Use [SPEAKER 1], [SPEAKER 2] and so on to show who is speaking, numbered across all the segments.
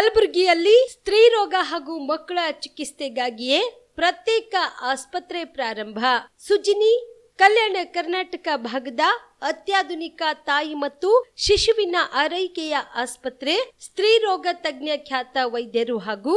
[SPEAKER 1] ಕಲಬುರಗಿಯಲ್ಲಿ ಸ್ತ್ರೀ ರೋಗ ಹಾಗೂ ಮಕ್ಕಳ ಚಿಕಿತ್ಸೆಗಾಗಿಯೇ ಪ್ರತ್ಯೇಕ ಆಸ್ಪತ್ರೆ ಪ್ರಾರಂಭ. ಸುಜಿನಿ ಕಲ್ಯಾಣ ಕರ್ನಾಟಕ ಭಾಗದ ಅತ್ಯಾಧುನಿಕ ತಾಯಿ ಮತ್ತು ಶಿಶುವಿನ ಆರೈಕೆಯ ಆಸ್ಪತ್ರೆ. ಸ್ತ್ರೀ ರೋಗ ತಜ್ಞ ಖ್ಯಾತ ವೈದ್ಯರು ಹಾಗೂ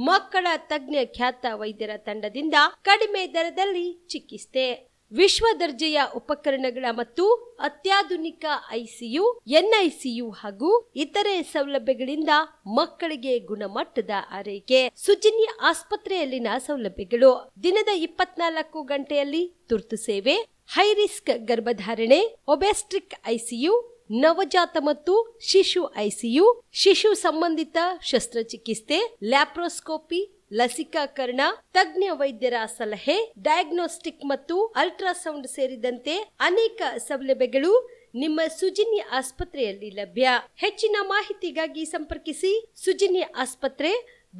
[SPEAKER 1] ಮಕ್ಕಳ ತಜ್ಞ ಖ್ಯಾತ ವೈದ್ಯರ ತಂಡದಿಂದ ಕಡಿಮೆ ದರದಲ್ಲಿ ಚಿಕಿತ್ಸೆ, ವಿಶ್ವ ದರ್ಜೆಯ ಉಪಕರಣಗಳ ಮತ್ತು ಅತ್ಯಾಧುನಿಕ ಐಸಿಯು, ಎನ್ಐಸಿಯು ಹಾಗೂ ಇತರೆ ಸೌಲಭ್ಯಗಳಿಂದ ಮಕ್ಕಳಿಗೆ ಗುಣಮಟ್ಟದ ಆರೈಕೆ. ಸುಜಿನಿ ಆಸ್ಪತ್ರೆಯಲ್ಲಿನ ಸೌಲಭ್ಯಗಳು: ದಿನದ 24 ಗಂಟೆಯಲ್ಲಿ ತುರ್ತು ಸೇವೆ, ಹೈ ರಿಸ್ಕ್ ಗರ್ಭಧಾರಣೆ, ಒಬೆಸ್ಟ್ರಿಕ್ ಐಸಿಯು, ನವಜಾತ ಮತ್ತು ಶಿಶು ಐಸಿಯು, ಶಿಶು ಸಂಬಂಧಿತ ಶಸ್ತ್ರಚಿಕಿತ್ಸೆ, ಲ್ಯಾಪ್ರೋಸ್ಕೋಪಿ, ಲಸಿಕಾಕರಣ, ತಜ್ಞ ವೈದ್ಯರ ಸಲಹೆ, ಡಯಾಗ್ನೋಸ್ಟಿಕ್ ಮತ್ತು ಅಲ್ಟ್ರಾಸೌಂಡ್ ಸೇರಿದಂತೆ ಅನೇಕ ಸೌಲಭ್ಯಗಳು ನಿಮ್ಮ ಸುಜಿನಿ ಆಸ್ಪತ್ರೆಯಲ್ಲಿ ಲಭ್ಯ. ಹೆಚ್ಚಿನ ಮಾಹಿತಿಗಾಗಿ ಸಂಪರ್ಕಿಸಿ ಸುಜಿನಿ ಆಸ್ಪತ್ರೆ,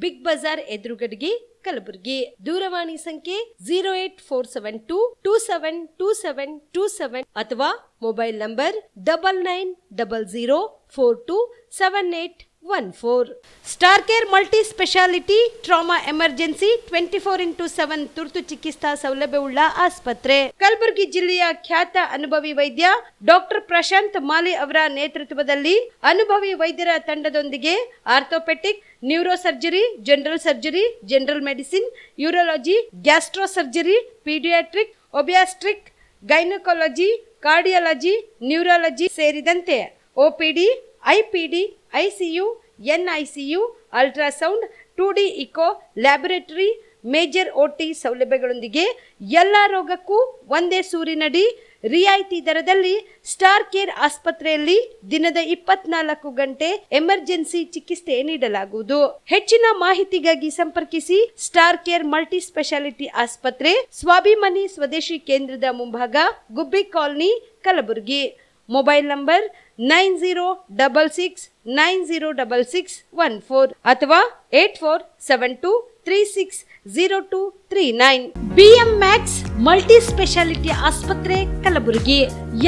[SPEAKER 1] ಬಿಗ್ ಬಜಾರ್ ಎದುರುಗಡೆಗೆ, ಕಲಬುರಗಿ. ದೂರವಾಣಿ ಸಂಖ್ಯೆ 08472 272727 ಅಥವಾ mobile number 9900427814. Star care multi speciality trauma emergency 24x7 ತುರ್ತು ಚಿಕಿತ್ಸಾ ಸೌಲಭ್ಯವುಳ್ಳ ಆಸ್ಪತ್ರೆ. ಕಲಬುರಗಿ ಜಿಲ್ಲೆಯ ಖ್ಯಾತ ಅನುಭವಿ ವೈದ್ಯ ಡಾಕ್ಟರ್ ಪ್ರಶಾಂತ್ ಮಾಲಿ ಅವರ ನೇತೃತ್ವದಲ್ಲಿ ಅನುಭವಿ ವೈದ್ಯರ ತಂಡದೊಂದಿಗೆ orthopaedic, neuro surgery, general surgery, general medicine, urology, gastro surgery, paediatric, obstetric, gynaecology, cardiology, neurology ಸೇರಿದಂತೆ OPD, IPD, ICU, NICU, ultrasound, 2D echo, laboratory, major OT ಸೌಲಭ್ಯಗಳೊಂದಿಗೆ ಎಲ್ಲ ರೋಗಕ್ಕೂ ಒಂದೇ ಸೂರಿನಡಿ ರಿಯಾಯಿತಿ ದರದಲ್ಲಿ ಸ್ಟಾರ್ ಕೇರ್ ಆಸ್ಪತ್ರೆಯಲ್ಲಿ ದಿನದ 24 ಗಂಟೆ ಎಮರ್ಜೆನ್ಸಿ ಚಿಕಿತ್ಸೆ ನೀಡಲಾಗುವುದು. ಹೆಚ್ಚಿನ ಮಾಹಿತಿಗಾಗಿ ಸಂಪರ್ಕಿಸಿ ಸ್ಟಾರ್ ಕೇರ್ ಮಲ್ಟಿ ಸ್ಪೆಷಾಲಿಟಿ ಆಸ್ಪತ್ರೆ, ಸ್ವಾಭಿಮಾನಿ ಸ್ವದೇಶಿ ಕೇಂದ್ರದ ಮುಂಭಾಗ, ಗುಬ್ಬಿ ಕಾಲನಿ, ಕಲಬುರಗಿ. ಮೊಬೈಲ್ ನಂಬರ್ 9066906614 ಅಥವಾ 8472360239. BM Max ಮಲ್ಟಿ ಸ್ಪೆಷಾಲಿಟಿ ಆಸ್ಪತ್ರೆ, ಕಲಬುರಗಿ.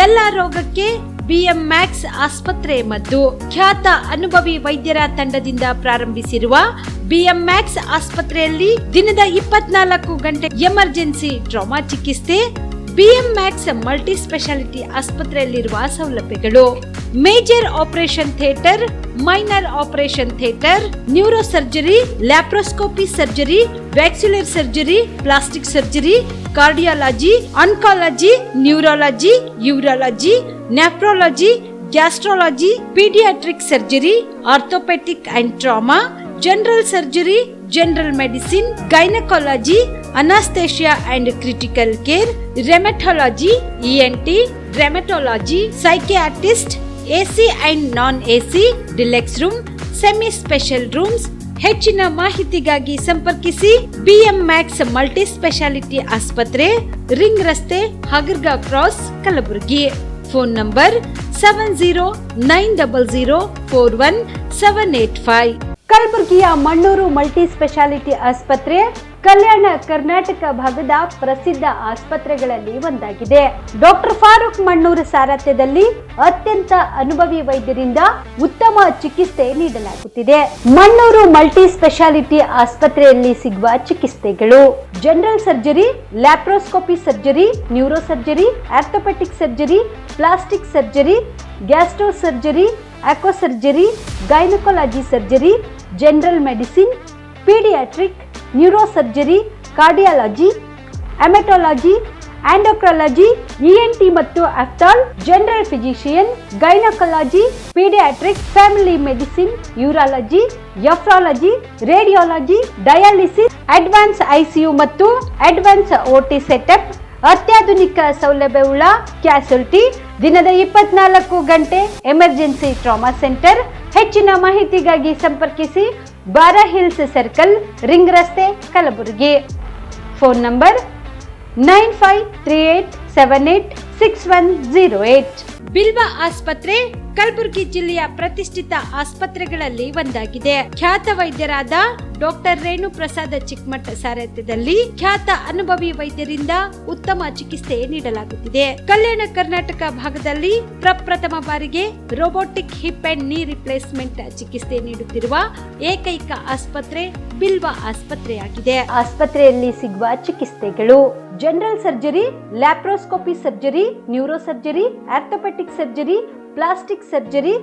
[SPEAKER 1] ಎಲ್ಲ ರೋಗಕ್ಕೆ BM Max ಆಸ್ಪತ್ರೆ ಮದ್ದು. ಖ್ಯಾತ ಅನುಭವಿ ವೈದ್ಯರ ತಂಡದಿಂದ ಪ್ರಾರಂಭಿಸಿರುವ BM Max ಆಸ್ಪತ್ರೆಯಲ್ಲಿ ದಿನದ 24 ಗಂಟೆ ಎಮರ್ಜೆನ್ಸಿ ಟ್ರಾಮಾ ಚಿಕಿತ್ಸೆ. BM Max ಮಲ್ಟಿ ಸ್ಪೆಷಾಲಿಟಿ ಆಸ್ಪತ್ರೆಯಲ್ಲಿರುವ ಸೌಲಭ್ಯಗಳು: major operation theatre, minor operation theatre, neuro surgery, laparoscopy surgery, ವ್ಯಾಕ್ಸ್ಯುಲರ್ surgery, plastic surgery, cardiology, oncology, neurology, urology, nephrology, gastrology, paediatric surgery, orthopaedic and trauma, general surgery, general medicine, gynaecology, anaesthesia and critical care, rheumatology, ENT, rheumatology, psychiatrist, AC and non AC, deluxe room, semi special rooms. ಹೆಚ್ಚಿನ ಮಾಹಿತಿಗಾಗಿ ಸಂಪರ್ಕಿಸಿ BM Max multi speciality ಆಸ್ಪತ್ರೆ, ring ರಸ್ತೆ, ಹಗರ್ಗಾ cross, Kalaburagi. Phone number 7090041785. ಕಲಬುರಗಿಯ Mannur multi speciality ಆಸ್ಪತ್ರೆ ಕಲ್ಯಾಣ ಕರ್ನಾಟಕ ಭಾಗದ ಪ್ರಸಿದ್ಧ ಆಸ್ಪತ್ರೆಗಳಲ್ಲಿ ಒಂದಾಗಿದೆ. ಡಾಕ್ಟರ್ ಫಾರೂಕ್ ಮಣ್ಣೂರು ಸಾರಥ್ಯದಲ್ಲಿ ಅತ್ಯಂತ ಅನುಭವಿ ವೈದ್ಯರಿಂದ ಉತ್ತಮ ಚಿಕಿತ್ಸೆ ನೀಡಲಾಗುತ್ತಿದೆ. ಮಣ್ಣೂರು ಮಲ್ಟಿ ಸ್ಪೆಷಾಲಿಟಿ ಆಸ್ಪತ್ರೆಯಲ್ಲಿ ಸಿಗುವ ಚಿಕಿತ್ಸೆಗಳು: general surgery, laparoscopy surgery, neuro surgery, orthopaedic surgery, plastic surgery, gastro surgery, onco surgery, gynaecology surgery, general medicine, paediatric, neuro surgery, cardiology, haematology, endocrinology, ENT ಮತ್ತು ophthal, general physician, gynaecology, paediatric, family medicine, urology, nephrology, radiology, dialysis, advance ICU ಮತ್ತು advance OT setup. ಅತ್ಯಾಧುನಿಕ ಸೌಲಭ್ಯವುಳ್ಳ ಕ್ಯಾಸುಲಿಟಿ, ದಿನದ 24 ಗಂಟೆ emergency trauma centre. ಹೆಚ್ಚಿನ ಮಾಹಿತಿಗಾಗಿ ಸಂಪರ್ಕಿಸಿ ಬಾರಾ hills circle, ring ರಸ್ತೆ, ಕಲಬುರಗಿ. Phone number 9538786108. ಬಿಲ್ವಾ ಆಸ್ಪತ್ರೆ ಕಲಬುರಗಿ ಜಿಲ್ಲೆಯ ಪ್ರತಿಷ್ಠಿತ ಆಸ್ಪತ್ರೆಗಳಲ್ಲಿ ಒಂದಾಗಿದೆ. ಖ್ಯಾತ ವೈದ್ಯರಾದ ಡಾಕ್ಟರ್ ರೇಣು ಪ್ರಸಾದ್ ಚಿಕ್ಕಮಠ್ ಸಾರಥ್ಯದಲ್ಲಿ ಖ್ಯಾತ ಅನುಭವಿ ವೈದ್ಯರಿಂದ ಉತ್ತಮ ಚಿಕಿತ್ಸೆ ನೀಡಲಾಗುತ್ತಿದೆ. ಕಲ್ಯಾಣ ಕರ್ನಾಟಕ ಭಾಗದಲ್ಲಿ ಪ್ರಪ್ರಥಮ ಬಾರಿಗೆ robotic hip and knee replacement ಚಿಕಿತ್ಸೆ ನೀಡುತ್ತಿರುವ ಏಕೈಕ ಆಸ್ಪತ್ರೆ ಬಿಲ್ವಾ ಆಸ್ಪತ್ರೆಯಾಗಿದೆ. ಆಸ್ಪತ್ರೆಯಲ್ಲಿ ಸಿಗುವ ಚಿಕಿತ್ಸೆಗಳು: general surgery, laparoscopy surgery, neuro surgery, orthopaedic surgery, plastic surgery,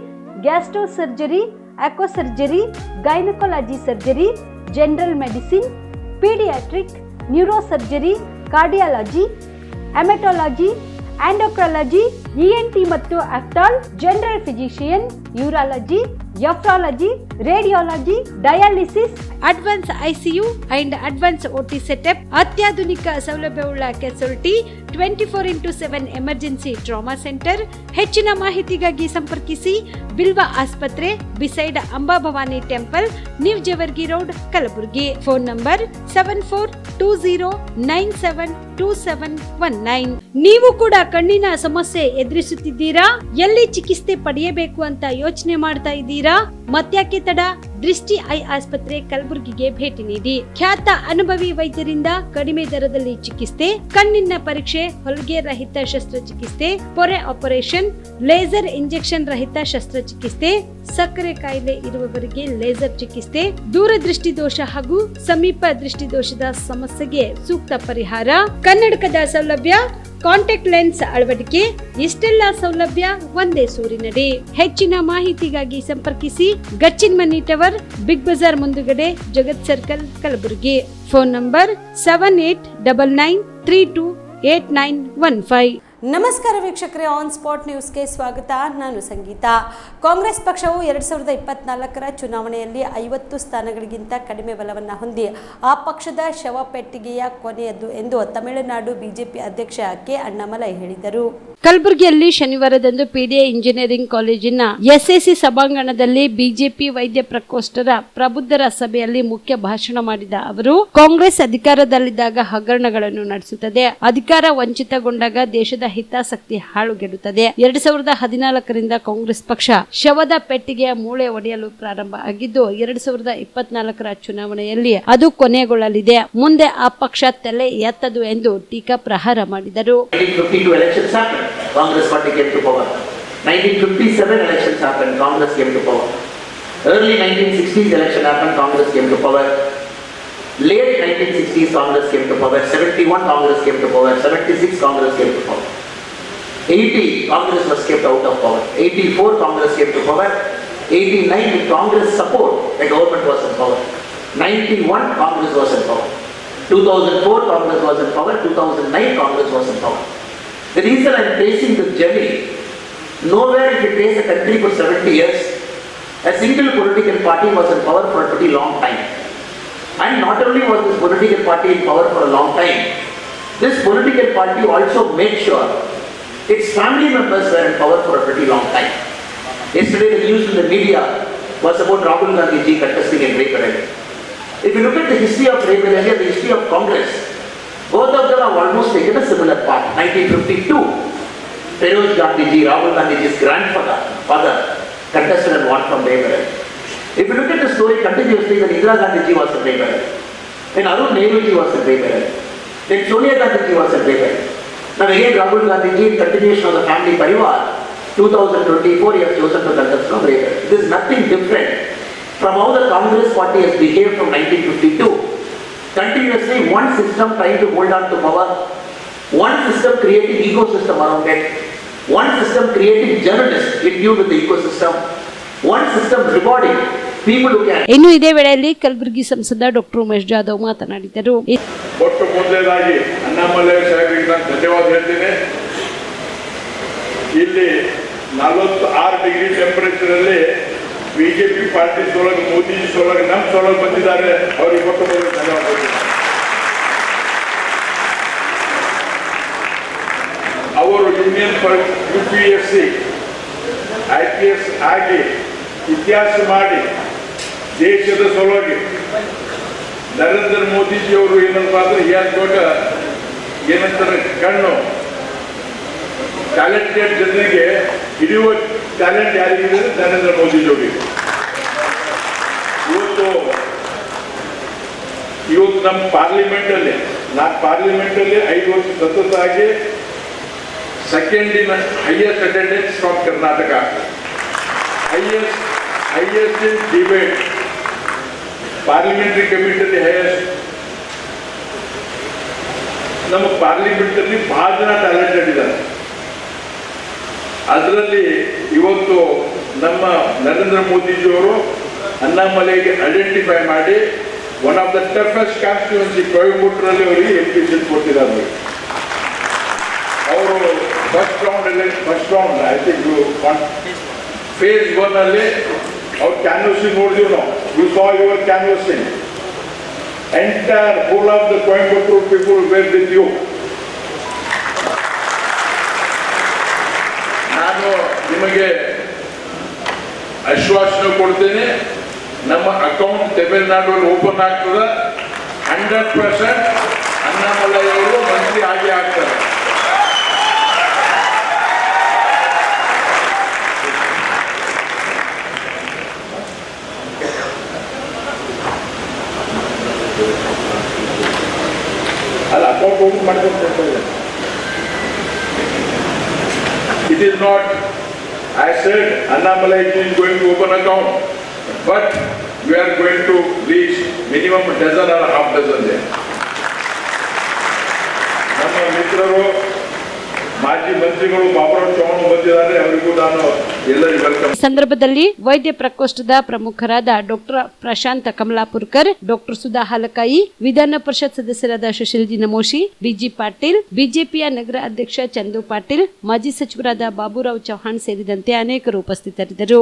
[SPEAKER 1] gastro surgery, onco surgery, gynaecology surgery, general medicine, paediatric, neuro surgery, cardiology, haematology, endocrinology, ENT ಮತ್ತು ophthal, general physician, urology, nephrology, radiology, dialysis, advance ICU and advance OT setup, ಅತ್ಯಾಧುನಿಕ ಸೌಲಭ್ಯವುಳ್ಳ casualty, 24x7 emergency trauma centre. ಹೆಚ್ಚಿನ ಮಾಹಿತಿಗಾಗಿ ಸಂಪರ್ಕಿಸಿ ಬಿಲ್ವಾ ಆಸ್ಪತ್ರೆ, beside Amba Bhavani temple, new Jevargi road, Kalaburagi. Phone number 7420972719. ನೀವು ಕೂಡ ಕಣ್ಣಿನ ಸಮಸ್ಯೆ ಎದುರಿಸುತ್ತಿದ್ದೀರಾ? ಎಲ್ಲಿ ಚಿಕಿತ್ಸೆ ಪಡೆಯಬೇಕು ಅಂತ ಯೋಚನೆ ಮಾಡ್ತಾ ಇದ್ದೀರಾ? ಮತ್ಯಾಕೆ ತಡ? ದೃಷ್ಟಿ ಐ ಆಸ್ಪತ್ರೆ ಕಲಬುರಗಿಗೆ ಭೇಟಿ ನೀಡಿ. ಖ್ಯಾತ ಅನುಭವಿ ವೈದ್ಯರಿಂದ ಕಡಿಮೆ ದರದಲ್ಲಿ ಚಿಕಿತ್ಸೆ, ಕಣ್ಣಿನ ಪರೀಕ್ಷೆ, ಹೊಲಿಗೆ ರಹಿತ ಶಸ್ತ್ರಚಿಕಿತ್ಸೆ, ಪೊರೆ ಆಪರೇಷನ್, ಲೇಸರ್ ಇಂಜೆಕ್ಷನ್ ರಹಿತ ಶಸ್ತ್ರಚಿಕಿತ್ಸೆ, ಸಕ್ಕರೆ ಕಾಯಿಲೆ ಇರುವವರಿಗೆ ಲೇಸರ್ ಚಿಕಿತ್ಸೆ, ದೂರದೃಷ್ಟಿ ದೋಷ ಹಾಗೂ ಸಮೀಪ ದೃಷ್ಟಿ ದೋಷದ ಸಮಸ್ಯೆಗೆ ಸೂಕ್ತ ಪರಿಹಾರ, ಕನ್ನಡಕದ ಸೌಲಭ್ಯ, ಕಾಂಟ್ಯಾಕ್ಟ್ ಲೆನ್ಸ್ ಅಳವಡಿಕೆ, ಇಷ್ಟೆಲ್ಲ ಸೌಲಭ್ಯ ಒಂದೇ ಸೂರಿನಡಿ. ಹೆಚ್ಚಿನ ಮಾಹಿತಿಗಾಗಿ ಸಂಪರ್ಕಿಸಿ Gachchin Mani tower, Big Bazaar ಮುಂದುಗಡೆ, Jagat circle, Kalaburagi. Phone number 7899328915.
[SPEAKER 2] ನಮಸ್ಕಾರ ವೀಕ್ಷಕರೇ, ಆನ್ ಸ್ಪಾಟ್ ನ್ಯೂಸ್ಗೆ ಸ್ವಾಗತ. ನಾನು ಸಂಗೀತಾ. ಕಾಂಗ್ರೆಸ್ ಪಕ್ಷವು 2024ರ ಚುನಾವಣೆಯಲ್ಲಿ 50 ಸ್ಥಾನಗಳಿಗಿಂತ ಕಡಿಮೆ ಬಲವನ್ನು ಹೊಂದಿ ಆ ಪಕ್ಷದ ಶವಪೆಟ್ಟಿಗೆಯ ಕೊನೆಯದ್ದು ಎಂದು ತಮಿಳುನಾಡು ಬಿಜೆಪಿ ಅಧ್ಯಕ್ಷ ಕೆ ಅಣ್ಣಾಮಲೈ ಹೇಳಿದರು.
[SPEAKER 1] ಕಲಬುರಗಿಯಲ್ಲಿ ಶನಿವಾರದಂದು PDI ಇಂಜಿನಿಯರಿಂಗ್ ಕಾಲೇಜಿನ SAC ಸಭಾಂಗಣದಲ್ಲಿ ಬಿಜೆಪಿ ವೈದ್ಯ ಪ್ರಕೋಷ್ಠರ ಪ್ರಬುದ್ಧರ ಸಭೆಯಲ್ಲಿ ಮುಖ್ಯ ಭಾಷಣ ಮಾಡಿದ ಅವರು, ಕಾಂಗ್ರೆಸ್ ಅಧಿಕಾರದಲ್ಲಿದ್ದಾಗ ಹಗರಣಗಳನ್ನು ನಡೆಸುತ್ತದೆ, ಅಧಿಕಾರ ವಂಚಿತಗೊಂಡಾಗ ದೇಶದ ಹಿತಾಸಕ್ತಿ ಹಾಳುಗೆಡುತ್ತದೆ. 2014ರಿಂದ ಕಾಂಗ್ರೆಸ್ ಪಕ್ಷ ಶವದ ಪೆಟ್ಟಿಗೆಯ ಮೂಳೆ ಒಡೆಯಲು ಪ್ರಾರಂಭ ಆಗಿದ್ದು 2024ರ ಚುನಾವಣೆಯಲ್ಲಿ ಅದು ಕೊನೆಗೊಳ್ಳಲಿದೆ. ಮುಂದೆ ಆ ಪಕ್ಷ ತಲೆ ಎತ್ತದು ಎಂದು ಟೀಕಾ ಪ್ರಹಾರ ಮಾಡಿದರು.
[SPEAKER 3] Congress party came to power. 1957 elections happened, Congress came to power. Early 1960s election happened, Congress came to power. Late 1960s Congress came to power. 71 Congress came to power. 76 Congress came to power. 80 Congress was kept out of power. 84 Congress came to power. 89 with Congress support the government was in power. 91 Congress was in power. 2004 Congress was in power. 2009 Congress was in power. The reason I am tracing this journey, nowhere if you trace a country for 70 years, a single political party was in power for a pretty long time. And not only was this political party in power for a long time, this political party also made sure its family members were in power for a pretty long time. Yesterday the news in the media was about Rahul Gandhi ji contesting in Raebareli. If you look at the history of Raebareli and the history of Congress, both of them have almost taken a similar path. 1952, Feroz Gandhi ji, Rahul Gandhi ji's grandfather, contested and won from Raebareli. If you look at the story continuously, then Indira Gandhi ji was in Raebareli, then Arun Nehru ji was in Raebareli, then Sonia Gandhi ji was in Raebareli. Now again Rahul Gandhi ji, in continuation of the family parivar, 2024 he has chosen to contest from Raebareli. This is nothing different from how the Congress party has behaved from 1952. Continuously one system trying to hold on to power, one system creating ecosystem around it, one system creating journalists imbued with the ecosystem, one system rewarding people who can.
[SPEAKER 1] ಇನ್ನು ಇದೇ ವೇಳೆಯಲ್ಲಿ ಕಲಬುರಗಿ ಸಂಸದ doctor Umesh Jadhav ಮಾತನಾಡಿದರು.
[SPEAKER 4] ಒಟ್ಟು ಮೊದಲನೇದಾಗಿ ಅಣ್ಣಾಮಲೈ ಸಾಹೇಬರಿಗೆ ನಾನು ಧನ್ಯವಾದ ಹೇಳ್ತೀನಿ. ಇಲ್ಲಿ 46 ಡಿಗ್ರಿ ಟೆಂಪರೇಚರ್ ಅಲ್ಲಿ ಬಿಜೆಪಿ ಪಾರ್ಟಿ ಸೋಲಾಗ, ಮೋದಿಜಿ ಸೋಲಾಗ, ನಮ್ಮ ಸೋಲಾಗ ಬಂದಿದ್ದಾರೆ. ಅವರಿಗೆ ಕೊಟ್ಟು ಧನ್ಯವಾದ. ಅವರು ಯೂನಿಯನ್ UPSC IPS ಆಗಿ ಇತಿಹಾಸ ಮಾಡಿ ದೇಶದ ಸಲುವಾಗಿ ನರೇಂದ್ರ ಮೋದಿಜಿಯವರು ಏನಂತ ಅಂದ್ರೆ ಏನಂತಾರೆ ಕಣ್ಣು ಟ್ಯಾಲೆಂಟೆಡ್ ಜನರಿಗೆ ಹಿಡಿಯುವ ಟ್ಯಾಲೆಂಟ್ ಯಾರಿಗಿದೆ? ನರೇಂದ್ರ ಮೋದಿಜಿಯವರಿಗೆ. ಇವತ್ತು ಇವತ್ತು ನಮ್ಮ ಪಾರ್ಲಿಮೆಂಟಲ್ಲಿ 5 ವರ್ಷ ಸತತವಾಗಿ second in highest attendance from Karnataka, highest in debate, parliamentary ಕಮಿಟಿಯಲ್ಲಿ ಹೈಯೆಸ್ಟ್. ನಮ್ಮ ಪಾರ್ಲಿಮೆಂಟಲ್ಲಿ ಬಹಳ ಜನ ಟ್ಯಾಲೆಂಟೆಡ್ ಇದ್ದಾರೆ. ಅದರಲ್ಲಿ ಇವತ್ತು ನಮ್ಮ ನರೇಂದ್ರ ಮೋದಿಜಿಯವರು ಅಣ್ಣಾಮಲೈಗೆ ಐಡೆಂಟಿಫೈ ಮಾಡಿ one of the toughest constituency ಕೊಯಂಬತ್ತೂರಲ್ಲಿ ಅವರಿಗೆ MP ಸೀಟ್ ಕೊಟ್ಟಿದ್ದಾರೆ. ಅವರು first round I think phase 1 ಅಲ್ಲಿ ಅವ್ರ ಕ್ಯಾನ್ವಸಿಂಗ್ ನೋಡಿದ್ವಿ ನಾವು. You saw your canvassing. Entire whole of the Coimbatore people were with you. ನಾನು ನಿಮಗೆ ಆಶ್ವಾಸನೆ ಕೊಡ್ತೇನೆ, ನಮ್ಮ ಅಕೌಂಟ್ ತಮಿಳುನಾಡಲ್ಲಿ ಓಪನ್ ಆಗ್ತದೆ. 100% ಅಣ್ಣಾಮಲೈ ಅವರು ಮಂತ್ರಿ ಆಗಿ ಆಗ್ತಾರೆ. ಅಲ್ಲ, ಅಕೌಂಟ್ ಓಪನ್ ಮಾಡ್ಕೊಂಡು it is not, I said Annamalai is going to open account, but we are going to reach minimum dozen or half dozen there. ನಮ್ಮ ಮಿತ್ರರು ಮಾಜಿ ಮಂತ್ರಿಗಳು ಬಾಬುರಾವ್ ಚೌಹಾಣ್ ಬಂದಿದ್ದಾರೆ, ಅವರಿಗೂ ನಾನು ಎಲ್ಲರಿಗೂ ವೆಲ್ಕಮ್.
[SPEAKER 1] ಈ ಸಂದರ್ಭದಲ್ಲಿ ವೈದ್ಯ ಪ್ರಕೋಷ್ಠದ ಪ್ರಮುಖರಾದ ಡಾಕ್ಟರ್ ಪ್ರಶಾಂತ್ ಕಮಲಾಪುರ್ಕರ್, ಡಾಕ್ಟರ್ ಸುಧಾ ಹಾಲಕಾಯಿ, ವಿಧಾನ ಪರಿಷತ್ ಸದಸ್ಯರಾದ ಸುಶೀಲ್ಜಿ ನಮೋಶಿ, ಬಿಜಿ ಪಾಟೀಲ್, ಬಿಜೆಪಿಯ ನಗರ ಅಧ್ಯಕ್ಷ ಚಂದು ಪಾಟೀಲ್, ಮಾಜಿ ಸಚಿವರಾದ ಬಾಬುರಾವ್ ಚೌಹಾಣ್ ಸೇರಿದಂತೆ ಅನೇಕರು ಉಪಸ್ಥಿತರಿದ್ದರು.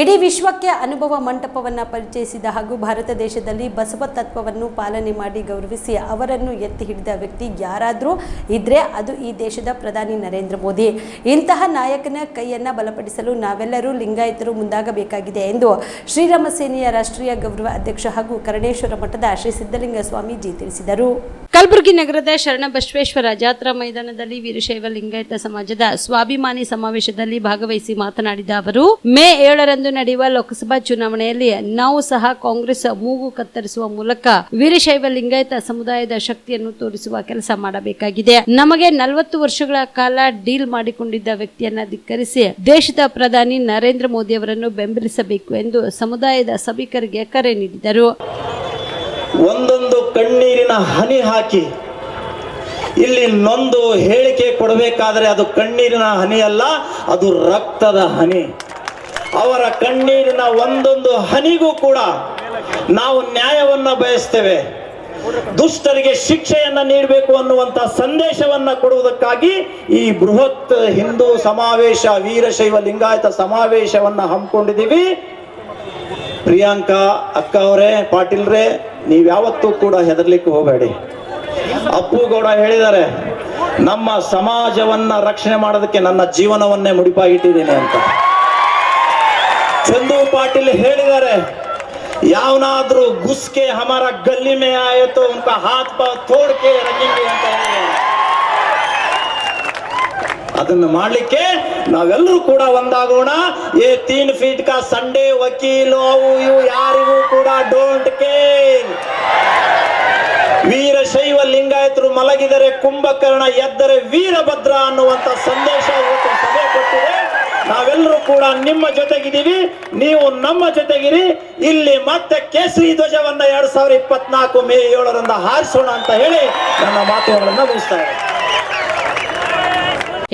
[SPEAKER 2] ಇಡೀ ವಿಶ್ವಕ್ಕೆ ಅನುಭವ ಮಂಟಪವನ್ನು ಪರಿಚಯಿಸಿದ ಹಾಗೂ ಭಾರತ ದೇಶದಲ್ಲಿ ಬಸವ ತತ್ವವನ್ನು ಪಾಲನೆ ಮಾಡಿ ಗೌರವಿಸಿ ಅವರನ್ನು ಎತ್ತಿ ಹಿಡಿದ ವ್ಯಕ್ತಿ ಯಾರಾದರೂ ಇದ್ರೆ ಅದು ಈ ದೇಶದ ಪ್ರಧಾನಿ ನರೇಂದ್ರ ಮೋದಿ. ಇಂತಹ ನಾಯಕನ ಕೈಯನ್ನ ಬಲಪಡಿಸಲು ನಾವೆಲ್ಲರೂ ಲಿಂಗಾಯತರು ಮುಂದಾಗಬೇಕಾಗಿದೆ ಎಂದು ಶ್ರೀರಾಮ ಸೇನೆಯ ರಾಷ್ಟ್ರೀಯ ಗೌರವ ಅಧ್ಯಕ್ಷ ಹಾಗೂ ಕರ್ಣೇಶ್ವರ ಮಠದ ಶ್ರೀ ಸಿದ್ದಲಿಂಗ ಸ್ವಾಮೀಜಿ ತಿಳಿಸಿದರು.
[SPEAKER 1] ಕಲಬುರಗಿ ನಗರದ ಶರಣಬಸವೇಶ್ವರ ಜಾತ್ರಾ ಮೈದಾನದಲ್ಲಿ ವೀರಶೈವ ಲಿಂಗಾಯತ ಸಮಾಜದ ಸ್ವಾಭಿಮಾನಿ ಸಮಾವೇಶದಲ್ಲಿ ಭಾಗವಹಿಸಿ ಮಾತನಾಡಿದ ಅವರು, ಮೇ 7ರಂದು ನಡೆಯುವ ಲೋಕಸಭಾ ಚುನಾವಣೆಯಲ್ಲಿ ನಾವು ಸಹ ಕಾಂಗ್ರೆಸ್ ಮೂಗು ಕತ್ತರಿಸುವ ಮೂಲಕ ವೀರಶೈವ ಲಿಂಗಾಯತ ಸಮುದಾಯದ ಶಕ್ತಿಯನ್ನು ತೋರಿಸುವ ಕೆಲಸ ಮಾಡಬೇಕಾಗಿದೆ. ನಮಗೆ 40 ವರ್ಷಗಳ ಕಾಲ ಡೀಲ್ ಮಾಡಿಕೊಂಡಿದ್ದ ವ್ಯಕ್ತಿಯನ್ನ ಧಿಕ್ಕರಿಸಿ ದೇಶದ ಪ್ರಧಾನಿ ನರೇಂದ್ರ ಮೋದಿ ಅವರನ್ನು ಬೆಂಬಲಿಸಬೇಕು ಎಂದು ಸಮುದಾಯದ ಸಭಿಕರಿಗೆ ಕರೆ ನೀಡಿದರು.
[SPEAKER 5] ಒಂದೊಂದು ಕಣ್ಣೀರಿನ ಹನಿ ಹಾಕಿ ಇಲ್ಲಿ ನೊಂದು ಹೇಳಿಕೆ ಕೊಡಬೇಕಾದ್ರೆ ಅದು ಕಣ್ಣೀರಿನ ಹನಿ ಅಲ್ಲ, ಅದು ರಕ್ತದ ಹನಿ. ಅವರ ಕಣ್ಣೀರಿನ ಒಂದೊಂದು ಹನಿಗೂ ಕೂಡ ನಾವು ನ್ಯಾಯವನ್ನ ಬಯಸ್ತೇವೆ. ದುಷ್ಟರಿಗೆ ಶಿಕ್ಷೆಯನ್ನ ನೀಡಬೇಕು ಅನ್ನುವಂತ ಸಂದೇಶವನ್ನ ಕೊಡುವುದಕ್ಕಾಗಿ ಈ ಬೃಹತ್ ಹಿಂದೂ ಸಮಾವೇಶ, ವೀರಶೈವ ಲಿಂಗಾಯತ ಸಮಾವೇಶವನ್ನ ಹಮ್ಮಿಕೊಂಡಿದ್ದೀವಿ. ಪ್ರಿಯಾಂಕಾ ಅಕ್ಕ ಅವರೇ, ಪಾಟೀಲ್ರೇ, ನೀವ್ಯಾವತ್ತೂ ಕೂಡ ಹೆದರ್ಲಿಕ್ಕೆ ಹೋಗಬೇಡಿ. ಅಪ್ಪು ಗೌಡ ಹೇಳಿದ್ದಾರೆ, ನಮ್ಮ ಸಮಾಜವನ್ನ ರಕ್ಷಣೆ ಮಾಡೋದಕ್ಕೆ ನನ್ನ ಜೀವನವನ್ನೇ ಮುಡಿಪಾಗಿಟ್ಟಿದ್ದೀನಿ ಅಂತ. ಚಂದು ಪಾಟೀಲ್ ಹೇಳಿದ್ದಾರೆ, ಯಾವನಾದ್ರೂ ಗುಸ್ಕೆ ಹಮಾರ ಗಲ್ಲಿ ಮೇ ಆಯಿತು ಉನ್ಕ ಹಾತ್ ಪಾವ್ ತೋಡ್ಕೆ ರಂಗೇಂಗೆ ಅಂತ ಹೇಳಿದ್ದಾರೆ. ಅದನ್ನು ಮಾಡ್ಲಿಕ್ಕೆ ನಾವೆಲ್ಲರೂ ಕೂಡ ಒಂದಾಗೋಣ. 3 ಫೀಟ್ ಕಾ ಸಂಡೇ ವಕೀಲು ಅವು ಇವು ಯಾರಿಗೂ ಕೂಡ ಡೋಂಟ್ ಕೇರ್. ವೀರಶೈವ ಲಿಂಗಾಯತರು ಮಲಗಿದರೆ ಕುಂಭಕರ್ಣ, ಎದ್ದರೆ ವೀರಭದ್ರ ಅನ್ನುವಂತ ಸಂದೇಶ ಇವತ್ತು ಸಭೆ ಕೊಟ್ಟಿದೆ. ನಾವೆಲ್ಲರೂ ಕೂಡ ನಿಮ್ಮ ಜೊತೆಗಿದ್ದೀವಿ, ನೀವು ನಮ್ಮ ಜೊತೆಗಿರಿ. ಇಲ್ಲಿ ಮತ್ತೆ ಕೇಸರಿ ಧ್ವಜವನ್ನ 2024 ಮೇ 7ರಂದು ಹಾರಿಸೋಣ ಅಂತ ಹೇಳಿ ನನ್ನ ಮಾತುಗಳನ್ನ ಮುಗಿಸ್ತಾ ಇದ್ದೇನೆ.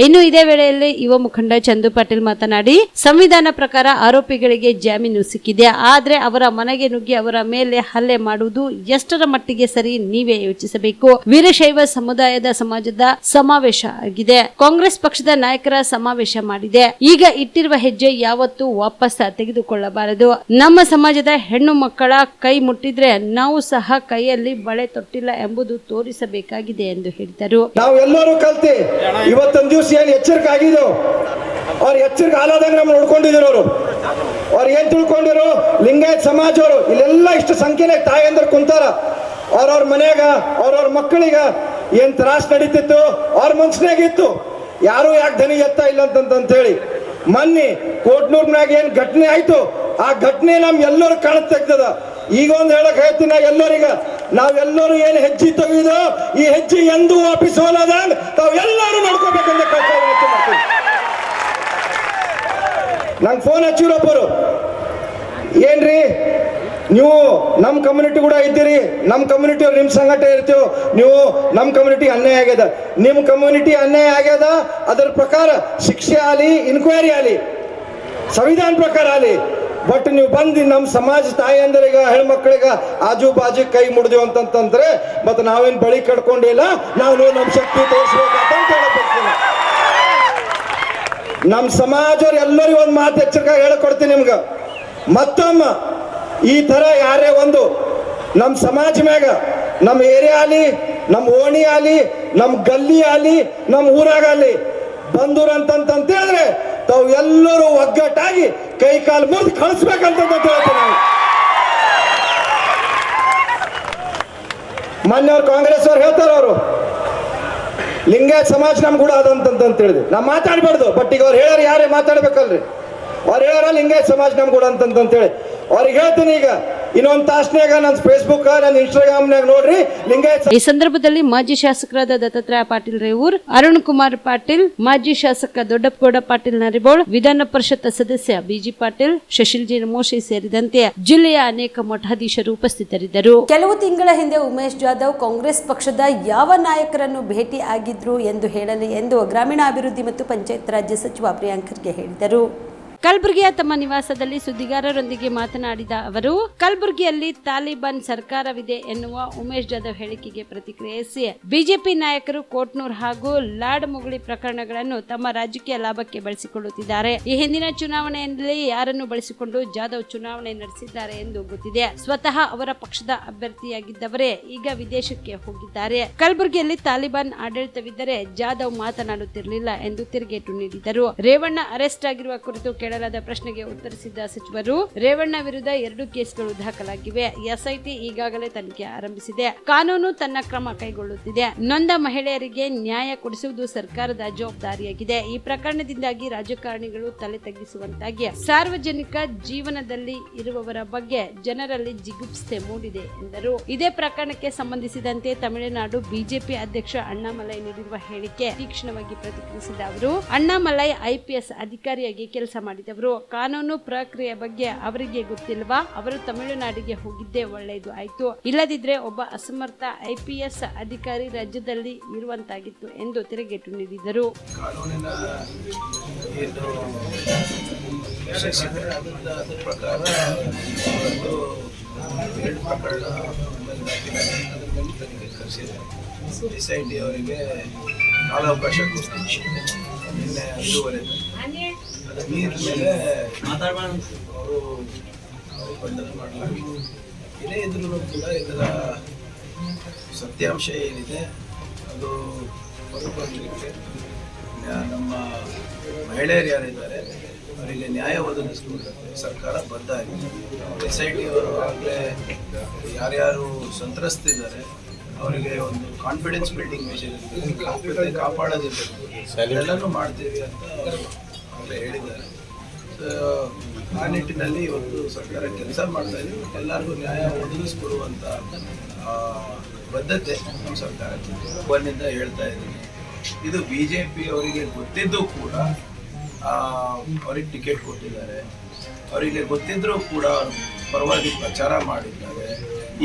[SPEAKER 1] ಇನ್ನು ಇದೇ ವೇಳೆಯಲ್ಲಿ ಯುವ ಮುಖಂಡ ಚಂದು ಪಾಟೀಲ್ ಮಾತನಾಡಿ, ಸಂವಿಧಾನ ಪ್ರಕಾರ ಆರೋಪಿಗಳಿಗೆ ಜಾಮೀನು ಸಿಕ್ಕಿದೆ, ಆದ್ರೆ ಅವರ ಮನೆಗೆ ನುಗ್ಗಿ ಅವರ ಮೇಲೆ ಹಲ್ಲೆ ಮಾಡುವುದು ಎಷ್ಟರ ಮಟ್ಟಿಗೆ ಸರಿ ನೀವೇ ಯೋಚಿಸಬೇಕು. ವೀರಶೈವ ಸಮುದಾಯದ ಸಮಾಜದ ಸಮಾವೇಶ ಆಗಿದೆ, ಕಾಂಗ್ರೆಸ್ ಪಕ್ಷದ ನಾಯಕರ ಸಮಾವೇಶ ಮಾಡಿದೆ. ಈಗ ಇಟ್ಟಿರುವ ಹೆಜ್ಜೆ ಯಾವತ್ತೂ ವಾಪಸ್ ತೆಗೆದುಕೊಳ್ಳಬಾರದು. ನಮ್ಮ ಸಮಾಜದ ಹೆಣ್ಣು ಮಕ್ಕಳ ಕೈ ಮುಟ್ಟಿದ್ರೆ ನಾವು ಸಹ ಕೈಯಲ್ಲಿ ಬಳೆ ತೊಟ್ಟಿಲ್ಲ ಎಂಬುದು ತೋರಿಸಬೇಕಾಗಿದೆ ಎಂದು ಹೇಳಿದರು.
[SPEAKER 6] ನಾವು ಎಲ್ಲರೂ ಕಲ್ತಿ ಇವತ್ತೊಂದು ದಿವಸ ಏನು ಎಚ್ಚರಿಕೆ ಆಗಿದ್ದು, ಅವ್ರು ಎಚ್ಚರಿಕೆ ಆಲಾದಂಗೆ ನಮ್ಮ ನೋಡ್ಕೊಂಡಿದ್ರು. ಅವ್ರು ಏನ್ ತಿಳ್ಕೊಂಡಿರು, ಲಿಂಗಾಯತ್ ಸಮಾಜವರು ಇಲ್ಲೆಲ್ಲ ಇಷ್ಟು ಸಂಖ್ಯೆನಾಗ ತಾಯಂದ್ರ ಕುಂತಾರ. ಅವ್ರವ್ರ ಮನ್ಯಾಗ ಅವ್ರವ್ರ ಮಕ್ಕಳಿಗ ಏನ್ ತ್ರಾಸ್ ನಡೀತಿತ್ತು ಅವ್ರ ಮನ್ಸಿನಾಗಿತ್ತು. ಯಾರು ಯಾಕೆ ಧನಿ ಎತ್ತ ಇಲ್ಲ ಅಂತ ಹೇಳಿ ಮೊನ್ನೆ ಕೋಟ್ನೂರ್ನಾಗ ಏನ್ ಘಟನೆ ಆಯ್ತು, ಆ ಘಟನೆ ನಮ್ ಎಲ್ಲರೂ ಕಾಣ ತೆಗ್ದದ. ಈಗ ಒಂದು ಹೇಳಕ್ ಹೇಳ್ತೀನಿ, ಎಲ್ಲರಿಗ ನಾವೆಲ್ಲರೂ ಏನು ಹೆಜ್ಜೆ ತೆಗೆದು ಈ ಹೆಜ್ಜೆ ಎಂದೂ ವಾಪಸ್ ಹೋಗದಂಗ ತಾವೆಲ್ಲರೂ ನೋಡ್ಕೋಬೇಕಂತ ವಿನಂತಿ ಮಾಡ್ತೀನಿ. ನಂಗೆ ಫೋನ್ ಹಚ್ಚಿರೊಬ್ಬರು, ಏನ್ರಿ ನೀವು ನಮ್ಮ ಕಮ್ಯುನಿಟಿ ಕೂಡ ಇದ್ದೀರಿ, ನಮ್ಮ ಕಮ್ಯುನಿಟಿ ಅವ್ರು ನಿಮ್ಮ ಸಂಘಟ ಇರ್ತೀವಿ, ನೀವು ನಮ್ಮ ಕಮ್ಯುನಿಟಿ ಅನ್ಯಾಯ ಆಗ್ಯದ, ನಿಮ್ಮ ಕಮ್ಯುನಿಟಿ ಅನ್ಯಾಯ ಆಗ್ಯದ, ಅದರ ಪ್ರಕಾರ ಶಿಕ್ಷೆ ಆಗಲಿ, ಇನ್ಕ್ವೈರಿ ಆಗಲಿ, ಸಂವಿಧಾನ ಪ್ರಕಾರ ಆಗಲಿ, ಬಟ್ ನೀವು ಬಂದು ನಮ್ಮ ಸಮಾಜ ತಾಯಿಯಂದರಿಗ ಹೆಣ್ಮಕ್ಳಿಗ ಆಜು ಬಾಜು ಕೈ ಮುಡ್ದೇವು ಅಂತಂತಂದ್ರೆ ಮತ್ತೆ ನಾವೇನು ಬಳಿ ಕಟ್ಕೊಂಡಿಲ್ಲ, ನಾವು ನಮ್ಮ ಶಕ್ತಿ ತೋರಿಸ್ಬೇಕಂತ ಹೇಳಬೇಕು. ನಮ್ಮ ಸಮಾಜವ್ರು ಎಲ್ಲರಿಗೂ ಒಂದು ಮಾತು ಎಚ್ಚರಿಕೆ ಹೇಳ್ಕೊಡ್ತೀನಿ ನಿಮ್ಗೆ, ಮತ್ತೊಮ್ಮ ಈ ಥರ ಯಾರೇ ಒಂದು ನಮ್ಮ ಸಮಾಜ ಮ್ಯಾಗ, ನಮ್ಮ ಏರಿಯಾ ಆಗಲಿ, ನಮ್ಮ ಓಣಿ ಆಗಲಿ, ನಮ್ಮ ಗಲ್ಲಿ ಆಗಲಿ, ನಮ್ಮ ಊರಾಗಲಿ ಬಂದೂರು ಅಂತ ಹೇಳಿದ್ರೆ ತಾವು ಎಲ್ಲರೂ ಒಗ್ಗಟ್ಟಾಗಿ ಕೈ ಕಾಲು ಮುರಿದು ಕಳಿಸ್ಬೇಕಂತ ಹೇಳ್ತೀನಿ. ಮೊನ್ನೆ ಅವ್ರು ಕಾಂಗ್ರೆಸ್ ಅವ್ರು ಹೇಳ್ತಾರ, ಅವರು ಲಿಂಗಾಯತ್ ಸಮಾಜ ನಮ್ ಕೂಡ ಅದಂತ ಹೇಳಿದ್ವಿ. ನಾವು ಮಾತಾಡ್ಬಾರ್ದು, ಬಟ್ ಈಗ ಅವ್ರು ಹೇಳೋರು ಯಾರೇ ಮಾತಾಡ್ಬೇಕಲ್ರಿ, ಅವ್ರು ಹೇಳೋರ ಲಿಂಗಾಯತ್ ಸಮಾಜ ನಮ್ ಕೂಡ ಅಂತಂತೇಳಿ ಅವ್ರಿಗೆ ಹೇಳ್ತೀನಿ. ಈಗ ಇನ್ನೊಂದು ತಾಸ್ನ್ಯಾಗ ನನ್ನ ಫೇಸ್ಬುಕ್, ನನ್ನ ಇನ್ಸ್ಟಾಗ್ರಾಮ್ನಾಗ ನೋಡ್ರಿ ಲಿಂಗಾಯತ್.
[SPEAKER 1] ಈ ಸಂದರ್ಭದಲ್ಲಿ ಮಾಜಿ ಶಾಸಕರಾದ ದತ್ತಾತ್ರೇಯ ಪಾಟೀಲ್ ರೇವೂರ್, ಅರುಣ್ ಕುಮಾರ್ ಪಾಟೀಲ್, ಮಾಜಿ ಶಾಸಕ ದೊಡ್ಡಪ್ಪಗೌಡ ಪಾಟೀಲ್ ನರಿಬೋಳ್, ವಿಧಾನ ಪರಿಷತ್ ಸದಸ್ಯ ಬಿಜಿ ಪಾಟೀಲ್, ಶಶಿಲ್ ಜಿ ಮೋಶಿ ಸೇರಿದಂತೆ ಜಿಲ್ಲೆಯ ಅನೇಕ ಮಠಾಧೀಶರು ಉಪಸ್ಥಿತರಿದ್ದರು.
[SPEAKER 2] ಕೆಲವು ತಿಂಗಳ ಹಿಂದೆ ಉಮೇಶ್ ಜಾಧವ್ ಕಾಂಗ್ರೆಸ್ ಪಕ್ಷದ ಯಾವ ನಾಯಕರನ್ನು ಭೇಟಿ ಆಗಿದ್ರು ಎಂದು ಹೇಳಲಿ ಎಂದು ಗ್ರಾಮೀಣಾಭಿವೃದ್ಧಿ ಮತ್ತು ಪಂಚಾಯತ್ ರಾಜ್ಯ ಸಚಿವ ಪ್ರಿಯಾಂಕ್ ಖರ್ಗೆ ಹೇಳಿದರು.
[SPEAKER 1] ಕಲಬುರಗಿಯ ತಮ್ಮ ನಿವಾಸದಲ್ಲಿ ಸುದ್ದಿಗಾರರೊಂದಿಗೆ ಮಾತನಾಡಿದ ಅವರು, ಕಲಬುರಗಿಯಲ್ಲಿ ತಾಲಿಬಾನ್ ಸರ್ಕಾರವಿದೆ ಎನ್ನುವ ಉಮೇಶ್ ಜಾಧವ್ ಹೇಳಿಕೆಗೆ ಪ್ರತಿಕ್ರಿಯಿಸಿ, ಬಿಜೆಪಿ ನಾಯಕರು ಕೋಟ್ನೂರ್ ಹಾಗೂ ಲಾಡ್ ಮುಗುಳಿ ಪ್ರಕರಣಗಳನ್ನು ತಮ್ಮ ರಾಜಕೀಯ ಲಾಭಕ್ಕೆ ಬಳಸಿಕೊಳ್ಳುತ್ತಿದ್ದಾರೆ. ಈ ಹಿಂದಿನ ಚುನಾವಣೆಯಲ್ಲಿ ಯಾರನ್ನು ಬಳಸಿಕೊಂಡು ಜಾಧವ್ ಚುನಾವಣೆ ನಡೆಸಿದ್ದಾರೆ ಎಂದು ಗೊತ್ತಿದೆ. ಸ್ವತಃ ಅವರ ಪಕ್ಷದ ಅಭ್ಯರ್ಥಿಯಾಗಿದ್ದವರೇ ಈಗ ವಿದೇಶಕ್ಕೆ ಹೋಗಿದ್ದಾರೆ. ಕಲಬುರಗಿಯಲ್ಲಿ ತಾಲಿಬಾನ್ ಆಡಳಿತವಿದ್ದರೆ ಜಾಧವ್ ಮಾತನಾಡುತ್ತಿರಲಿಲ್ಲ ಎಂದು ತಿರುಗೇಟು ನೀಡಿದರು. ರೇವಣ್ಣ ಅರೆಸ್ಟ್ ಆಗಿರುವ ಕುರಿತು ಕೇಳಲಾದ ಪ್ರಶ್ನೆಗೆ ಉತ್ತರಿಸಿದ ಸಚಿವರು, ರೇವಣ್ಣ ವಿರುದ್ಧ 2 ಕೇಸ್ಗಳು ದಾಖಲಾಗಿವೆ. ಎಸ್ಐಟಿ ಈಗಾಗಲೇ ತನಿಖೆ ಆರಂಭಿಸಿದೆ. ಕಾನೂನು ತನ್ನ ಕ್ರಮ ಕೈಗೊಳ್ಳುತ್ತಿದೆ. ನೊಂದ ಮಹಿಳೆಯರಿಗೆ ನ್ಯಾಯ ಕೊಡಿಸುವುದು ಸರ್ಕಾರದ ಜವಾಬ್ದಾರಿಯಾಗಿದೆ. ಈ ಪ್ರಕರಣದಿಂದಾಗಿ ರಾಜಕಾರಣಿಗಳು ತಲೆ ತಗ್ಗಿಸುವಂತಾಗಿ ಸಾರ್ವಜನಿಕ ಜೀವನದಲ್ಲಿ ಇರುವವರ ಬಗ್ಗೆ ಜನರಲ್ಲಿ ಜಿಗುಪ್ಸೆ ಮೂಡಿದೆ ಎಂದರು. ಇದೇ ಪ್ರಕರಣಕ್ಕೆ ಸಂಬಂಧಿಸಿದಂತೆ ತಮಿಳುನಾಡು ಬಿಜೆಪಿ ಅಧ್ಯಕ್ಷ ಅಣ್ಣಾಮಲೈ ನೀಡಿರುವ ಹೇಳಿಕೆ ತೀಕ್ಷ್ಣವಾಗಿ ಪ್ರತಿಕ್ರಿಯಿಸಿದ ಅವರು, ಅಣ್ಣಾಮಲೈ IPS ಅಧಿಕಾರಿಯಾಗಿ ಕೆಲಸ ಮಾಡಿದವರು. ಕಾನೂನು ಪ್ರಕ್ರಿಯೆ ಬಗ್ಗೆ ಅವರಿಗೆ ಗೊತ್ತಿಲ್ವಾ? ಅವರು ತಮಿಳುನಾಡಿಗೆ ಹೋಗಿದ್ದೇ ಒಳ್ಳೆಯದು ಆಯ್ತು, ಇಲ್ಲದಿದ್ರೆ ಒಬ್ಬ ಅಸಮರ್ಥ IPS ಅಧಿಕಾರಿ ರಾಜ್ಯದಲ್ಲಿ ಇರುವಂತಾಗಿತ್ತು ಎಂದು ತಿರುಗೇಟು ನೀಡಿದರು.
[SPEAKER 7] SIT ಅವರಿಗೆ ಕಾಲಾವಕಾಶ ಕೊಡ್ತೀನಿ. ನಿನ್ನೆ 5:30 ಅದು ಮೀರಿದ ಮೇಲೆ ಅವರು ಬಂಧನ ಮಾಡಲಾಗಿದೆ. ಏನೇ ಇದ್ರೂ ಕೂಡ ಇದರ ಸತ್ಯಾಂಶ ಏನಿದೆ ಅದು ಹೊರಬರಲಿಕ್ಕೆ ನಮ್ಮ ಮಹಿಳೆಯರು ಯಾರಿದ್ದಾರೆ ಅವರಿಗೆ ನ್ಯಾಯ ಒದಗಿಸುವುದಕ್ಕೆ ಸರ್ಕಾರ ಬದ್ಧ ಆಗಿದೆ. SIT ಅವರು ಆಗಲೇ ಯಾರ್ಯಾರು ಸಂತ್ರಸ್ತಿದ್ದಾರೆ ಅವರಿಗೆ ಒಂದು ಕಾನ್ಫಿಡೆನ್ಸ್ ಬಿಲ್ಡಿಂಗ್ ಮೆಷರ್ ಇರ್ತದೆ, ಕಾಪಾಡೋದಿರ್ತದೆ, ಎಲ್ಲನೂ ಮಾಡ್ತೀವಿ ಅಂತ ಆಗಲೇ ಹೇಳಿದ್ದಾರೆ. ಆ ನಿಟ್ಟಿನಲ್ಲಿ ಇವತ್ತು ಸರ್ಕಾರ ಕೆಲಸ ಮಾಡ್ತಾ ಇದ್ದೀವಿ. ಎಲ್ಲರಿಗೂ ನ್ಯಾಯ ಒದಗಿಸ್ಕೊಡುವಂಥ ಬದ್ಧತೆ ನಮ್ಮ ಸರ್ಕಾರ ಒಂದಿಂದ ಹೇಳ್ತಾ ಇದ್ದೀನಿ. ಇದು BJP ಅವರಿಗೆ ಗೊತ್ತಿದ್ದು ಕೂಡ ಅವ್ರಿಗೆ ಟಿಕೆಟ್ ಕೊಟ್ಟಿದ್ದಾರೆ. ಅವರಿಗೆ ಗೊತ್ತಿದ್ರೂ ಕೂಡ ಪರವಾಗಿ ಪ್ರಚಾರ ಮಾಡಿದ್ದಾರೆ.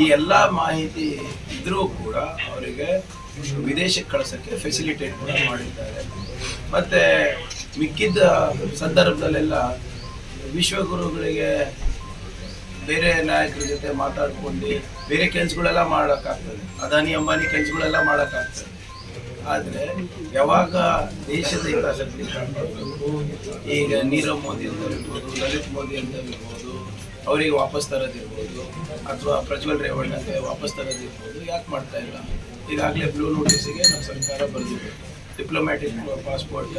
[SPEAKER 7] ಈ ಎಲ್ಲ ಮಾಹಿತಿ ಇದ್ರೂ ಕೂಡ ಅವರಿಗೆ ವಿದೇಶಕ್ಕೆ ಕಳಿಸೋಕ್ಕೆ ಫೆಸಿಲಿಟೇಟ್ ಕೂಡ ಮಾಡಿದ್ದಾರೆ. ಮತ್ತು ಮಿಕ್ಕಿದ್ದ ಸಂದರ್ಭದಲ್ಲೆಲ್ಲ ವಿಶ್ವಗುರುಗಳಿಗೆ ಬೇರೆ ನಾಯಕರ ಜೊತೆ ಮಾತಾಡ್ಕೊಂಡು ಬೇರೆ ಕೆಲಸಗಳೆಲ್ಲ ಮಾಡೋಕ್ಕಾಗ್ತದೆ, ಅದಾನಿ ಅಂಬಾನಿ ಕೆಲಸಗಳೆಲ್ಲ ಮಾಡೋಕ್ಕಾಗ್ತದೆ. ಆದರೆ ಯಾವಾಗ ದೇಶದ ಹಿತಾಸಕ್ತಿ ಕಾಪಾಡಬೇಕು, ಈಗ ನೀರವ್ ಮೋದಿ ಅಂತ ಇರ್ಬೋದು, ಲಲಿತ್ ಮೋದಿ ಅಂತ ಇರ್ಬೋದು, ಅವರಿಗೆ ವಾಪಸ್ ತರೋದಿರ್ಬೋದು, ಅಥವಾ ಪ್ರಜ್ವಲ್ ರೇವಣ್ಣಗೆ ವಾಪಸ್ ತರೋದಿರ್ಬೋದು, ಯಾಕೆ ಮಾಡ್ತಾ ಇಲ್ಲ? ಈಗಾಗಲೇ ಬ್ಲೂ ನೋಟಿಸಿಗೆ ನಮ್ಮ ಸರ್ಕಾರ ಬರೆದಿದೆ, ಡಿಪ್ಲೊಮ್ಯಾಟಿಕ್ ಪಾಸ್ಪೋರ್ಟ್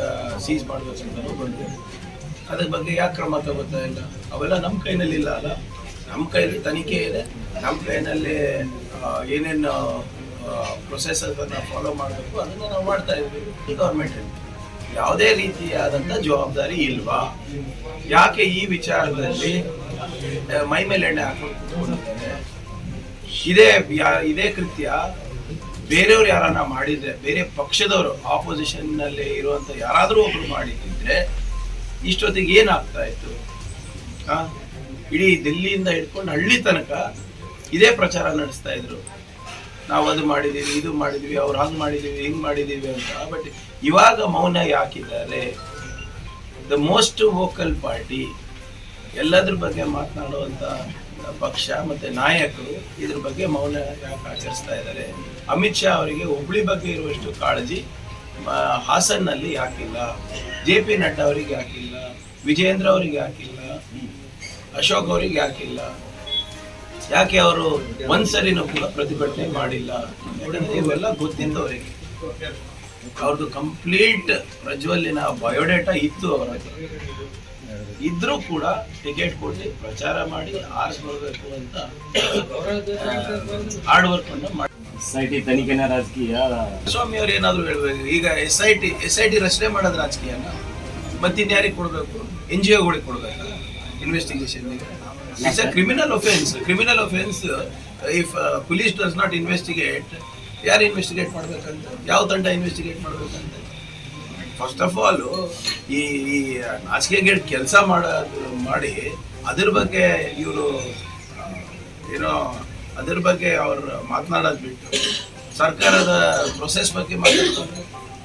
[SPEAKER 7] ಸೀಸ್ ಮಾಡಬೇಕಂತಲೂ ಬಂದಿದೆ. ಅದ್ರ ಬಗ್ಗೆ ಯಾಕೆ ಕ್ರಮ ತಗೋತಾ ಇಲ್ಲ? ಅವೆಲ್ಲ ನಮ್ಮ ಕೈನಲ್ಲಿಲ್ಲ ಅಲ್ಲ, ನಮ್ಮ ಕೈಯಲ್ಲಿ ತನಿಖೆ ಇದೆ, ನಮ್ಮ ಕೈನಲ್ಲಿ ಏನೇನು ಪ್ರೊಸೆಸನ್ನು ಫಾಲೋ ಮಾಡಬೇಕು ಅದನ್ನು ನಾವು ಮಾಡ್ತಾ ಇದ್ದೀವಿ. ಈ ಗೌರ್ಮೆಂಟಲ್ಲಿ ಯಾವುದೇ ರೀತಿಯಾದಂಥ ಜವಾಬ್ದಾರಿ ಇಲ್ವಾ? ಯಾಕೆ ಈ ವಿಚಾರದಲ್ಲಿ ಮೈ ಮೇಲೆ ಎಣ್ಣೆ ಹಾಕೊಂಡಿದ್ದಾರೆ? ಇದೇ ಕೃತ್ಯ ಬೇರೆಯವ್ರು ಯಾರನ್ನ ಮಾಡಿದ್ರೆ, ಬೇರೆ ಪಕ್ಷದವರು ಆಪೋಸಿಷನ್ ನಲ್ಲಿ ಇರುವಂತ ಯಾರಾದ್ರೂ ಒಬ್ರು ಮಾಡಿದ್ರೆ ಇಷ್ಟೊತ್ತಿಗೆ ಏನಾಗ್ತಾ ಇತ್ತು? ಇಡೀ ದಿಲ್ಲಿಯಿಂದ ಹಿಡ್ಕೊಂಡು ಹಳ್ಳಿ ತನಕ ಇದೇ ಪ್ರಚಾರ ನಡೆಸ್ತಾ ಇದ್ರು, ನಾವು ಅದು ಮಾಡಿದೀವಿ, ಇದು ಮಾಡಿದೀವಿ, ಅವ್ರು ಹಂಗ್ ಮಾಡಿದೀವಿ, ಹಿಂಗ್ ಮಾಡಿದೀವಿ ಅಂತ. ಬಟ್ ಇವಾಗ ಮೌನ ಯಾಕಿದ್ದಾರೆ? ದ ಮೋಸ್ಟ್ ವೋಕಲ್ ಪಾರ್ಟಿ, ಎಲ್ಲದ್ರ ಬಗ್ಗೆ ಮಾತನಾಡುವಂತ ಪಕ್ಷ ಮತ್ತೆ ನಾಯಕರು ಇದ್ರ ಬಗ್ಗೆ ಮೌನ ಯಾಕೆ ಆಚರಿಸ್ತಾ ಇದ್ದಾರೆ? ಅಮಿತ್ ಶಾ ಅವರಿಗೆ ಹುಬ್ಳಿ ಬಗ್ಗೆ ಇರುವಷ್ಟು ಕಾಳಜಿ ಹಾಸನ್ನಲ್ಲಿ ಯಾಕಿಲ್ಲ? JP ನಡ್ಡಾ ಅವರಿಗೆ ಯಾಕಿಲ್ಲ? ವಿಜೇಂದ್ರ ಅವರಿಗೆ ಯಾಕಿಲ್ಲ? ಅಶೋಕ್ ಅವರಿಗೆ ಯಾಕಿಲ್ಲ? ಯಾಕೆ ಅವರು ಒಂದ್ಸರಿನೂ ಕೂಡ ಪ್ರತಿಭಟನೆ ಮಾಡಿಲ್ಲ? ಇವೆಲ್ಲ ಗೊತ್ತಿದ್ದವರಿಗೆ. ಅವ್ರದ್ದು ಕಂಪ್ಲೀಟ್ ಪ್ರಜ್ವಲಿನ ಬಯೋಡೇಟಾ ಇತ್ತು ಅವರಿಗೆ, ಇದ್ರೂ ಕೂಡ ಟಿಕೆಟ್ ಕೊಟ್ಟು ಪ್ರಚಾರ ಮಾಡಿ ಆರಿಸ್ಕೊಳ್ಬೇಕು ಅಂತ ಹಾರ್ಡ್ ವರ್ಕ್ ಅನ್ನು ಮಾಡಿ.
[SPEAKER 8] SIT ತನಿಖೆನ ರಾಜಕೀಯ?
[SPEAKER 7] ಸ್ವಾಮಿ ಅವ್ರು ಏನಾದ್ರು ಹೇಳ್ಬೇಕು. ಈಗ SIT ರಚನೆ ಮಾಡೋದು ರಾಜಕೀಯನ? ಮತ್ತಿನ್ಯಾರಿಗೆ ಕೊಡ್ಬೇಕು? NGOಗಳಿಗೆ ಕೊಡ್ಬೇಕಲ್ಲ investigation? It's a criminal offence. Criminal offence if police does not investigate, ಯಾರು ಇನ್ವೆಸ್ಟಿಗೇಟ್ ಮಾಡ್ಬೇಕಂತ? ಯಾವ ತಂಡ ಇನ್ವೆಸ್ಟಿಗೇಟ್ ಮಾಡ್ಬೇಕಂತ? ಫಸ್ಟ್ ಆಫ್ ಆಲ್ ಈ ನಾಚಿಕೆಗೆ ಕೆಲಸ ಮಾಡಿ ಅದ್ರ ಬಗ್ಗೆ ಇವರು ಏನೋ ಅದ್ರ ಬಗ್ಗೆ ಅವ್ರು ಮಾತನಾಡೋದು ಬಿಟ್ಟು ಸರ್ಕಾರದ ಪ್ರೊಸೆಸ್ ಬಗ್ಗೆ ಮಾತಾಡ್ತಾರೆ.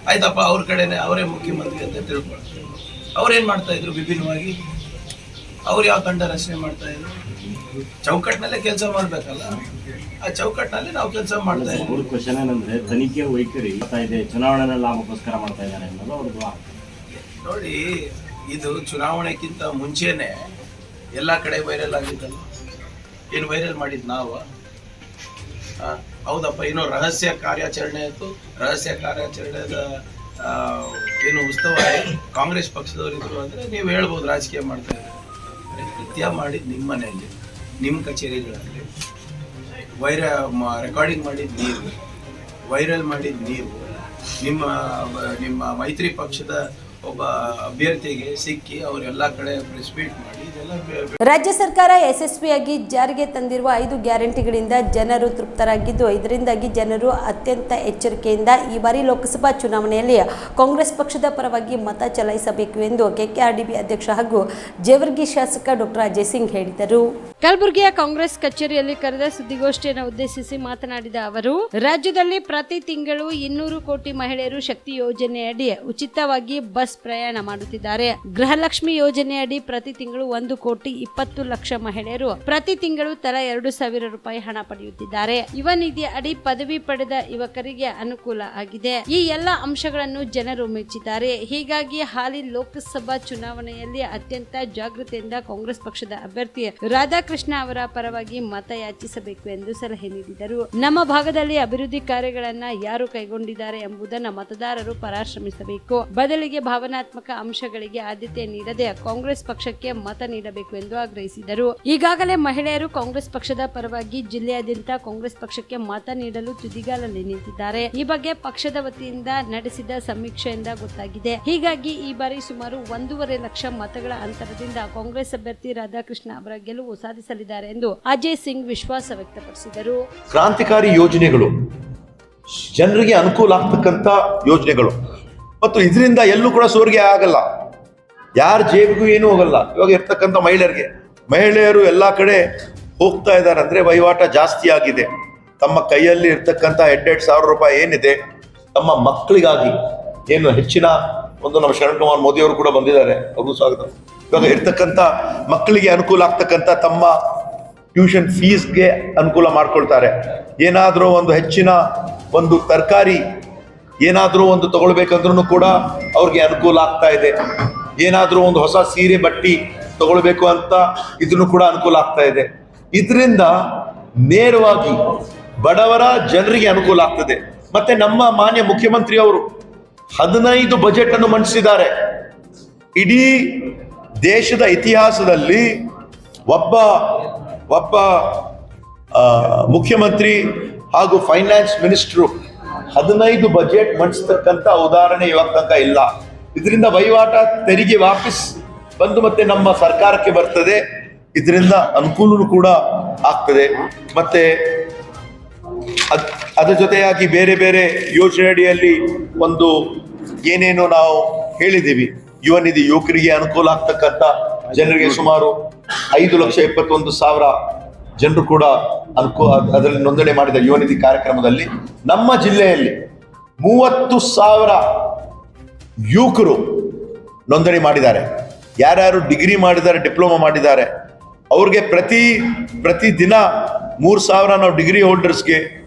[SPEAKER 7] ಆಯ್ತಪ್ಪ, ಅವ್ರ ಕಡೆನೆ ಅವರೇ ಮುಖ್ಯಮಂತ್ರಿ ಅಂತ ತಿಳ್ಕೊಳ್ತಾರೆ. ಅವ್ರೇನ್ ಮಾಡ್ತಾ ಇದ್ರು ವಿಭಿನ್ನವಾಗಿ? ಅವ್ರು ಯಾವ ತಂಡ ರಚನೆ ಮಾಡ್ತಾ ಇದ್ರು? ಚೌಕಟ್ಟಿನಲ್ಲೇ ಕೆಲಸ ಮಾಡ್ಬೇಕಲ್ಲ, ಆ ಚೌಕಟ್ಟಿನಲ್ಲಿ ನಾವು ಕೆಲಸ ಮಾಡ್ತಾ ಇದ್ದೀವಿ.
[SPEAKER 8] ಅವ್ರ ಕ್ವಶನ್ ಏನಂದ್ರೆ ತನಿಖೆ ವೈಖರಿ ಇದೆ, ಚುನಾವಣೆ ಲಾಭಕ್ಕೋಸ್ಕರ ಮಾಡ್ತಾ ಇದ್ದಾರೆ ಅನ್ನೋದು ಅವ್ರದ್ದು.
[SPEAKER 7] ನೋಡಿ, ಇದು ಚುನಾವಣೆಗಿಂತ ಮುಂಚೆನೆ ಎಲ್ಲ ಕಡೆ ವೈರಲ್ ಆಗಿದ್ದಲ್ಲ. ಏನು ವೈರಲ್ ಮಾಡಿದ್ ನಾವು? ಹೌದಪ್ಪ, ಏನೋ ರಹಸ್ಯ ಕಾರ್ಯಾಚರಣೆ ಇತ್ತು. ರಹಸ್ಯ ಕಾರ್ಯಾಚರಣೆದ ಏನು ಉಸ್ತುವಾರಿ ಕಾಂಗ್ರೆಸ್ ಪಕ್ಷದವರು ಇದ್ರು ಅಂದ್ರೆ ನೀವು ಹೇಳ್ಬೋದು ರಾಜಕೀಯ ಮಾಡ್ತಾ ಇದ್ದಾರೆ. ಕೃತ್ಯ ಮಾಡಿದ್ ನಿಮ್ಮ ಮನೆಯಲ್ಲಿ, ನಿಮ್ಮ ಕಚೇರಿಗಳಲ್ಲಿ, ರೆಕಾರ್ಡಿಂಗ್ ಮಾಡಿದ್ ನೀವು, ವೈರಲ್ ಮಾಡಿದ್ ನೀವು, ನಿಮ್ಮ ಮೈತ್ರಿ ಪಕ್ಷದ ಒಬ್ಬ ಅಭ್ಯರ್ಥಿಗೆ ಸಿಕ್ಕಿ ಅವರೆಲ್ಲ ಕಡೆ ಪ್ರೆಸ್ ಮೀಟ್ ಮಾಡಿ ಇದೆಲ್ಲ.
[SPEAKER 2] ರಾಜ್ಯ ಸರ್ಕಾರ ಯಶಸ್ವಿಯಾಗಿ ಜಾರಿಗೆ ತಂದಿರುವ 5 ಗ್ಯಾರಂಟಿಗಳಿಂದ ಜನರು ತೃಪ್ತರಾಗಿದ್ದು, ಇದರಿಂದಾಗಿ ಜನರು ಅತ್ಯಂತ ಎಚ್ಚರಿಕೆಯಿಂದ ಈ ಬಾರಿ ಲೋಕಸಭಾ ಚುನಾವಣೆಯಲ್ಲಿ ಕಾಂಗ್ರೆಸ್ ಪಕ್ಷದ ಪರವಾಗಿ ಮತ ಚಲಾಯಿಸಬೇಕು ಎಂದು KKRDB ಅಧ್ಯಕ್ಷ ಹಾಗೂ ಜೇವರ್ಗಿ ಶಾಸಕ ಡಾಕ್ಟರ್ ಅಜಯ್ ಸಿಂಗ್ ಹೇಳಿದರು.
[SPEAKER 1] ಕಲಬುರಗಿಯ ಕಾಂಗ್ರೆಸ್ ಕಚೇರಿಯಲ್ಲಿ ಕರೆದ ಸುದ್ದಿಗೋಷ್ಠಿಯನ್ನು ಉದ್ದೇಶಿಸಿ ಮಾತನಾಡಿದ ಅವರು, ರಾಜ್ಯದಲ್ಲಿ ಪ್ರತಿ ತಿಂಗಳು 200 ಕೋಟಿ ಮಹಿಳೆಯರು ಶಕ್ತಿ ಯೋಜನೆಯಡಿ ಉಚಿತವಾಗಿ ಬಸ್ ಪ್ರಯಾಣ ಮಾಡುತ್ತಿದ್ದಾರೆ. ಗೃಹಲಕ್ಷ್ಮಿ ಯೋಜನೆಯಡಿ ಪ್ರತಿ ತಿಂಗಳು 1,20,00,000 ಮಹಿಳೆಯರು ಪ್ರತಿ ತಿಂಗಳು ತಲಾ 2,000 ರೂಪಾಯಿ ಹಣ ಪಡೆಯುತ್ತಿದ್ದಾರೆ. ಯುವ ನಿಧಿ ಅಡಿ ಪದವಿ ಪಡೆದ ಯುವಕರಿಗೆ ಅನುಕೂಲ ಆಗಿದೆ. ಈ ಎಲ್ಲ ಅಂಶಗಳನ್ನು ಜನರು ಮೆಚ್ಚಿದ್ದಾರೆ. ಹೀಗಾಗಿ ಹಾಲಿ ಲೋಕಸಭಾ ಚುನಾವಣೆಯಲ್ಲಿ ಅತ್ಯಂತ ಜಾಗೃತಿಯಿಂದ ಕಾಂಗ್ರೆಸ್ ಪಕ್ಷದ ಅಭ್ಯರ್ಥಿ ರಾಧಾಕೃಷ್ಣ ಅವರ ಪರವಾಗಿ ಮತ ಯಾಚಿಸಬೇಕು ಎಂದು ಸಲಹೆ ನೀಡಿದರು. ನಮ್ಮ ಭಾಗದಲ್ಲಿ ಅಭಿವೃದ್ಧಿ ಕಾರ್ಯಗಳನ್ನ ಯಾರು ಕೈಗೊಂಡಿದ್ದಾರೆ ಎಂಬುದನ್ನು ಮತದಾರರು ಪರಾಮರ್ಶಿಸಬೇಕು. ಬದಲಿಗೆ ಭಾವನಾತ್ಮಕ ಅಂಶಗಳಿಗೆ ಆದ್ಯತೆ ನೀಡದೆ ಕಾಂಗ್ರೆಸ್ ಪಕ್ಷಕ್ಕೆ ಮತ ನೀಡಬೇಕು ಎಂದು ಆಗ್ರಹಿಸಿದರು. ಈಗಾಗಲೇ ಮಹಿಳೆಯರು ಕಾಂಗ್ರೆಸ್ ಪಕ್ಷದ ಪರವಾಗಿ ಜಿಲ್ಲೆಯಾದ್ಯಂತ ಕಾಂಗ್ರೆಸ್ ಪಕ್ಷಕ್ಕೆ ಮತ ನೀಡಲು ತುದಿಗಾಲಲ್ಲಿ ನಿಂತಿದ್ದಾರೆ. ಈ ಬಗ್ಗೆ ಪಕ್ಷದ ವತಿಯಿಂದ ನಡೆಸಿದ ಸಮೀಕ್ಷೆಯಿಂದ ಗೊತ್ತಾಗಿದೆ. ಹೀಗಾಗಿ ಈ ಬಾರಿ ಸುಮಾರು 1.5 ಲಕ್ಷ ಮತಗಳ ಅಂತರದಿಂದ ಕಾಂಗ್ರೆಸ್ ಅಭ್ಯರ್ಥಿ ರಾಧಾಕೃಷ್ಣ ಅವರ ಗೆಲುವು ಸಾಧಿಸಲಿದ್ದಾರೆ ಎಂದು ಅಜಯ್ ಸಿಂಗ್ ವಿಶ್ವಾಸ ವ್ಯಕ್ತಪಡಿಸಿದರು.
[SPEAKER 9] ಕ್ರಾಂತಿಕಾರಿ ಯೋಜನೆಗಳು, ಜನರಿಗೆ ಅನುಕೂಲ ಆಗ್ತಕ್ಕಂಥ ಯೋಜನೆಗಳು, ಮತ್ತು ಇದರಿಂದ ಎಲ್ಲೂ ಕೂಡ ಸೋರಿಕೆ ಆಗಲ್ಲ, ಯಾರ ಜೇಬಿಗೂ ಏನೂ ಹೋಗಲ್ಲ. ಇವಾಗ ಇರ್ತಕ್ಕಂಥ ಮಹಿಳೆಯರು ಎಲ್ಲ ಕಡೆ ಹೋಗ್ತಾ ಇದ್ದಾರೆ ಅಂದ್ರೆ ವಹಿವಾಟ ಜಾಸ್ತಿ ಆಗಿದೆ. ತಮ್ಮ ಕೈಯಲ್ಲಿ ಇರ್ತಕ್ಕಂಥ 2,000 ರೂಪಾಯಿ ಏನಿದೆ ತಮ್ಮ ಮಕ್ಕಳಿಗಾಗಿ ಏನು ಹೆಚ್ಚಿನ ಒಂದು, ನಮ್ಮ ಶರಣ್ ಕುಮಾರ್ ಮೋದಿ ಅವರು ಕೂಡ ಬಂದಿದ್ದಾರೆ, ಅವ್ರಿಗೂ ಸ್ವಾಗತ. ಇವಾಗ ಇರ್ತಕ್ಕಂಥ ಮಕ್ಕಳಿಗೆ ಅನುಕೂಲ ಆಗ್ತಕ್ಕಂಥ ತಮ್ಮ ಟ್ಯೂಷನ್ ಫೀಸ್ಗೆ ಅನುಕೂಲ ಮಾಡ್ಕೊಳ್ತಾರೆ. ಏನಾದರೂ ಒಂದು ಹೆಚ್ಚಿನ ಒಂದು ತರಕಾರಿ ಏನಾದರೂ ಒಂದು ತಗೊಳ್ಬೇಕಂದ್ರೂ ಕೂಡ ಅವ್ರಿಗೆ ಅನುಕೂಲ ಆಗ್ತಾ ಇದೆ. ಏನಾದರೂ ಒಂದು ಹೊಸ ಸೀರೆ ಬಟ್ಟಿ ತಗೊಳ್ಬೇಕು ಅಂತ ಇದನ್ನು ಕೂಡ ಅನುಕೂಲ ಆಗ್ತಾ ಇದೆ. ಇದರಿಂದ ನೇರವಾಗಿ ಬಡವರ ಜನರಿಗೆ ಅನುಕೂಲ ಆಗ್ತದೆ. ಮತ್ತೆ ನಮ್ಮ ಮಾನ್ಯ ಮುಖ್ಯಮಂತ್ರಿ ಅವರು 15 ಬಜೆಟ್ ಅನ್ನು ಮಂಡಿಸಿದ್ದಾರೆ. ಇಡೀ ದೇಶದ ಇತಿಹಾಸದಲ್ಲಿ ಒಬ್ಬ ಮುಖ್ಯಮಂತ್ರಿ ಹಾಗೂ ಫೈನಾನ್ಸ್ ಮಿನಿಸ್ಟ್ರು 15 ಬಜೆಟ್ ಮಂಡಿಸ್ತಕ್ಕಂಥ ಉದಾಹರಣೆ ಇವಾಗ ತನಕ ಇಲ್ಲ. ಇದರಿಂದ ವಹಿವಾಟ ತೆರಿಗೆ ವಾಪಸ್ ಬಂದು ಮತ್ತೆ ನಮ್ಮ ಸರ್ಕಾರಕ್ಕೆ ಬರ್ತದೆ. ಇದರಿಂದ ಅನುಕೂಲನೂ ಕೂಡ ಆಗ್ತದೆ. ಮತ್ತೆ ಅದ್ರ ಜೊತೆಯಾಗಿ ಬೇರೆ ಬೇರೆ ಯೋಜನೆ ಅಡಿಯಲ್ಲಿ ಒಂದು ಏನೇನು ನಾವು ಹೇಳಿದ್ದೀವಿ, ಯುವ ನಿಧಿ, ಯುವಕರಿಗೆ ಅನುಕೂಲ ಆಗ್ತಕ್ಕಂಥ ಜನರಿಗೆ ಸುಮಾರು 5,71,000 ಜನರು ಕೂಡ ಅದರಲ್ಲಿ ನೋಂದಣಿ ಮಾಡಿದ ಯುವ ನಿಧಿ ಕಾರ್ಯಕ್ರಮದಲ್ಲಿ ನಮ್ಮ ಜಿಲ್ಲೆಯಲ್ಲಿ 30,000 ಯುವಕರು ನೋಂದಣಿ ಮಾಡಿದ್ದಾರೆ. ಯಾರ್ಯಾರು ಡಿಗ್ರಿ ಮಾಡಿದ್ದಾರೆ, ಡಿಪ್ಲೊಮಾ ಮಾಡಿದ್ದಾರೆ, ಅವ್ರಿಗೆ ಪ್ರತಿ ದಿನ 3,000 ನಾವು ಡಿಗ್ರಿ ಹೋಲ್ಡರ್ಸ್ಗೆ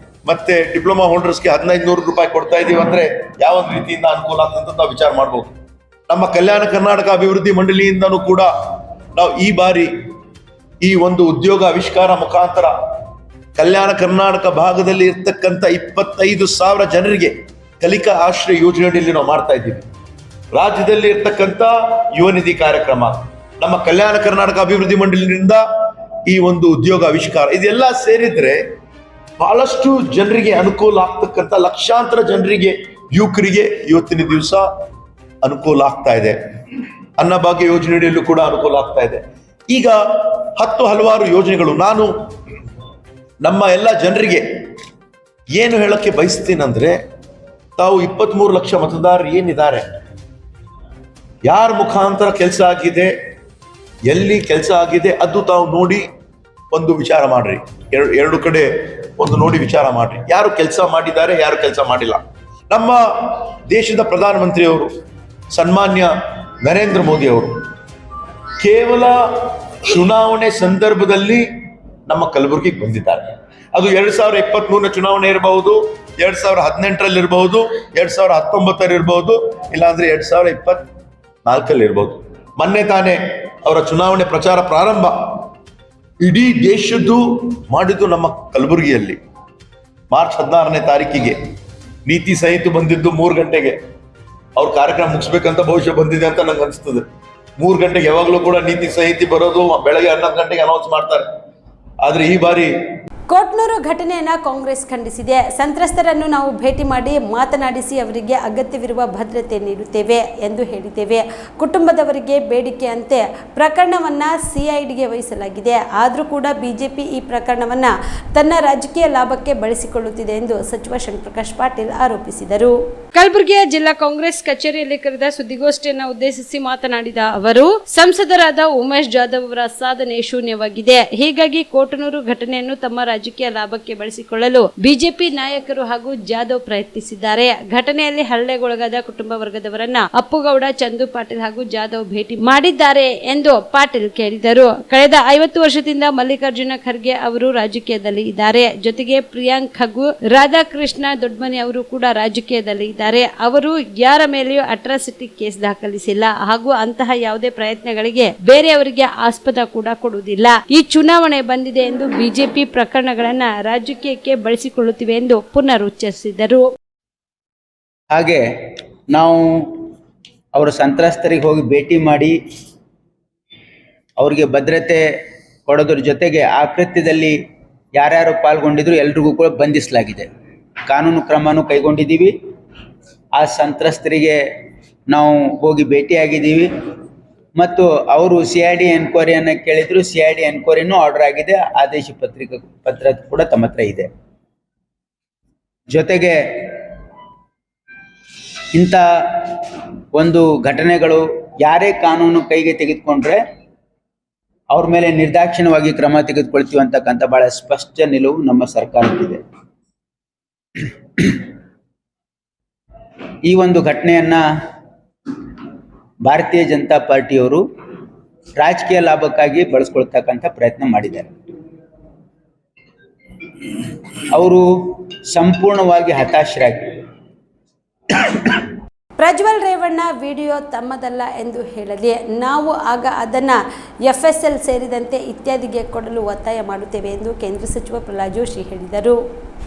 [SPEAKER 9] ಮತ್ತೆ ಡಿಪ್ಲೊಮಾ ಹೋಲ್ಡರ್ಸ್ಗೆ 1,500 ರೂಪಾಯಿ ಕೊಡ್ತಾ ಇದೀವಿ. ಅಂದ್ರೆ ಯಾವ ರೀತಿಯಿಂದ ಅನುಕೂಲ ಆಗ್ತಂತ ನಾವು ವಿಚಾರ ಮಾಡ್ಬೋದು. ನಮ್ಮ ಕಲ್ಯಾಣ ಕರ್ನಾಟಕ ಅಭಿವೃದ್ಧಿ ಮಂಡಳಿಯಿಂದನೂ ಕೂಡ ನಾವು ಈ ಬಾರಿ ಈ ಒಂದು ಉದ್ಯೋಗ ಆವಿಷ್ಕಾರ ಮುಖಾಂತರ ಕಲ್ಯಾಣ ಕರ್ನಾಟಕ ಭಾಗದಲ್ಲಿ ಇರ್ತಕ್ಕಂಥ 25,000 ಜನರಿಗೆ ಕಲಿಕಾ ಆಶ್ರಯ ಯೋಜನೆಯಲ್ಲಿ ನಾವು ಮಾಡ್ತಾ ಇದ್ದೀವಿ. ರಾಜ್ಯದಲ್ಲಿ ಇರ್ತಕ್ಕಂಥ ಯುವ ನಿಧಿ ಕಾರ್ಯಕ್ರಮ, ನಮ್ಮ ಕಲ್ಯಾಣ ಕರ್ನಾಟಕ ಅಭಿವೃದ್ಧಿ ಮಂಡಳಿಯಿಂದ ಈ ಒಂದು ಉದ್ಯೋಗ ಆವಿಷ್ಕಾರ, ಇದೆಲ್ಲ ಸೇರಿದ್ರೆ ಬಹಳಷ್ಟು ಜನರಿಗೆ ಅನುಕೂಲ ಆಗ್ತಕ್ಕಂಥ ಲಕ್ಷಾಂತರ ಜನರಿಗೆ, ಯುವಕರಿಗೆ ಇವತ್ತಿನ ದಿವಸ ಅನುಕೂಲ ಆಗ್ತಾ ಇದೆ. ಅನ್ನಭಾಗ್ಯ ಯೋಜನೆಯಲ್ಲೂ ಕೂಡ ಅನುಕೂಲ ಆಗ್ತಾ ಇದೆ. ಈಗ ಹಲವಾರು ಯೋಜನೆಗಳು. ನಾನು ನಮ್ಮ ಎಲ್ಲ ಜನರಿಗೆ ಏನು ಹೇಳಕ್ಕೆ ಬಯಸ್ತೀನಂದ್ರೆ, ತಾವು 23 ಲಕ್ಷ ಮತದಾರರು ಏನಿದ್ದಾರೆ, ಯಾರ ಮುಖಾಂತರ ಕೆಲಸ ಆಗಿದೆ, ಎಲ್ಲಿ ಕೆಲಸ ಆಗಿದೆ, ಅದು ತಾವು ನೋಡಿ ಒಂದು ವಿಚಾರ ಮಾಡ್ರಿ. ಎರಡು ಕಡೆ ಒಂದು ನೋಡಿ ವಿಚಾರ ಮಾಡ್ರಿ, ಯಾರು ಕೆಲಸ ಮಾಡಿದ್ದಾರೆ, ಯಾರು ಕೆಲಸ ಮಾಡಿಲ್ಲ. ನಮ್ಮ ದೇಶದ ಪ್ರಧಾನಮಂತ್ರಿಯವರು ಸನ್ಮಾನ್ಯ ನರೇಂದ್ರ ಮೋದಿ ಅವರು ಕೇವಲ ಚುನಾವಣೆ ಸಂದರ್ಭದಲ್ಲಿ ನಮ್ಮ ಕಲಬುರಗಿಗೆ ಬಂದಿದ್ದಾರೆ. ಅದು 2023 ಚುನಾವಣೆ ಇರಬಹುದು, 2018 ಇರಬಹುದು, 2019 ಇರಬಹುದು, ಇಲ್ಲಾಂದ್ರೆ 2024 ಇರಬಹುದು. ಮೊನ್ನೆ ತಾನೇ ಅವರ ಚುನಾವಣೆ ಪ್ರಚಾರ ಪ್ರಾರಂಭ ಇಡೀ ದೇಶದ್ದು ಮಾಡಿದ್ದು ನಮ್ಮ ಕಲಬುರಗಿಯಲ್ಲಿ. ಮಾರ್ಚ್ 16ನೇ ತಾರೀಕಿಗೆ ನೀತಿ ಸಂಹಿತೆ ಬಂದಿದ್ದು 3 ಗಂಟೆಗೆ. ಅವ್ರ ಕಾರ್ಯಕ್ರಮ ಮುಗಿಸ್ಬೇಕಂತ ಬಹುಶಃ ಬಂದಿದೆ ಅಂತ ನಂಗೆ ಅನಿಸ್ತದೆ. 3 ಗಂಟೆಗೆ ಯಾವಾಗಲೂ ಕೂಡ ನೀತಿ ಸಂಹಿತೆ ಬರೋದು ಬೆಳಗ್ಗೆ 11 ಗಂಟೆಗೆ ಅನೌನ್ಸ್ ಮಾಡ್ತಾರೆ. ಆದ್ರೆ ಈ ಬಾರಿ
[SPEAKER 2] ಕೊಟ್ನೂರು ಘಟನೆಯನ್ನ ಕಾಂಗ್ರೆಸ್ ಖಂಡಿಸಿದೆ. ಸಂತ್ರಸ್ತರನ್ನು ನಾವು ಭೇಟಿ ಮಾಡಿ ಮಾತನಾಡಿಸಿ ಅವರಿಗೆ ಅಗತ್ಯವಿರುವ ಭದ್ರತೆ ನೀಡುತ್ತೇವೆ ಎಂದು ಹೇಳಿದ್ದೇವೆ. ಕುಟುಂಬದವರಿಗೆ ಬೇಡಿಕೆಯಂತೆ ಪ್ರಕರಣವನ್ನ ಸಿಐಡಿಗೆ ವಹಿಸಲಾಗಿದೆ. ಆದರೂ ಕೂಡ ಬಿಜೆಪಿ ಈ ಪ್ರಕರಣವನ್ನ ತನ್ನ ರಾಜಕೀಯ ಲಾಭಕ್ಕೆ ಬಳಸಿಕೊಳ್ಳುತ್ತಿದೆ ಎಂದು ಸಚಿವ ಶಂಕರಪ್ರಕಾಶ್ ಪಾಟೀಲ್ ಆರೋಪಿಸಿದರು.
[SPEAKER 1] ಕಲಬುರಗಿಯ ಜಿಲ್ಲಾ ಕಾಂಗ್ರೆಸ್ ಕಚೇರಿಯಲ್ಲಿ ಕರೆದ ಸುದ್ದಿಗೋಷ್ಠಿಯನ್ನು ಉದ್ದೇಶಿಸಿ ಮಾತನಾಡಿದ ಅವರು, ಸಂಸದರಾದ ಉಮೇಶ್ ಜಾಧವ್ ಅವರ ಸಾಧನೆ ಶೂನ್ಯವಾಗಿದೆ. ಹೀಗಾಗಿ ಕೊಟ್ನೂರು ಘಟನೆಯನ್ನು ತಮ್ಮ ರಾಜಕೀಯ ಲಾಭಕ್ಕೆ ಬಳಸಿಕೊಳ್ಳಲು ಬಿಜೆಪಿ ನಾಯಕರು ಹಾಗೂ ಜಾಧವ್ ಪ್ರಯತ್ನಿಸಿದ್ದಾರೆ. ಘಟನೆಯಲ್ಲಿ ಹಲ್ಲೆಗೊಳಗಾದ ಕುಟುಂಬ ವರ್ಗದವರನ್ನ ಅಪ್ಪುಗೌಡ, ಚಂದು ಪಾಟೀಲ್ ಹಾಗೂ ಜಾಧವ್ ಭೇಟಿ ಮಾಡಿದ್ದಾರೆ ಎಂದು ಪಾಟೀಲ್ ಕೇಳಿದರು. ಕಳೆದ 50 ವರ್ಷದಿಂದ ಮಲ್ಲಿಕಾರ್ಜುನ ಖರ್ಗೆ ಅವರು ರಾಜಕೀಯದಲ್ಲಿ ಇದ್ದಾರೆ. ಜೊತೆಗೆ ಪ್ರಿಯಾಂಕ್ ಹಾಗೂ ರಾಧಾಕೃಷ್ಣ ದೊಡ್ಮನಿ ಅವರು ಕೂಡ ರಾಜಕೀಯದಲ್ಲಿ ಇದ್ದಾರೆ. ಅವರು ಯಾರ ಮೇಲೆಯೂ ಅಟ್ರಾಸಿಟಿ ಕೇಸ್ ದಾಖಲಿಸಿಲ್ಲ ಹಾಗೂ ಅಂತಹ ಯಾವುದೇ ಪ್ರಯತ್ನಗಳಿಗೆ ಬೇರೆಯವರಿಗೆ ಆಸ್ಪದ ಕೂಡ ಕೊಡುವುದಿಲ್ಲ. ಈ ಚುನಾವಣೆ ಬಂದಿದೆ ಎಂದು ಬಿಜೆಪಿ ಪ್ರಕರಣಗಳನ್ನ ರಾಜಕೀಯಕ್ಕೆ ಬಳಸಿಕೊಳ್ಳುತ್ತಿವೆ ಎಂದು ಪುನರುಚ್ಚರಿಸಿದರು.
[SPEAKER 10] ಹಾಗೆ ನಾವು ಅವರ ಸಂತ್ರಸ್ತರಿಗೆ ಹೋಗಿ ಭೇಟಿ ಮಾಡಿ ಅವರಿಗೆ ಭದ್ರತೆ ಕೊಡೋದ್ರ ಜೊತೆಗೆ ಆ ಕೃತ್ಯದಲ್ಲಿ ಯಾರ್ಯಾರು ಪಾಲ್ಗೊಂಡಿದ್ರು ಎಲ್ರಿಗೂ ಕೂಡ ಬಂಧಿಸಲಾಗಿದೆ. ಕಾನೂನು ಕ್ರಮನೂ ಕೈಗೊಂಡಿದ್ದೀವಿ. ಆ ಸಂತ್ರಸ್ತರಿಗೆ ನಾವು ಹೋಗಿ ಭೇಟಿಯಾಗಿದ್ದೀವಿ ಮತ್ತು ಅವರು CID ಎನ್ಕ್ವೈರಿಯನ್ನು ಕೇಳಿದ್ರು. CID ಎನ್ಕ್ವೈರಿನೂ ಆರ್ಡರ್ ಆಗಿದೆ. ಆದೇಶ ಪತ್ರ ಕೂಡ ತಮ್ಮ ಹತ್ರ ಇದೆ. ಜೊತೆಗೆ ಇಂಥ ಒಂದು ಘಟನೆಗಳು ಯಾರೇ ಕಾನೂನು ಕೈಗೆ ತೆಗೆದುಕೊಂಡ್ರೆ ಅವ್ರ ಮೇಲೆ ನಿರ್ದಾಕ್ಷಿಣ್ಯವಾಗಿ ಕ್ರಮ ತೆಗೆದುಕೊಳ್ತೀವಿ ಅಂತಕ್ಕಂಥ ಬಹಳ ಸ್ಪಷ್ಟ ನಿಲುವು ನಮ್ಮ ಸರ್ಕಾರಕ್ಕಿದೆ. ಈ ಒಂದು ಘಟನೆಯನ್ನ ಭಾರತೀಯ ಜನತಾ ಪಾರ್ಟಿಯವರು ರಾಜಕೀಯ ಲಾಭಕ್ಕಾಗಿ ಬಳಸ್ಕೊಳ್ತಕ್ಕಂಥ ಪ್ರಯತ್ನ ಮಾಡಿದ್ದಾರೆ. ಅವರು ಸಂಪೂರ್ಣವಾಗಿ ಹತಾಶರಾಗಿ
[SPEAKER 2] ಪ್ರಜ್ವಲ್ ರೇವಣ್ಣ ವಿಡಿಯೋ ತಮ್ಮದಲ್ಲ ಎಂದು ಹೇಳಲಿ, ನಾವು ಆಗ ಅದನ್ನು FSL ಸೇರಿದಂತೆ ಇತ್ಯಾದಿಗೆ ಕೊಡಲು ಒತ್ತಾಯ ಮಾಡುತ್ತೇವೆ ಎಂದು ಕೇಂದ್ರ ಸಚಿವ ಪ್ರಹ್ಲಾದ್ ಜೋಶಿ ಹೇಳಿದರು.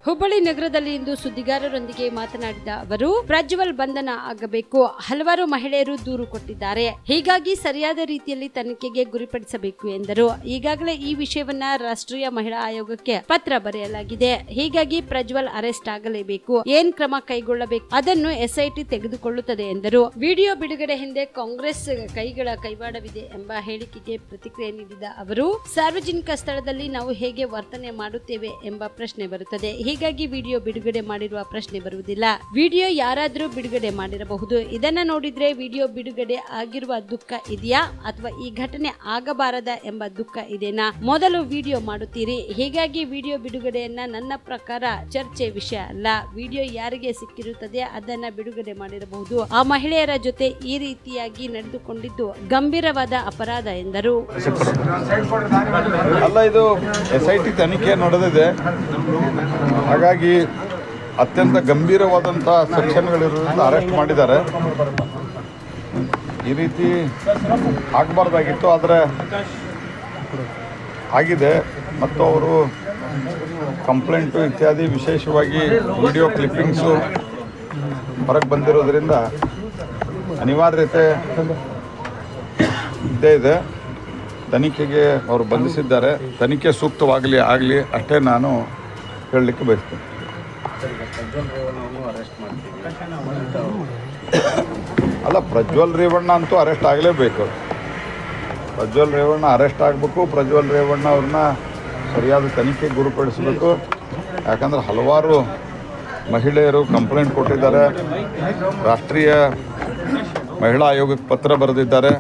[SPEAKER 1] ಹುಬ್ಬಳ್ಳಿ ನಗರದಲ್ಲಿ ಇಂದು ಸುದ್ದಿಗಾರರೊಂದಿಗೆ ಮಾತನಾಡಿದ ಅವರು, ಪ್ರಜ್ವಲ್ ಬಂಧನ ಆಗಬೇಕು. ಹಲವಾರು ಮಹಿಳೆಯರು ದೂರು ಕೊಟ್ಟಿದ್ದಾರೆ. ಹೀಗಾಗಿ ಸರಿಯಾದ ರೀತಿಯಲ್ಲಿ ತನಿಖೆಗೆ ಗುರಿಪಡಿಸಬೇಕು ಎಂದರು. ಈಗಾಗಲೇ ಈ ವಿಷಯವನ್ನ ರಾಷ್ಟ್ರೀಯ ಮಹಿಳಾ ಆಯೋಗಕ್ಕೆ ಪತ್ರ ಬರೆಯಲಾಗಿದೆ. ಹೀಗಾಗಿ ಪ್ರಜ್ವಲ್ ಅರೆಸ್ಟ್ ಆಗಲೇಬೇಕು. ಏನ್ ಕ್ರಮ ಕೈಗೊಳ್ಳಬೇಕು ಅದನ್ನು SIT ತೆಗೆದುಕೊಳ್ಳುತ್ತದೆ ಕೊಡುತ್ತದೆ ಎಂದರು. ವಿಡಿಯೋ ಬಿಡುಗಡೆ ಹಿಂದೆ ಕಾಂಗ್ರೆಸ್ ಕೈಗಳ ಕೈವಾಡವಿದೆ ಎಂಬ ಹೇಳಿಕೆಗೆ ಪ್ರತಿಕ್ರಿಯೆ ನೀಡಿದ ಅವರು, ಸಾರ್ವಜನಿಕ ಸ್ಥಳದಲ್ಲಿ ನಾವು ಹೇಗೆ ವರ್ತನೆ ಮಾಡುತ್ತೇವೆ ಎಂಬ ಪ್ರಶ್ನೆ ಬರುತ್ತದೆ. ಹೀಗಾಗಿ ವಿಡಿಯೋ ಬಿಡುಗಡೆ ಮಾಡಿರುವ ಪ್ರಶ್ನೆ ಬರುವುದಿಲ್ಲ. ವಿಡಿಯೋ ಯಾರಾದರೂ ಬಿಡುಗಡೆ ಮಾಡಿರಬಹುದು. ಇದನ್ನ ನೋಡಿದ್ರೆ ವಿಡಿಯೋ ಬಿಡುಗಡೆ ಆಗಿರುವ ದುಃಖ ಇದೆಯಾ ಅಥವಾ ಈ ಘಟನೆ ಆಗಬಾರದ ಎಂಬ ದುಃಖ ಇದೆನಾ? ಮೊದಲು ವಿಡಿಯೋ ಮಾಡುತ್ತೀರಿ. ಹೀಗಾಗಿ ವಿಡಿಯೋ ಬಿಡುಗಡೆಯನ್ನ ನನ್ನ ಪ್ರಕಾರ ಚರ್ಚೆ ವಿಷಯ ಅಲ್ಲ. ವಿಡಿಯೋ ಯಾರಿಗೆ ಸಿಕ್ಕಿರುತ್ತದೆ ಅದನ್ನ ಬಿಡುಗಡೆ ಮಾಡಿರಬಹುದು. ಆ ಮಹಿಳೆಯರ ಜೊತೆ ಈ ರೀತಿಯಾಗಿ ನಡೆದುಕೊಂಡಿದ್ದು ಗಂಭೀರವಾದ ಅಪರಾಧ ಎಂದರು.
[SPEAKER 4] ಅಲ್ಲ, ಇದು SIT ತನಿಖೆ ನಡೆದಿದೆ. ಹಾಗಾಗಿ ಅತ್ಯಂತ ಗಂಭೀರವಾದಂಥ ಸೆಕ್ಷನ್ಗಳಿರೋದ್ರಿಂದ ಅರೆಸ್ಟ್ ಮಾಡಿದ್ದಾರೆ. ಈ ರೀತಿ ಆಗಬಾರ್ದಾಗಿತ್ತು, ಆದರೆ ಆಗಿದೆ. ಮತ್ತು ಅವರು ಕಂಪ್ಲೇಂಟು ಇತ್ಯಾದಿ, ವಿಶೇಷವಾಗಿ ವಿಡಿಯೋ ಕ್ಲಿಪ್ಪಿಂಗ್ಸು ಹೊರಗೆ ಬಂದಿರೋದ್ರಿಂದ ಅನಿವಾರ್ಯತೆ ಇದ್ದೇ ಇದೆ. ತನಿಖೆಗೆ ಅವರು ಬಂಧಿಸಿದ್ದಾರೆ. ತನಿಖೆ ಸೂಕ್ತವಾಗಲಿ ಆಗಲಿ ಅಷ್ಟೇ ನಾನು ಹೇಳಲಿಕ್ಕೆ ಬಯಸ್ತೇನೆ. ಅಲ್ಲ, ಪ್ರಜ್ವಲ್ ರೇವಣ್ಣ ಅಂತೂ ಅರೆಸ್ಟ್ ಆಗಲೇಬೇಕು. ಪ್ರಜ್ವಲ್ ರೇವಣ್ಣ ಅರೆಸ್ಟ್ ಆಗಬೇಕು. ಪ್ರಜ್ವಲ್ ರೇವಣ್ಣ ಅವ್ರನ್ನ ಸರಿಯಾದ ತನಿಖೆಗೆ ಗುರುಪಡಿಸಬೇಕು. ಯಾಕಂದರೆ ಹಲವಾರು ಮಹಿಳೆಯರು ಕಂಪ್ಲೇಂಟ್ ಕೊಟ್ಟಿದ್ದಾರೆ. ರಾಷ್ಟ್ರೀಯ ಮಹಿಳಾ ಆಯೋಗಕ್ಕೆ ಪತ್ರ ಬರೆದಿದ್ದಾರೆ.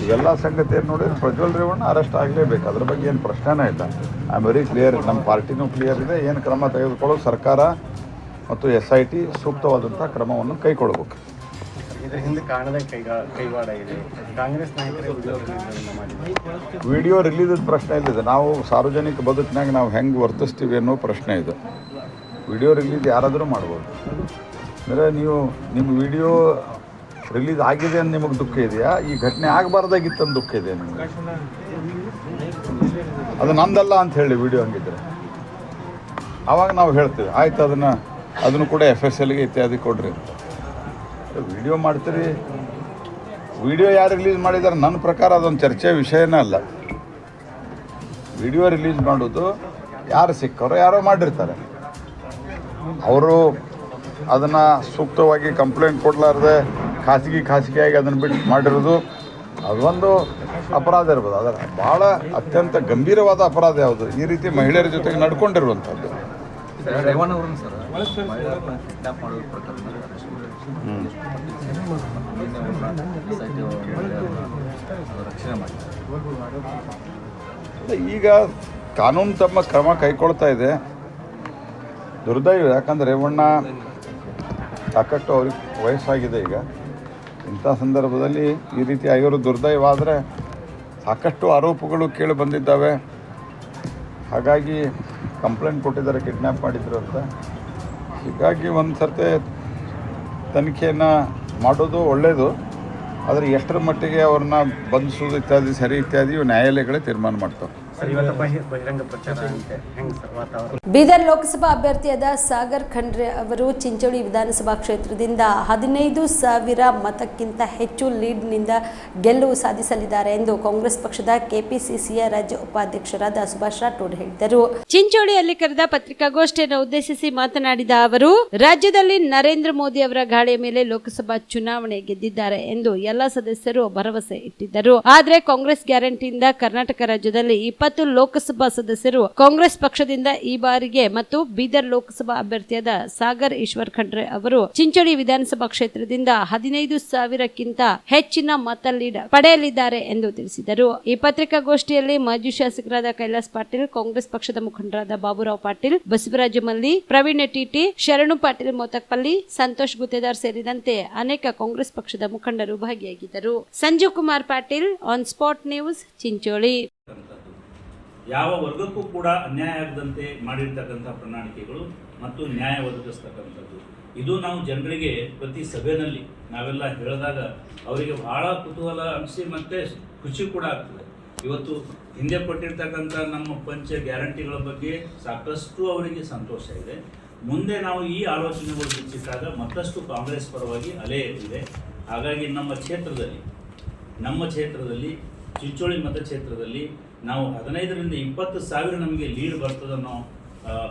[SPEAKER 4] ಇವೆಲ್ಲ ಸಂಗತಿಯನ್ನು ನೋಡಿದ್ರೆ ಪ್ರಜ್ವಲ್ ರೇವಣ್ಣ ಅರೆಸ್ಟ್ ಆಗಲೇಬೇಕು. ಅದ್ರ ಬಗ್ಗೆ ಏನು ಪ್ರಶ್ನೆನೇ ಇಲ್ಲ. I am very clear. ನಮ್ಮ ಪಾರ್ಟಿನೂ ಕ್ಲಿಯರ್ ಇದೆ. ಏನು ಕ್ರಮ ತೆಗೆದುಕೊಳ್ಳೋದು ಸರ್ಕಾರ ಮತ್ತು SIT ಸೂಕ್ತವಾದಂಥ ಕ್ರಮವನ್ನು ಕೈಗೊಳ್ಳಬೇಕು.
[SPEAKER 8] ಇದರ ಹಿಂದೆ ಕಾಣದ ಕೈವಾಡ ಇದೆ. ಕಾಂಗ್ರೆಸ್ ನಾಯಕರು
[SPEAKER 4] ವಿಡಿಯೋ ರಿಲೀಸ್ ಪ್ರಶ್ನೆ ಇಲ್ಲಿದೆ. ನಾವು ಸಾರ್ವಜನಿಕ ಬದುಕಿನಾಗ ನಾವು ಹೆಂಗೆ ವರ್ತಿಸ್ತೀವಿ ಅನ್ನೋ ಪ್ರಶ್ನೆ ಇದೆ. ವಿಡಿಯೋ ರಿಲೀಸ್ ಯಾರಾದರೂ ಮಾಡ್ಬೋದು. ಅಂದರೆ ನೀವು ನಿಮ್ಮ ವಿಡಿಯೋ ರಿಲೀಸ್ ಆಗಿದೆ ಅಂತ ನಿಮಗೆ ದುಃಖ ಇದೆಯಾ? ಈ ಘಟನೆ ಆಗಬಾರ್ದಾಗಿತ್ತು ಅಂತ ದುಃಖ ಇದೆ ನಿಮಗೆ? ಅದು ನಂದಲ್ಲ ಅಂತ ಹೇಳಿ ವಿಡಿಯೋ ಹಂಗಿದ್ರೆ ಆವಾಗ ನಾವು ಹೇಳ್ತೀವಿ, ಆಯ್ತು ಅದನ್ನು ಕೂಡ FSLಗೆ ಇತ್ಯಾದಿ ಕೊಡ್ರಿ ಅಂತ. ವಿಡಿಯೋ ಮಾಡ್ತೀರಿ. ವಿಡಿಯೋ ಯಾರು ರಿಲೀಸ್ ಮಾಡಿದ್ದಾರೆ? ನನ್ನ ಪ್ರಕಾರ ಅದೊಂದು ಚರ್ಚೆ ವಿಷಯನೇ ಅಲ್ಲ. ವಿಡಿಯೋ ರಿಲೀಸ್ ಮಾಡೋದು ಯಾರು ಸಿಕ್ಕರೋ ಯಾರೋ ಮಾಡಿರ್ತಾರೆ. ಅವರು ಅದನ್ನು ಸೂಕ್ತವಾಗಿ ಕಂಪ್ಲೇಂಟ್ ಕೊಡಲಾರ್ದೆ ಖಾಸಗಿಯಾಗಿ ಅದನ್ನು ಬಿಟ್ಟು ಮಾಡಿರೋದು ಅದೊಂದು ಅಪರಾಧ ಇರ್ಬೋದು. ಅದರ ಭಾಳ ಅತ್ಯಂತ ಗಂಭೀರವಾದ ಅಪರಾಧ ಯಾವುದು? ಈ ರೀತಿ ಮಹಿಳೆಯರ ಜೊತೆಗೆ ನಡ್ಕೊಂಡಿರುವಂಥದ್ದು. ಈಗ ಕಾನೂನು ತಮ್ಮ ಕ್ರಮ ಕೈಗೊಳ್ತಾ ಇದೆ. ದುರ್ದೈವ. ಯಾಕಂದರೆ ರೇವಣ್ಣ ಸಾಕಷ್ಟು ಅವ್ರಿಗೆ ವಯಸ್ಸಾಗಿದೆ. ಈಗ ಇಂಥ ಸಂದರ್ಭದಲ್ಲಿ ಈ ರೀತಿ ಆಗಿರೋ ದುರ್ದೈವ. ಆದರೆ ಸಾಕಷ್ಟು ಆರೋಪಗಳು ಕೇಳಿ ಬಂದಿದ್ದಾವೆ. ಹಾಗಾಗಿ ಕಂಪ್ಲೇಂಟ್ ಕೊಟ್ಟಿದ್ದಾರೆ, ಕಿಡ್ನ್ಯಾಪ್ ಮಾಡಿದ್ರು ಅಂತ. ಹೀಗಾಗಿ ಒಂದು ಸರ್ತಿ ತನಿಖೆಯನ್ನು ಮಾಡೋದು ಒಳ್ಳೆಯದು. ಆದರೆ ಎಷ್ಟರ ಮಟ್ಟಿಗೆ ಅವ್ರನ್ನ ಬಂಧಿಸೋದು ಇತ್ಯಾದಿ ಸರಿ ಇತ್ಯಾದಿ ನ್ಯಾಯಾಲಯಗಳೇ ತೀರ್ಮಾನ ಮಾಡ್ತಾವೆ.
[SPEAKER 2] ಬೀದರ್ ಲೋಕಸಭಾ ಅಭ್ಯರ್ಥಿಯಾದ ಸಾಗರ್ ಖಂಡ್ರೆ ಅವರು ಚಿಂಚೋಳಿ ವಿಧಾನಸಭಾ ಕ್ಷೇತ್ರದಿಂದ 15,000 ಮತಕ್ಕಿಂತ ಹೆಚ್ಚು ಲೀಡ್ನಿಂದ ಗೆಲುವು ಸಾಧಿಸಲಿದ್ದಾರೆ ಎಂದು ಕಾಂಗ್ರೆಸ್ ಪಕ್ಷದ ಕೆಪಿಸಿಸಿಯ ರಾಜ್ಯ ಉಪಾಧ್ಯಕ್ಷರಾದ ಸುಭಾಷ್ ರಾಠೋಡ್ ಹೇಳಿದರು.
[SPEAKER 1] ಚಿಂಚೋಳಿಯಲ್ಲಿ ಕರೆದ ಪತ್ರಿಕಾಗೋಷ್ಠಿಯನ್ನು ಉದ್ದೇಶಿಸಿ ಮಾತನಾಡಿದ ಅವರು, ರಾಜ್ಯದಲ್ಲಿ ನರೇಂದ್ರ ಮೋದಿ ಅವರ ಗಾಳಿಯ ಮೇಲೆ ಲೋಕಸಭಾ ಚುನಾವಣೆ ಗೆದ್ದಿದ್ದಾರೆ ಎಂದು ಎಲ್ಲಾ ಸದಸ್ಯರು ಭರವಸೆ ಇಟ್ಟಿದ್ದರು. ಆದರೆ ಕಾಂಗ್ರೆಸ್ ಗ್ಯಾರಂಟಿಯಿಂದ ಕರ್ನಾಟಕ ರಾಜ್ಯದಲ್ಲಿ 20 ಲೋಕಸಭಾ ಸದಸ್ಯರು ಕಾಂಗ್ರೆಸ್ ಪಕ್ಷದಿಂದ ಈ ಬಾರಿಗೆ ಮತ್ತು ಬೀದರ್ ಲೋಕಸಭಾ ಅಭ್ಯರ್ಥಿಯಾದ ಸಾಗರ್ ಈಶ್ವರ್ ಖಂಡ್ರೆ ಅವರು ಚಿಂಚೋಳಿ ವಿಧಾನಸಭಾ ಕ್ಷೇತ್ರದಿಂದ 15,000ಕ್ಕಿಂತ ಹೆಚ್ಚಿನ ಮತ ಲೀಡ್ ಪಡೆಯಲಿದ್ದಾರೆ ಎಂದು ತಿಳಿಸಿದರು. ಈ ಪತ್ರಿಕಾಗೋಷ್ಠಿಯಲ್ಲಿ ಮಾಜಿ ಶಾಸಕರಾದ ಕೈಲಾಸ್ ಪಾಟೀಲ್, ಕಾಂಗ್ರೆಸ್ ಪಕ್ಷದ ಮುಖಂಡರಾದ ಬಾಬುರಾವ್ ಪಾಟೀಲ್, ಬಸವರಾಜ ಮಲ್ಲಿ, ಪ್ರವೀಣ್ ಟಿಟಿ, ಶರಣು ಪಾಟೀಲ್ ಮೋತಕ್ಪಲ್ಲಿ, ಸಂತೋಷ್ ಗುತ್ತೇದಾರ್ ಸೇರಿದಂತೆ ಅನೇಕ ಕಾಂಗ್ರೆಸ್ ಪಕ್ಷದ ಮುಖಂಡರು ಭಾಗಿಯಾಗಿದ್ದರು. Sanjeev Kumar Patil, on spot news, Chincholi.
[SPEAKER 11] ಯಾವ ವರ್ಗಕ್ಕೂ ಕೂಡ ಅನ್ಯಾಯ ಆಗದಂತೆ ಮಾಡಿರ್ತಕ್ಕಂಥ ಪ್ರಣಾಳಿಕೆಗಳು ಮತ್ತು ನ್ಯಾಯ ಒದಗಿಸ್ತಕ್ಕಂಥದ್ದು. ಇದು ನಾವು ಜನರಿಗೆ ಪ್ರತಿ ಸಭೆಯಲ್ಲಿ ನಾವೆಲ್ಲ ಹೇಳಿದಾಗ ಅವರಿಗೆ ಬಹಳ ಕುತೂಹಲ ಅನಿಸಿ ಮತ್ತು ಖುಷಿ ಕೂಡ ಆಗ್ತದೆ. ಇವತ್ತು ಹಿಂದೆ ಕೊಟ್ಟಿರ್ತಕ್ಕಂಥ ನಮ್ಮ ಪಂಚ ಗ್ಯಾರಂಟಿಗಳ ಬಗ್ಗೆ ಸಾಕಷ್ಟು ಅವರಿಗೆ ಸಂತೋಷ ಇದೆ. ಮುಂದೆ ನಾವು ಈ ಆಲೋಚನೆಗಳು ಬಿಚ್ಚಿಟ್ಟಾಗ ಮತ್ತಷ್ಟು ಕಾಂಗ್ರೆಸ್ ಪರವಾಗಿ ಅಲೆ ಇದೆ. ಹಾಗಾಗಿ ನಮ್ಮ ಕ್ಷೇತ್ರದಲ್ಲಿ ಚಿಂಚೋಳಿ ಮತಕ್ಷೇತ್ರದಲ್ಲಿ ನಾವು 15,000 ರಿಂದ 20,000 ನಮಗೆ ಲೀಡ್ ಬರ್ತದನ್ನೋ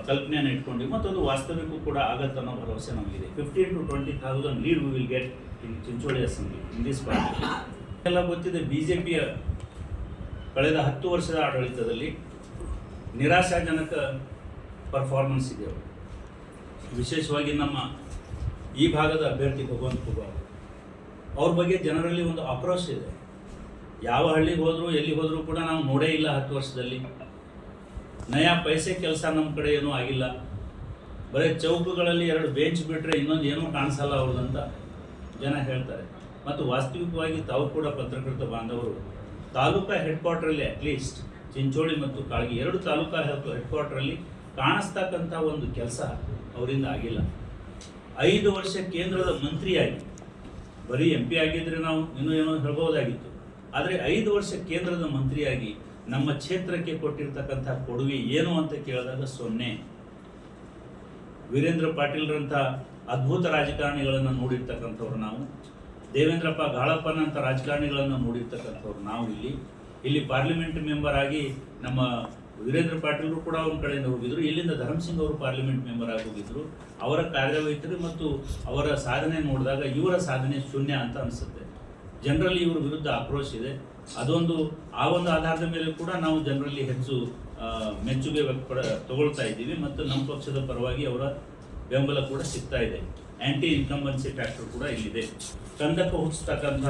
[SPEAKER 11] ಕಲ್ಪನೆಯನ್ನು ಇಟ್ಕೊಂಡು ಮತ್ತೊಂದು ವಾಸ್ತವಿಕೂ ಕೂಡ ಆಗತ್ತೆ ಅನ್ನೋ ಭರವಸೆ ನಮಗಿದೆ. 15,000 to 20,000 lead we will get in Chincholi assembly in this party. ಎಲ್ಲ ಗೊತ್ತಿದೆ, BJPಯ ಕಳೆದ 10 ವರ್ಷದ ಆಡಳಿತದಲ್ಲಿ ನಿರಾಶಾಜನಕ ಪರ್ಫಾರ್ಮೆನ್ಸ್ ಇದೆ. ವಿಶೇಷವಾಗಿ ನಮ್ಮ ಈ ಭಾಗದ ಅಭ್ಯರ್ಥಿ ಭಗವಂತ ಖೂಬಾ ಅವ್ರ ಬಗ್ಗೆ ಜನರಲ್ಲಿ ಒಂದು ಆಕ್ರೋಶ ಇದೆ. ಯಾವ ಹಳ್ಳಿಗೆ ಹೋದರೂ ಎಲ್ಲಿ ಹೋದರೂ ಕೂಡ ನಾವು ನೋಡೇ ಇಲ್ಲ 10 ವರ್ಷದಲ್ಲಿ. ನಯಾ ಪೈಸೆ ಕೆಲಸ ನಮ್ಮ ಕಡೆ ಏನೂ ಆಗಿಲ್ಲ. ಬರೀ ಚೌಕಗಳಲ್ಲಿ 2 ಬೆಂಚ್ ಬಿಟ್ಟರೆ ಇನ್ನೊಂದು ಏನೂ ಕಾಣಿಸಲ್ಲ ಅವ್ರದಂತ ಜನ ಹೇಳ್ತಾರೆ. ಮತ್ತು ವಾಸ್ತವಿಕವಾಗಿ ತಾವು ಕೂಡ ಪತ್ರಕರ್ತ ಬಾಂಧವರು ತಾಲೂಕಾ ಹೆಡ್ ಕ್ವಾರ್ಟರಲ್ಲಿ ಅಟ್ಲೀಸ್ಟ್ ಚಿಂಚೋಳಿ ಮತ್ತು ಕಾಳಗಿ 2 ತಾಲೂಕಾ ಹೆಡ್ ಕ್ವಾರ್ಟರಲ್ಲಿ ಕಾಣಿಸ್ತಕ್ಕಂಥ ಒಂದು ಕೆಲಸ ಅವರಿಂದ ಆಗಿಲ್ಲ. 5 ವರ್ಷ ಕೇಂದ್ರದ ಮಂತ್ರಿಯಾಗಿ, ಬರೀ MP ಆಗಿದ್ದರೆ ನಾವು ಇನ್ನೂ ಏನೋ ಹೇಳ್ಬೋದಾಗಿತ್ತು. ಆದರೆ 5 ವರ್ಷ ಕೇಂದ್ರದ ಮಂತ್ರಿಯಾಗಿ ನಮ್ಮ ಕ್ಷೇತ್ರಕ್ಕೆ ಕೊಟ್ಟಿರ್ತಕ್ಕಂಥ ಕೊಡುಗೆ ಏನು ಅಂತ ಕೇಳಿದಾಗ 0. ವೀರೇಂದ್ರ ಪಾಟೀಲ್ರಂಥ ಅದ್ಭುತ ರಾಜಕಾರಣಿಗಳನ್ನು ನೋಡಿರ್ತಕ್ಕಂಥವ್ರು ನಾವು, ದೇವೇಂದ್ರಪ್ಪ ಗಾಳಪ್ಪನಂಥ ರಾಜಕಾರಣಿಗಳನ್ನು ನೋಡಿರ್ತಕ್ಕಂಥವ್ರು ನಾವು. ಇಲ್ಲಿ ಪಾರ್ಲಿಮೆಂಟ್ ಮೆಂಬರ್ ಆಗಿ ನಮ್ಮ ವೀರೇಂದ್ರ ಪಾಟೀಲ್ರು ಕೂಡ ಒಂದು ಕಡೆಯಿಂದ ಹೋಗಿದ್ರು. ಇಲ್ಲಿಂದ ಧರ್ಮಸಿಂಗ್ ಅವರು ಪಾರ್ಲಿಮೆಂಟ್ ಮೆಂಬರ್ ಆಗಿ ಹೋಗಿದ್ರು. ಅವರ ಕಾರ್ಯವೈಖರಿ ಮತ್ತು ಅವರ ಸಾಧನೆ ನೋಡಿದಾಗ ಇವರ ಸಾಧನೆ 0 ಅಂತ ಅನಿಸುತ್ತೆ. ಜನರಲ್ಲಿ ಇವರ ವಿರುದ್ಧ ಆಕ್ರೋಶ ಇದೆ. ಆ ಒಂದು ಆಧಾರದ ಮೇಲೆ ಕೂಡ ನಾವು ಜನರಲ್ಲಿ ಹೆಚ್ಚು ಮೆಚ್ಚುಗೆ ತಗೊಳ್ತಾ ಇದ್ದೀವಿ ಮತ್ತು ನಮ್ಮ ಪಕ್ಷದ ಪರವಾಗಿ ಅವರ ಬೆಂಬಲ ಕೂಡ ಸಿಗ್ತಾ ಇದೆ. ಆ್ಯಂಟಿ ಇನ್ಕಂಬನ್ಸಿ ಫ್ಯಾಕ್ಟರ್ ಕೂಡ ಇಲ್ಲಿದೆ. ಕಂದಕ ಹುಟ್ಟಿಸ್ತಕ್ಕಂಥ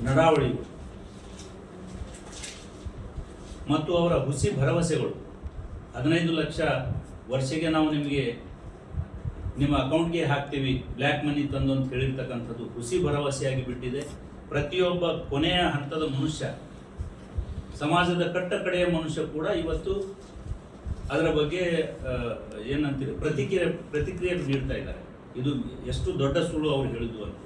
[SPEAKER 11] ನಡಾವಳಿಗಳು ಮತ್ತು ಅವರ ಹುಸಿ ಭರವಸೆಗಳು, 15 ಲಕ್ಷ ವರ್ಷಕ್ಕೆ ನಾವು ನಿಮಗೆ ನಿಮ್ಮ ಅಕೌಂಟ್ಗೆ ಹಾಕ್ತೀವಿ, ಬ್ಲ್ಯಾಕ್ ಮನಿ ತಂದು ಅಂತ ಹೇಳಿರ್ತಕ್ಕಂಥದ್ದು ಹುಸಿ ಭರವಸೆಯಾಗಿ ಬಿಟ್ಟಿದೆ. ಪ್ರತಿಯೊಬ್ಬ ಕೊನೆಯ ಹಂತದ ಮನುಷ್ಯ, ಸಮಾಜದ ಕಟ್ಟ ಕಡೆಯ ಮನುಷ್ಯ ಕೂಡ ಇವತ್ತು ಅದರ ಬಗ್ಗೆ ಏನಂತೀರಿ ಪ್ರತಿಕ್ರಿಯೆ ನೀಡ್ತಾ ಇದ್ದಾರೆ. ಇದು ಎಷ್ಟು ದೊಡ್ಡ ಸುಳ್ಳು ಅವ್ರು ಹೇಳಿದ್ವು ಅಂತ.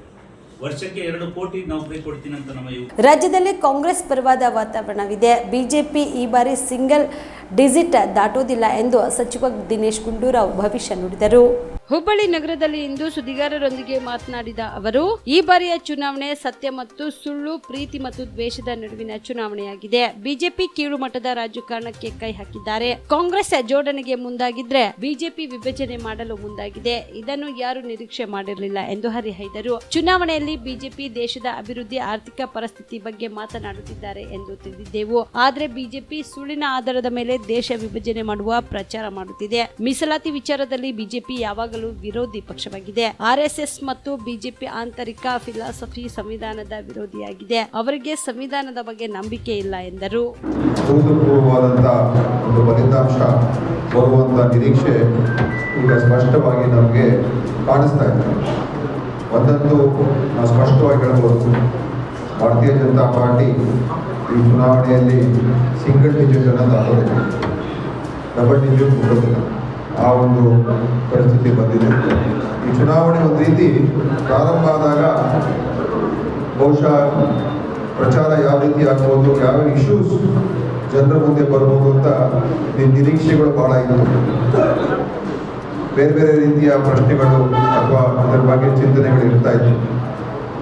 [SPEAKER 11] ವರ್ಷಕ್ಕೆ 2 ಕೋಟಿ ನೌಕರಿ ಕೊಡ್ತೀನಿ ಅಂತ ನಮ್ಮ
[SPEAKER 2] ರಾಜ್ಯದಲ್ಲಿ ಕಾಂಗ್ರೆಸ್ ಪರವಾದ ವಾತಾವರಣವಿದೆ. ಬಿಜೆಪಿ ಈ ಬಾರಿ ಸಿಂಗಲ್ ಡಿಜಿಟ್ ದಾಟುವುದಿಲ್ಲ ಎಂದು ಸಚಿವ ದಿನೇಶ್ ಗುಂಡೂರಾವ್ ಭವಿಷ್ಯ ನುಡಿದರು.
[SPEAKER 1] ಹುಬ್ಬಳ್ಳಿ ನಗರದಲ್ಲಿ ಇಂದು ಸುದ್ದಿಗಾರರೊಂದಿಗೆ ಮಾತನಾಡಿದ ಅವರು, ಈ ಬಾರಿಯ ಚುನಾವಣೆ ಸತ್ಯ ಮತ್ತು ಸುಳ್ಳು, ಪ್ರೀತಿ ಮತ್ತು ದ್ವೇಷದ ನಡುವಿನ ಚುನಾವಣೆಯಾಗಿದೆ. ಬಿಜೆಪಿ ಕೀಳು ಮಟ್ಟದ ರಾಜಕಾರಣಕ್ಕೆ ಕೈ ಹಾಕಿದ್ದಾರೆ. ಕಾಂಗ್ರೆಸ್ ಜೋಡಣೆಗೆ ಮುಂದಾಗಿದ್ರೆ ಬಿಜೆಪಿ ವಿಭಜನೆ ಮಾಡಲು ಮುಂದಾಗಿದೆ. ಇದನ್ನು ಯಾರು ನಿರೀಕ್ಷೆ ಮಾಡಿರಲಿಲ್ಲ ಎಂದು ಹರಿಹಾಯ್ದರು. ಚುನಾವಣೆಯಲ್ಲಿ ಬಿಜೆಪಿ ದೇಶದ ಅಭಿವೃದ್ಧಿ, ಆರ್ಥಿಕ ಪರಿಸ್ಥಿತಿ ಬಗ್ಗೆ ಮಾತನಾಡುತ್ತಿದ್ದಾರೆ ಎಂದು ತಿಳಿದಿದ್ದೆವು. ಆದರೆ ಬಿಜೆಪಿ ಸುಳ್ಳಿನ ಆಧಾರದ ಮೇಲೆ ದೇಶ ವಿಭಜನೆ ಮಾಡುವ ಪ್ರಚಾರ ಮಾಡುತ್ತಿದೆ. ಮೀಸಲಾತಿ ವಿಚಾರದಲ್ಲಿ ಬಿಜೆಪಿ ಯಾವಾಗಲೂ ವಿರೋಧಿ ಪಕ್ಷವಾಗಿದೆ. RSS ಮತ್ತು ಬಿಜೆಪಿ ಆಂತರಿಕ ಫಿಲಾಸಫಿ ಸಂವಿಧಾನದ ವಿರೋಧಿಯಾಗಿದೆ. ಅವರಿಗೆ ಸಂವಿಧಾನದ ಬಗ್ಗೆ ನಂಬಿಕೆ ಇಲ್ಲ ಎಂದರು.
[SPEAKER 12] ಒಂದು ಫಲಿತಾಂಶ ಬರುವಂತ ನಿರೀಕ್ಷೆ ಈಗ ಸ್ಪಷ್ಟವಾಗಿ ನಮಗೆ ಕಾಣಿಸ್ತಾ ಇದೆ. ಒಂದಂತೂ ನಾವು ಸ್ಪಷ್ಟವಾಗಿ ಹೇಳಬಹುದು, ಭಾರತೀಯ ಜನತಾ ಪಾರ್ಟಿ ಈ ಚುನಾವಣೆಯಲ್ಲಿ ಸಿಂಗಲ್ ಡಿಜಿಟ್ ಅನ್ನೋದು ಆಗೋದಿಲ್ಲ, ಡಬಲ್ ಡಿಜಿಟ್ ಬರೋದಿಲ್ಲ. ಆ ಒಂದು ಪರಿಸ್ಥಿತಿ ಬಂದಿದೆ. ಈ ಚುನಾವಣೆ ಒಂದು ರೀತಿ ಪ್ರಾರಂಭ ಆದಾಗ ಬಹುಶಃ ಪ್ರಚಾರ ಯಾವ ರೀತಿ ಆಗ್ಬೋದು, ಯಾವ ಇಶ್ಯೂಸ್ ಜನರ ಮುಂದೆ ಬರ್ಬೋದು ಅಂತ ನಿರೀಕ್ಷೆಗಳು ಬಹಳ ಇತ್ತು. ಬೇರೆ ಬೇರೆ ರೀತಿಯ ಪ್ರಶ್ನೆಗಳು ಅಥವಾ ಅದರ ಬಗ್ಗೆ ಚಿಂತನೆಗಳು ಇರ್ತಾ ಇತ್ತು.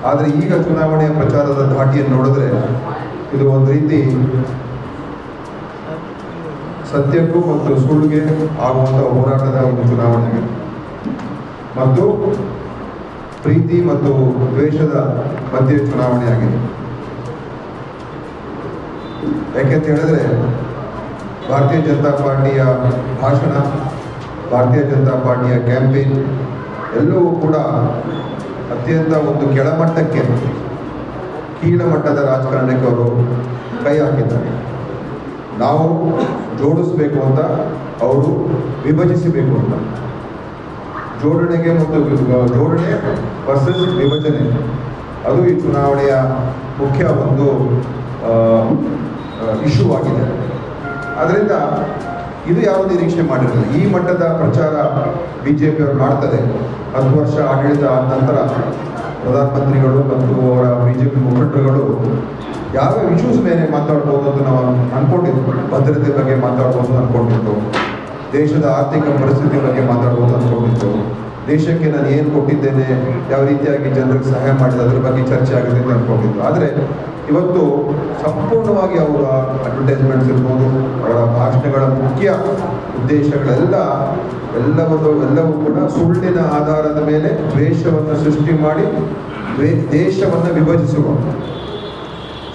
[SPEAKER 12] ಆದರೆ ಈಗ ಚುನಾವಣೆಯ ಪ್ರಚಾರದ ಧಾಟಿಯನ್ನು ನೋಡಿದ್ರೆ ಇದು ಒಂದು ರೀತಿ ಸತ್ಯಕ್ಕೂ ಮತ್ತು ಸುಳ್ಳಿಗೆ ಆಗುವಂಥ ಹೋರಾಟದ ಒಂದು ಚುನಾವಣೆ ಮತ್ತು ಪ್ರೀತಿ ಮತ್ತು ದ್ವೇಷದ ಮಧ್ಯೆ ಚುನಾವಣೆ ಆಗಿದೆ. ಯಾಕೆಂತ ಹೇಳಿದ್ರೆ ಭಾರತೀಯ ಜನತಾ ಪಾರ್ಟಿಯ ಭಾಷಣ, ಭಾರತೀಯ ಜನತಾ ಪಾರ್ಟಿಯ ಕ್ಯಾಂಪೇನ್ ಎಲ್ಲವೂ ಕೂಡ ಅತ್ಯಂತ ಒಂದು ಕೆಳಮಟ್ಟಕ್ಕೆ, ಕೀಳಮಟ್ಟದ ರಾಜಕಾರಣಕ್ಕೆ ಅವರು ಕೈ ಹಾಕಿದ್ದಾರೆ. ನಾವು ಜೋಡಿಸಬೇಕು ಅಂತ, ಅವರು ವಿಭಜಿಸಬೇಕು ಅಂತ. ಜೋಡಣೆಗೆ ಮತ್ತು ಜೋಡಣೆ ವರ್ಸಸ್ ವಿಭಜನೆ, ಅದು ಈ ಚುನಾವಣೆಯ ಮುಖ್ಯ ಒಂದು ಇಶ್ಯೂ ಆಗಿದೆ. ಅದರಿಂದ ಇದು ಯಾವ ನಿರೀಕ್ಷೆ ಮಾಡಿರಲಿಲ್ಲ. ಈ ಮಟ್ಟದ ಪ್ರಚಾರ BJP ಅವರು ಮಾಡ್ತಾರೆ. 10 ವರ್ಷ ಆಡಳಿತ ಆದ ನಂತರ ಪ್ರಧಾನಮಂತ್ರಿಗಳು ಮತ್ತು ಅವರ BJP ಮುಖಂಡರುಗಳು ಯಾವ ಇಶ್ಯೂಸ್ ಮೇಲೆ ಮಾತಾಡ್ಬೋದು ಅಂತ ನಾವು ಅಂದ್ಕೊಂಡಿದ್ವು. ಭದ್ರತೆ ಬಗ್ಗೆ ಮಾತಾಡ್ಬೋದು ಅಂದ್ಕೊಂಡಿದ್ದು, ದೇಶದ ಆರ್ಥಿಕ ಪರಿಸ್ಥಿತಿ ಬಗ್ಗೆ ಮಾತಾಡ್ಬೋದು ಅಂದ್ಕೊಂಡಿದ್ದು, ದೇಶಕ್ಕೆ ನಾನು ಏನು ಕೊಟ್ಟಿದ್ದೇನೆ, ಯಾವ ರೀತಿಯಾಗಿ ಜನರಿಗೆ ಸಹಾಯ ಮಾಡಿದೆ ಅದ್ರ ಬಗ್ಗೆ ಚರ್ಚೆ ಆಗುತ್ತೆ ಅಂತ ಅಂದ್ಕೊಂಡಿದ್ದು. ಆದರೆ ಇವತ್ತು ಸಂಪೂರ್ಣವಾಗಿ ಅವರ ಅಡ್ವರ್ಟೈಸ್ಮೆಂಟ್ಸ್ ಇರ್ಬೋದು, ಅವರ ಭಾಷಣಗಳ ಮುಖ್ಯ ಎಲ್ಲವೂ ಕೂಡ ಸುಳ್ಳಿನ ಆಧಾರದ ಮೇಲೆ ದ್ವೇಷವನ್ನು ಸೃಷ್ಟಿ ಮಾಡಿ ದೇಶವನ್ನು ವಿಭಜಿಸುವ,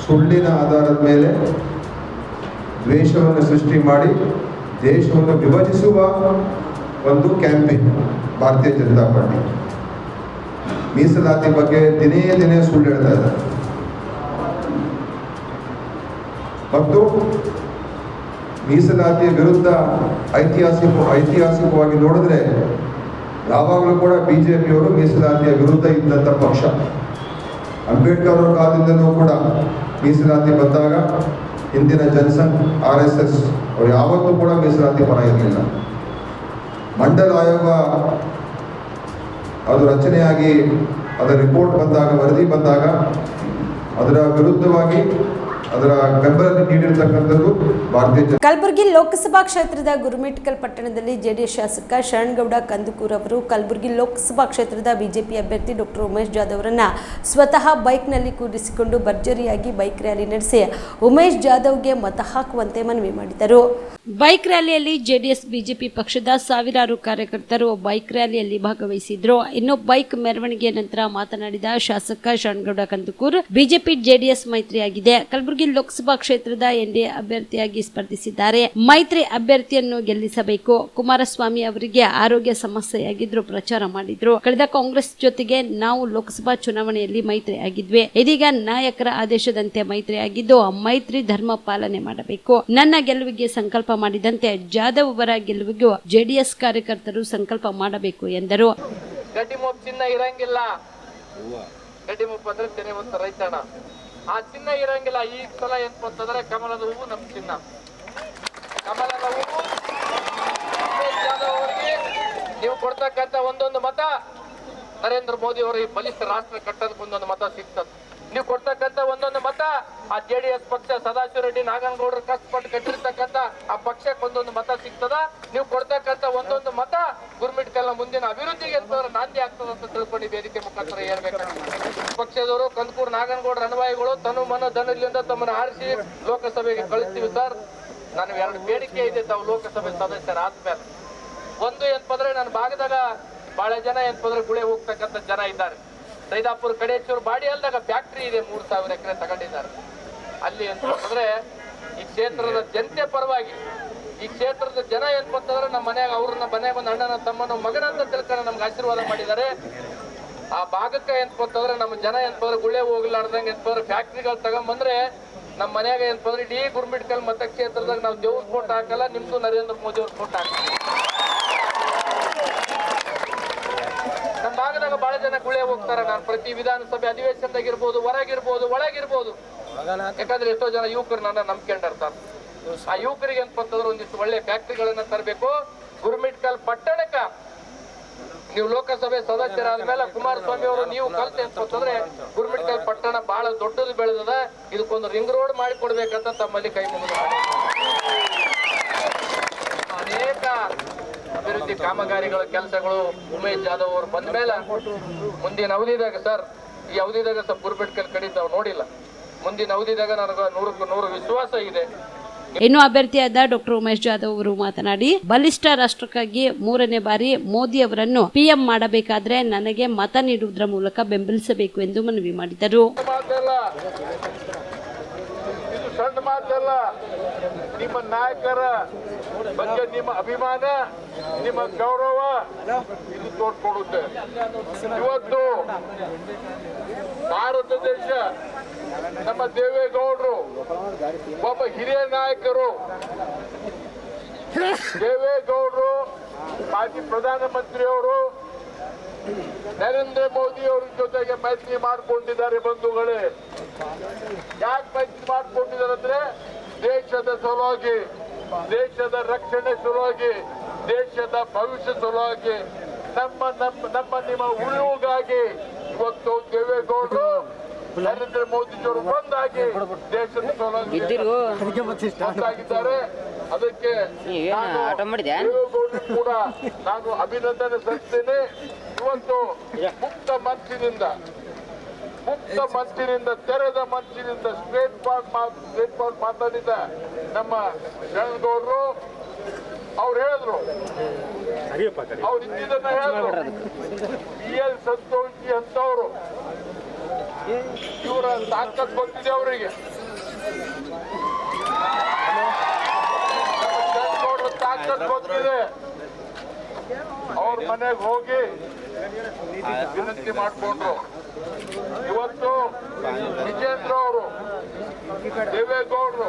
[SPEAKER 12] ಸುಳ್ಳಿನ ಆಧಾರದ ಮೇಲೆ ದ್ವೇಷವನ್ನು ಸೃಷ್ಟಿ ಮಾಡಿ ದೇಶವನ್ನು ವಿಭಜಿಸುವ ಒಂದು ಕ್ಯಾಂಪೇನ್ ಭಾರತೀಯ ಜನತಾ ಪಾರ್ಟಿ. ಮೀಸಲಾತಿ ಬಗ್ಗೆ ದಿನೇ ಸುಳ್ಳು ಹೇಳ್ತಾ ಇದ್ದಾರೆ ಮತ್ತು ಮೀಸಲಾತಿಯ ವಿರುದ್ಧ ಐತಿಹಾಸಿಕವಾಗಿ ನೋಡಿದ್ರೆ ಯಾವಾಗಲೂ ಕೂಡ ಬಿಜೆಪಿಯವರು ಮೀಸಲಾತಿಯ ವಿರುದ್ಧ ಇದ್ದಂಥ ಪಕ್ಷ. ಅಂಬೇಡ್ಕರ್ ಅವರ ಕಾಲದಿಂದಲೂ ಕೂಡ ಮೀಸಲಾತಿ ಬಂದಾಗ ಹಿಂದಿನ ಜನಸಂಘ RSS ಅವರು ಯಾವತ್ತೂ ಕೂಡ ಮೀಸಲಾತಿ ಪರ ಇರಲಿಲ್ಲ. ಮಂಡಲ ಆಯೋಗ ಅದು ರಚನೆಯಾಗಿ ಅದರ ರಿಪೋರ್ಟ್ ಬಂದಾಗ, ವರದಿ ಬಂದಾಗ ಅದರ ವಿರುದ್ಧವಾಗಿ ಅದರ ಬೆಂಬಲ ನೀಡಿರ್ತಕ್ಕಂಥದ್ದು ಭಾರತೀಯ
[SPEAKER 2] ಕಲಬುರಗಿ ಲೋಕಸಭಾ ಕ್ಷೇತ್ರದ ಗುರುಮಿಟ್ಕಲ್ ಪಟ್ಟಣದಲ್ಲಿ ಜೆಡಿಎಸ್ ಶಾಸಕ ಶರಣಗೌಡ ಕಂದುಕೂರ್ ಅವರು ಕಲಬುರಗಿ ಲೋಕಸಭಾ ಕ್ಷೇತ್ರದ ಬಿಜೆಪಿ ಅಭ್ಯರ್ಥಿ ಡಾಕ್ಟರ್ ಉಮೇಶ್ ಜಾಧವ್ ಅವರನ್ನ ಸ್ವತಃ ಬೈಕ್ನಲ್ಲಿ ಕೂರಿಸಿಕೊಂಡು ಭರ್ಜರಿಯಾಗಿ ಬೈಕ್ ರ್ಯಾಲಿ ನಡೆಸಿ ಉಮೇಶ್ ಜಾಧವ್ಗೆ ಮತ ಹಾಕುವಂತೆ ಮನವಿ ಮಾಡಿದರು.
[SPEAKER 1] ಬೈಕ್ ರ್ಯಾಲಿಯಲ್ಲಿ ಜೆಡಿಎಸ್ ಬಿಜೆಪಿ ಪಕ್ಷದ ಸಾವಿರಾರು ಕಾರ್ಯಕರ್ತರು ಬೈಕ್ ರ್ಯಾಲಿಯಲ್ಲಿ ಭಾಗವಹಿಸಿದ್ರು. ಇನ್ನು ಬೈಕ್ ಮೆರವಣಿಗೆ ನಂತರ ಮಾತನಾಡಿದ ಶಾಸಕ ಶರಣಗೌಡ ಕಂದುಕೂರ್, ಬಿಜೆಪಿ ಜೆಡಿಎಸ್ ಮೈತ್ರಿಯಾಗಿದೆ. ಕಲಬುರಗಿ ಲೋಕಸಭಾ ಕ್ಷೇತ್ರದ ಎನ್ಡಿಎ ಅಭ್ಯರ್ಥಿಯಾಗಿ ಸ್ಪರ್ಧಿಸಿದ್ದಾರೆ. ಮೈತ್ರಿ ಅಭ್ಯರ್ಥಿಯನ್ನು ಗೆಲ್ಲಿಸಬೇಕು. ಕುಮಾರಸ್ವಾಮಿ ಅವರಿಗೆ ಆರೋಗ್ಯ ಸಮಸ್ಯೆಯಾಗಿದ್ರು ಪ್ರಚಾರ ಮಾಡಿದ್ರು. ಕಳೆದ ಕಾಂಗ್ರೆಸ್ ಜೊತೆಗೆ ನಾವು ಲೋಕಸಭಾ ಚುನಾವಣೆಯಲ್ಲಿ ಮೈತ್ರಿ ಆಗಿದ್ವಿ. ಇದೀಗ ನಾಯಕರ ಆದೇಶದಂತೆ ಮೈತ್ರಿ ಆಗಿದ್ದು ಮೈತ್ರಿ ಧರ್ಮ ಪಾಲನೆ ಮಾಡಬೇಕು. ನನ್ನ ಗೆಲುವಿಗೆ ಸಂಕಲ್ಪ ಮಾಡಿದಂತೆ ಜಾಧವ್ ಅವರ ಗೆಲುವಿಗೂ ಜೆಡಿಎಸ್ ಕಾರ್ಯಕರ್ತರು ಸಂಕಲ್ಪ ಮಾಡಬೇಕು ಎಂದರು.
[SPEAKER 3] ಗಡ್ಡಿ ಮೊಪ್ಪ ಚಿನ್ನ ಇರಂಗಿಲ್ಲ, ಗಡ್ಡಿ ಮೊಪ್ಪ ಅಂದ್ರೆ ತೆನೆ ಒಂದು ರೈತಣ, ಆ ಚಿನ್ನ ಇರಂಗಿಲ್ಲ. ಈ ಸಲ ಏನಪ್ಪ ಅಂತಂದ್ರೆ ಕಮಲದ ಹೂವು ನಮ್ಮ ಚಿನ್ನ. ಕಮಲದ ಹೂವು ಜಾಧವ್ ಅವರಿಗೆ ನೀವು ಕೊಡ್ತಕ್ಕಂಥ ಒಂದೊಂದು ಮತ ನರೇಂದ್ರ ಮೋದಿ ಅವರಿಗೆ ಬಲಿಷ್ಠ ರಾಷ್ಟ್ರ ಕಟ್ಟೋದಕ್ಕೆ ಒಂದೊಂದು ಮತ ಸಿಗ್ತದೆ. ನೀವು ಕೊಡ್ತಕ್ಕಂಥ ಒಂದೊಂದು ಮತ ಆ ಜೆಡಿಎಸ್ ಪಕ್ಷ ಸದಾಶಿವ ರೆಡ್ಡಿ ನಾಗನಗೌಡರು ಕಷ್ಟಪಟ್ಟು ಕಟ್ಟಿರ್ತಕ್ಕಂಥ ಆ ಪಕ್ಷಕ್ಕೆ ಒಂದೊಂದು ಮತ ಸಿಗ್ತದ. ನೀವು ಕೊಡ್ತಕ್ಕಂಥ ಒಂದೊಂದು ಮತ ಗುರುಮಿಟ್ಕಲ್ನ ಮುಂದಿನ ಅಭಿವೃದ್ಧಿಗೆ ನಾಂದಿ ಆಗ್ತದ ಅಂತ ತಿಳ್ಕೊಂಡು ವೇದಿಕೆ ಮುಖಾಂತರ ಹೇಳ್ಬೇಕಾಗ್ತದೆ. ಪಕ್ಷದವರು ಕಂದಕೂರು ನಾಗನಗೌಡರ ಅನುಯಾಯಿಗಳು ತನು ಮನ ಧನದಿಂದ ತಮ್ಮನ್ನು ಆರಿಸಿ ಲೋಕಸಭೆಗೆ ಕಳಿಸ್ತೀವಿ ಸರ್. ನನಗೆ 2 ಬೇಡಿಕೆ ಇದೆ ತಾವು ಲೋಕಸಭೆ ಸದಸ್ಯರ ಆದ್ಮೇಲೆ. ಒಂದು ಏನಪ್ಪಂದ್ರೆ ನನ್ನ ಭಾಗದಾಗ ಬಹಳ ಜನ ಏನಪ್ಪಂದ್ರೆ ಗುಳೆ ಹೋಗ್ತಕ್ಕಂಥ ಜನ ಇದ್ದಾರೆ. ಸೈದಾಪುರ ಕಡೇಚೂರು ಬಾಡಿ ಅಲ್ದಾಗ ಫ್ಯಾಕ್ಟ್ರಿ ಇದೆ, 3000 ಎಕರೆ ತಗೊಂಡಿದ್ದಾರೆ. ಅಲ್ಲಿ ಅಂತಂದ್ರೆ ಈ ಕ್ಷೇತ್ರದ ಜನತೆ ಪರವಾಗಿ ಈ ಕ್ಷೇತ್ರದ ಜನ ಏನಪ್ಪಂತಂದ್ರೆ ನಮ್ಮ ಮನ್ಯಾಗ ಅವ್ರನ್ನ ಮನ್ಯಾಗ ಒಂದು ಅಣ್ಣನ ತಮ್ಮನ ಮಗನ ಅಂತ ತಿಳ್ಕೊಂಡು ನಮ್ಗೆ ಆಶೀರ್ವಾದ ಮಾಡಿದ್ದಾರೆ. ಆ ಭಾಗಕ್ಕೆ ಏನಪ್ಪಂತಂದ್ರೆ ನಮ್ಮ ಜನ ಏನಪ್ಪಂದ್ರೆ ಗುಳೆ ಹೋಗ್ಲಾರ್ದಂಗೆ ಏನಪ್ಪಂದ್ರೆ ಫ್ಯಾಕ್ಟ್ರಿಗಳು ತಗೊಂಬಂದ್ರೆ ನಮ್ಮ ಮನ್ಯಾಗ ಏನಪ್ಪಂದ್ರೆ ಇಡೀ ಗುರುಮಿಟ್ಕಲ್ ಮತಕ್ಷೇತ್ರದಾಗ ನಾವು ದೇವ್ರ ಫೋಟೋ ಹಾಕಲ್ಲ, ನಿಮ್ದು ನರೇಂದ್ರ ಮೋದಿ ಅವ್ರ ಫೋಟೋ ಹಾಕಲ್ಲ. ನಮ್ಮ ಭಾಗದಾಗ ಬಹಳ ಜನ ಗುಳೆ ಹೋಗ್ತಾರೆ. ನಾನು ಪ್ರತಿ ವಿಧಾನಸಭೆ ಅಧಿವೇಶನದಾಗಿರ್ಬೋದು, ಹೊರಗಿರ್ಬೋದು, ಒಳಗಿರ್ಬೋದು. ಯಾಕಂದ್ರೆ ಎಷ್ಟೋ ಜನ ಯುವಕರು ನನ್ನ ನಂಬ್ಕೊಂಡಿರ್ತಾರೆ. ಆ ಯುವಕರಿಗೆ ಏನಪ್ಪಂತಂದ್ರೆ ಒಂದಿಷ್ಟು ಒಳ್ಳೆ ಫ್ಯಾಕ್ಟ್ರಿಗಳನ್ನ ತರಬೇಕು. ಗುರುಮಿಟ್ಕಲ್ ಪಟ್ಟಣಕ್ಕ ನೀವು ಲೋಕಸಭೆ ಸದಸ್ಯರಾದ್ಮೇಲೆ ಕುಮಾರಸ್ವಾಮಿ ಅವರು ನೀವು ಕಲ್ತು ಅಂತಂದ್ರೆ ಗುರುಮಿಟ್ಕಲ್ ಪಟ್ಟಣ ಬಹಳ ದೊಡ್ಡದು ಬೆಳೆದದ. ಇದಕ್ಕೊಂದು ರಿಂಗ್ ರೋಡ್ ಮಾಡಿ ಕೊಡ್ಬೇಕಂತ ತಮ್ಮಲ್ಲಿ ಕೈ ಮುಗಿದ ಅನೇಕ ಅಭಿವೃದ್ಧಿ ಕಾಮಗಾರಿಗಳ ಕೆಲಸಗಳು ಉಮೇಶ್ ಜಾಧವ್ ಅವರು ಬಂದ ಮೇಲೆ ಮುಂದಿನ ಅವಧಿದಾಗ ಸರ್, ಈ ಅವಧಿದಾಗ ಸ್ವಲ್ಪ ಗುರುಮಿಟ್ಕಲ್ ಕಡೆ ನಾವು ನೋಡಿಲ್ಲ. ಮುಂದಿನ ಅವಧಿದಾಗ ನನಗೆ 100ಕ್ಕೆ 100 ವಿಶ್ವಾಸ ಇದೆ.
[SPEAKER 1] ಇನ್ನು ಅಭ್ಯರ್ಥಿಯಾದ ಡಾಕ್ಟರ್ ಉಮೇಶ್ ಜಾಧವ್ ಅವರು ಮಾತನಾಡಿ, ಬಲಿಷ್ಠ ರಾಷ್ಟ್ರಕ್ಕಾಗಿ 3ನೇ ಬಾರಿ ಮೋದಿ ಅವರನ್ನು PM ಮಾಡಬೇಕಾದ್ರೆ ನನಗೆ ಮತ ನೀಡುವುದರ ಮೂಲಕ ಬೆಂಬಲಿಸಬೇಕು ಎಂದು ಮನವಿ ಮಾಡಿದರು.
[SPEAKER 4] ಸಣ್ಣ ಮಾತಲ್ಲ, ನಿಮ್ಮ ನಾಯಕರ ಬಗ್ಗೆ ನಿಮ್ಮ ಅಭಿಮಾನ, ನಿಮ್ಮ ಗೌರವ ಇದು ತೋರ್ಕೊಡುತ್ತೆ. ಇವತ್ತು ಭಾರತ ದೇಶ ನಮ್ಮ ದೇವೇಗೌಡರು ಒಬ್ಬ ಹಿರಿಯ ನಾಯಕರು. ದೇವೇಗೌಡರು ಮಾಜಿ ಪ್ರಧಾನಮಂತ್ರಿಯವರು ನರೇಂದ್ರ ಮೋದಿ ಅವ್ರ ಜೊತೆಗೆ ಮೈತ್ರಿ ಮಾಡಿಕೊಂಡಿದ್ದಾರೆ. ಬಂಧುಗಳೇ, ಯಾಕೆ ಮೈತ್ರಿ ಮಾಡಿಕೊಂಡಿದ್ದಾರೆ ಅಂದ್ರೆ ದೇಶದ ಸಲುವಾಗಿ, ದೇಶದ ರಕ್ಷಣೆ ಸಲುವಾಗಿ, ದೇಶದ ಭವಿಷ್ಯ ಸಲುವಾಗಿ, ನಿಮ್ಮ ಉಳಿವಿಗಾಗಿ ಇವತ್ತು ದೇವೇಗೌಡರು ನರೇಂದ್ರ ಮೋದಿಜಿಯವರು ಬಂದಾಗಿ ದೇಶದ ಸಲುವಾಗಿ ಬಂದಾಗಿದ್ದಾರೆ. ಅದಕ್ಕೆ ದೇವೇಗೌಡರು ಕೂಡ ನಾನು ಅಭಿನಂದನೆ ಸಲ್ಲಿಸ್ತೇನೆ. ಇವತ್ತು ಮುಕ್ತ ಮನಸ್ಸಿನಿಂದ ಮುಕ್ತ ಮಂಚಿನಿಂದ, ತೆರೆದ ಮಂಚಿನಿಂದ ಸ್ಟ್ರೇಟ್ ಫಾರ್ವರ್ಡ್ ಮಾತಾಡಿದ ನಮ್ಮ ಶರಣಗೌಡರು ಅವ್ರು ಹೇಳಿದ್ರು, ಅವ್ರು ಇದ್ದಿದ್ದನ್ನ ಹೇಳಿದ್ರು. PL ಸಂತೋಷ್ ಜಿ ಅಂತವ್ರು, ಇವರ ತಾಕತ್ ಗೊತ್ತಿದೆ ಅವರಿಗೆ. ಶರಣಗೌಡರ ತಾಕತ್ ಗೊತ್ತಿದೆ. ಅವ್ರ ಮನೆಗೆ ಹೋಗಿ ವಿನಂತಿ ಮಾಡಿಕೊಂಡ್ರು. ಇವತ್ತು ವಿಜೇಂದ್ರ ಅವರು, ದೇವೇಗೌಡರು,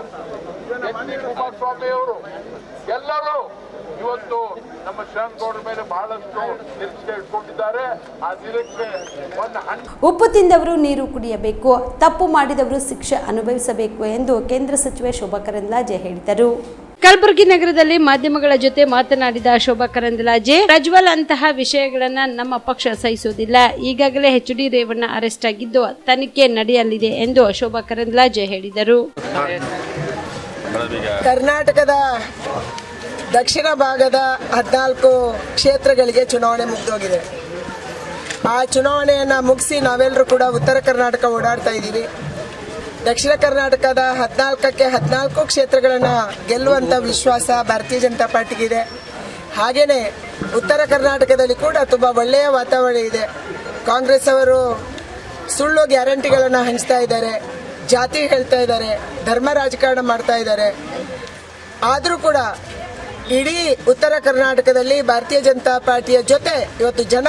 [SPEAKER 4] HD ಕುಮಾರಸ್ವಾಮಿ ಅವರು ಎಲ್ಲರೂ ಇವತ್ತು ನಮ್ಮ ಶರಣಗೌಡರ ಮೇಲೆ ಬಹಳಷ್ಟು ನಿರೀಕ್ಷೆ ಇಟ್ಕೊಂಡಿದ್ದಾರೆ. ಆ ನಿರೀಕ್ಷೆ
[SPEAKER 2] ಉಪ್ಪು ತಿಂದವರು ನೀರು ಕುಡಿಯಬೇಕು, ತಪ್ಪು ಮಾಡಿದವರು ಶಿಕ್ಷೆ ಅನುಭವಿಸಬೇಕು ಎಂದು ಕೇಂದ್ರ ಸಚಿವೆ ಶೋಭಾ ಕರಂದ್ಲಾಜೆ ಹೇಳಿದರು.
[SPEAKER 1] ಕಲಬುರಗಿ ನಗರದಲ್ಲಿ ಮಾಧ್ಯಮಗಳ ಜೊತೆ ಮಾತನಾಡಿದ ಶೋಭಾ ಕರಂದ್ಲಾಜೆ, ಪ್ರಜ್ವಲ್ ಅಂತಹ ವಿಷಯಗಳನ್ನ ನಮ್ಮ ಪಕ್ಷ ಸಹಿಸುವುದಿಲ್ಲ. ಈಗಾಗಲೇ HD ರೇವಣ್ಣ ಅರೆಸ್ಟ್ ಆಗಿದ್ದು ತನಿಖೆ ನಡೆಯಲಿದೆ ಎಂದು ಶೋಭಾ ಕರಂದ್ಲಾಜೆ ಹೇಳಿದರು.
[SPEAKER 13] ಕರ್ನಾಟಕದ ದಕ್ಷಿಣ ಭಾಗದ 14 ಕ್ಷೇತ್ರಗಳಿಗೆ ಚುನಾವಣೆ ಮುಗಿದೋಗಿದೆ. ಆ ಚುನಾವಣೆಯನ್ನು ಮುಗಿಸಿ ನಾವೆಲ್ಲರೂ ಕೂಡ ಉತ್ತರ ಕರ್ನಾಟಕ ಓಡಾಡ್ತಾ ಇದ್ದೀವಿ. ದಕ್ಷಿಣ ಕರ್ನಾಟಕದ 14ಕ್ಕೆ 14 ಕ್ಷೇತ್ರಗಳನ್ನು ಗೆಲ್ಲುವಂಥ ವಿಶ್ವಾಸ ಭಾರತೀಯ ಜನತಾ ಪಾರ್ಟಿಗಿದೆ. ಹಾಗೆಯೇ ಉತ್ತರ ಕರ್ನಾಟಕದಲ್ಲಿ ಕೂಡ ತುಂಬ ಒಳ್ಳೆಯ ವಾತಾವರಣ ಇದೆ. ಕಾಂಗ್ರೆಸ್ ಅವರು ಸುಳ್ಳು ಗ್ಯಾರಂಟಿಗಳನ್ನು ಹಂಚ್ತಾ ಇದ್ದಾರೆ, ಜಾತಿ ಹೇಳ್ತಾ ಇದ್ದಾರೆ, ಧರ್ಮ ರಾಜಕಾರಣ ಮಾಡ್ತಾ ಇದ್ದಾರೆ. ಆದರೂ ಕೂಡ ಇಡೀ ಉತ್ತರ ಕರ್ನಾಟಕದಲ್ಲಿ ಭಾರತೀಯ ಜನತಾ ಪಾರ್ಟಿಯ ಜೊತೆ ಇವತ್ತು ಜನ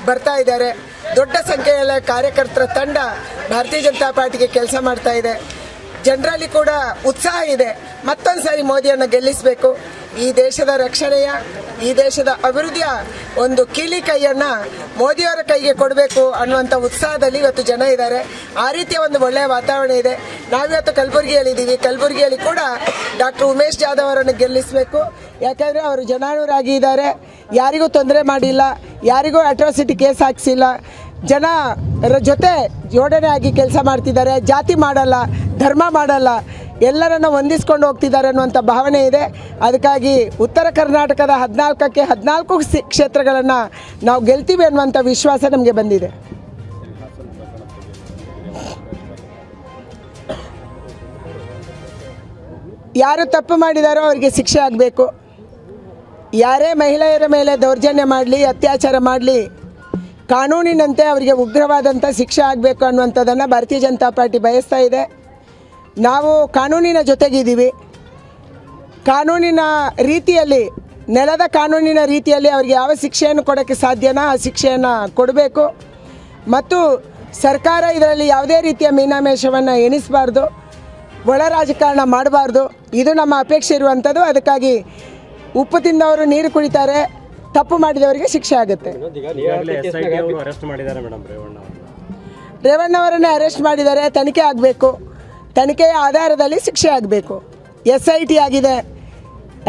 [SPEAKER 13] ಬರ್ತಾ ಇದ್ದಾರೆ. ದೊಡ್ಡ ಸಂಖ್ಯೆಯ ಕಾರ್ಯಕರ್ತರ ತಂಡ ಭಾರತೀಯ ಜನತಾ ಪಾರ್ಟಿಗೆ ಕೆಲಸ ಮಾಡ್ತಾ ಇದೆ. ಜನರಲ್ಲಿ ಕೂಡ ಉತ್ಸಾಹ ಇದೆ. ಮತ್ತೊಂದು ಸಾರಿ ಮೋದಿಯನ್ನು ಗೆಲ್ಲಿಸಬೇಕು. ಈ ದೇಶದ ರಕ್ಷಣೆಯ, ಈ ದೇಶದ ಅಭಿವೃದ್ಧಿಯ ಒಂದು ಕೀಲಿ ಕೈಯನ್ನು ಮೋದಿಯವರ ಕೈಗೆ ಕೊಡಬೇಕು ಅನ್ನುವಂಥ ಉತ್ಸಾಹದಲ್ಲಿ ಇವತ್ತು ಜನ ಇದ್ದಾರೆ. ಆ ರೀತಿಯ ಒಂದು ಒಳ್ಳೆಯ ವಾತಾವರಣ ಇದೆ. ನಾವಿವತ್ತು ಕಲಬುರಗಿಯಲ್ಲಿದ್ದೀವಿ. ಕಲಬುರಗಿಯಲ್ಲಿ ಕೂಡ ಡಾಕ್ಟರ್ ಉಮೇಶ್ ಜಾಧವ್ ಅವರನ್ನು ಗೆಲ್ಲಿಸಬೇಕು. ಯಾಕಂದರೆ ಅವರು ಜನಾನುರಾಗಿ ಇದ್ದಾರೆ, ಯಾರಿಗೂ ತೊಂದರೆ ಮಾಡಿಲ್ಲ, ಯಾರಿಗೂ ಅಟ್ರಾಸಿಟಿ ಕೇಸ್ ಹಾಕಿಸಿಲ್ಲ, ಜನರ ಜೊತೆ ಜೋಡಣೆ ಆಗಿ ಕೆಲಸ ಮಾಡ್ತಿದ್ದಾರೆ, ಜಾತಿ ಮಾಡಲ್ಲ, ಧರ್ಮ ಮಾಡಲ್ಲ, ಎಲ್ಲರನ್ನು ಹೊಂದಿಸ್ಕೊಂಡು ಹೋಗ್ತಿದ್ದಾರೆ ಅನ್ನುವಂಥ ಭಾವನೆ ಇದೆ. ಅದಕ್ಕಾಗಿ ಉತ್ತರ ಕರ್ನಾಟಕದ 14ಕ್ಕೆ 14 ಕ್ಷೇತ್ರಗಳನ್ನು ನಾವು ಗೆಲ್ತೀವಿ ಅನ್ನುವಂಥ ವಿಶ್ವಾಸ ನಮಗೆ ಬಂದಿದೆ. ಯಾರು ತಪ್ಪು ಮಾಡಿದಾರೋ ಅವರಿಗೆ ಶಿಕ್ಷೆ ಆಗಬೇಕು. ಯಾರೇ ಮಹಿಳೆಯರ ಮೇಲೆ ದೌರ್ಜನ್ಯ ಮಾಡಲಿ, ಅತ್ಯಾಚಾರ ಮಾಡಲಿ, ಕಾನೂನಿನಂತೆ ಅವರಿಗೆ ಉಗ್ರವಾದಂಥ ಶಿಕ್ಷೆ ಆಗಬೇಕು ಅನ್ನುವಂಥದ್ದನ್ನು ಭಾರತೀಯ ಜನತಾ ಪಾರ್ಟಿ ಬಯಸ್ತಾ ಇದೆ. ನಾವು ಕಾನೂನಿನ ಜೊತೆಗಿದ್ದೀವಿ. ಕಾನೂನಿನ ರೀತಿಯಲ್ಲಿ, ನೆಲದ ಕಾನೂನಿನ ರೀತಿಯಲ್ಲಿ ಅವರಿಗೆ ಯಾವ ಶಿಕ್ಷೆಯನ್ನು ಕೊಡೋಕ್ಕೆ ಸಾಧ್ಯನೋ ಆ ಶಿಕ್ಷೆಯನ್ನು ಕೊಡಬೇಕು. ಮತ್ತು ಸರ್ಕಾರ ಇದರಲ್ಲಿ ಯಾವುದೇ ರೀತಿಯ ಮೀನಾಮೇಷವನ್ನು ಎಣಿಸಬಾರ್ದು, ಒಳ ರಾಜಕಾರಣ ಮಾಡಬಾರ್ದು. ಇದು ನಮ್ಮ ಅಪೇಕ್ಷೆ ಇರುವಂಥದ್ದು. ಅದಕ್ಕಾಗಿ ಉಪ್ಪು ತಿಂದವರು ನೀರು ಕುಡಿತಾರೆ, ತಪ್ಪು ಮಾಡಿದವರಿಗೆ ಶಿಕ್ಷೆ ಆಗುತ್ತೆ. ರೇವಣ್ಣ ಅವರನ್ನೇ ಅರೆಸ್ಟ್ ಮಾಡಿದ್ದಾರೆ. ತನಿಖೆ ಆಗಬೇಕು. ತನಿಖೆಯ ಆಧಾರದಲ್ಲಿ ಶಿಕ್ಷೆ ಆಗಬೇಕು. SIT ಆಗಿದೆ,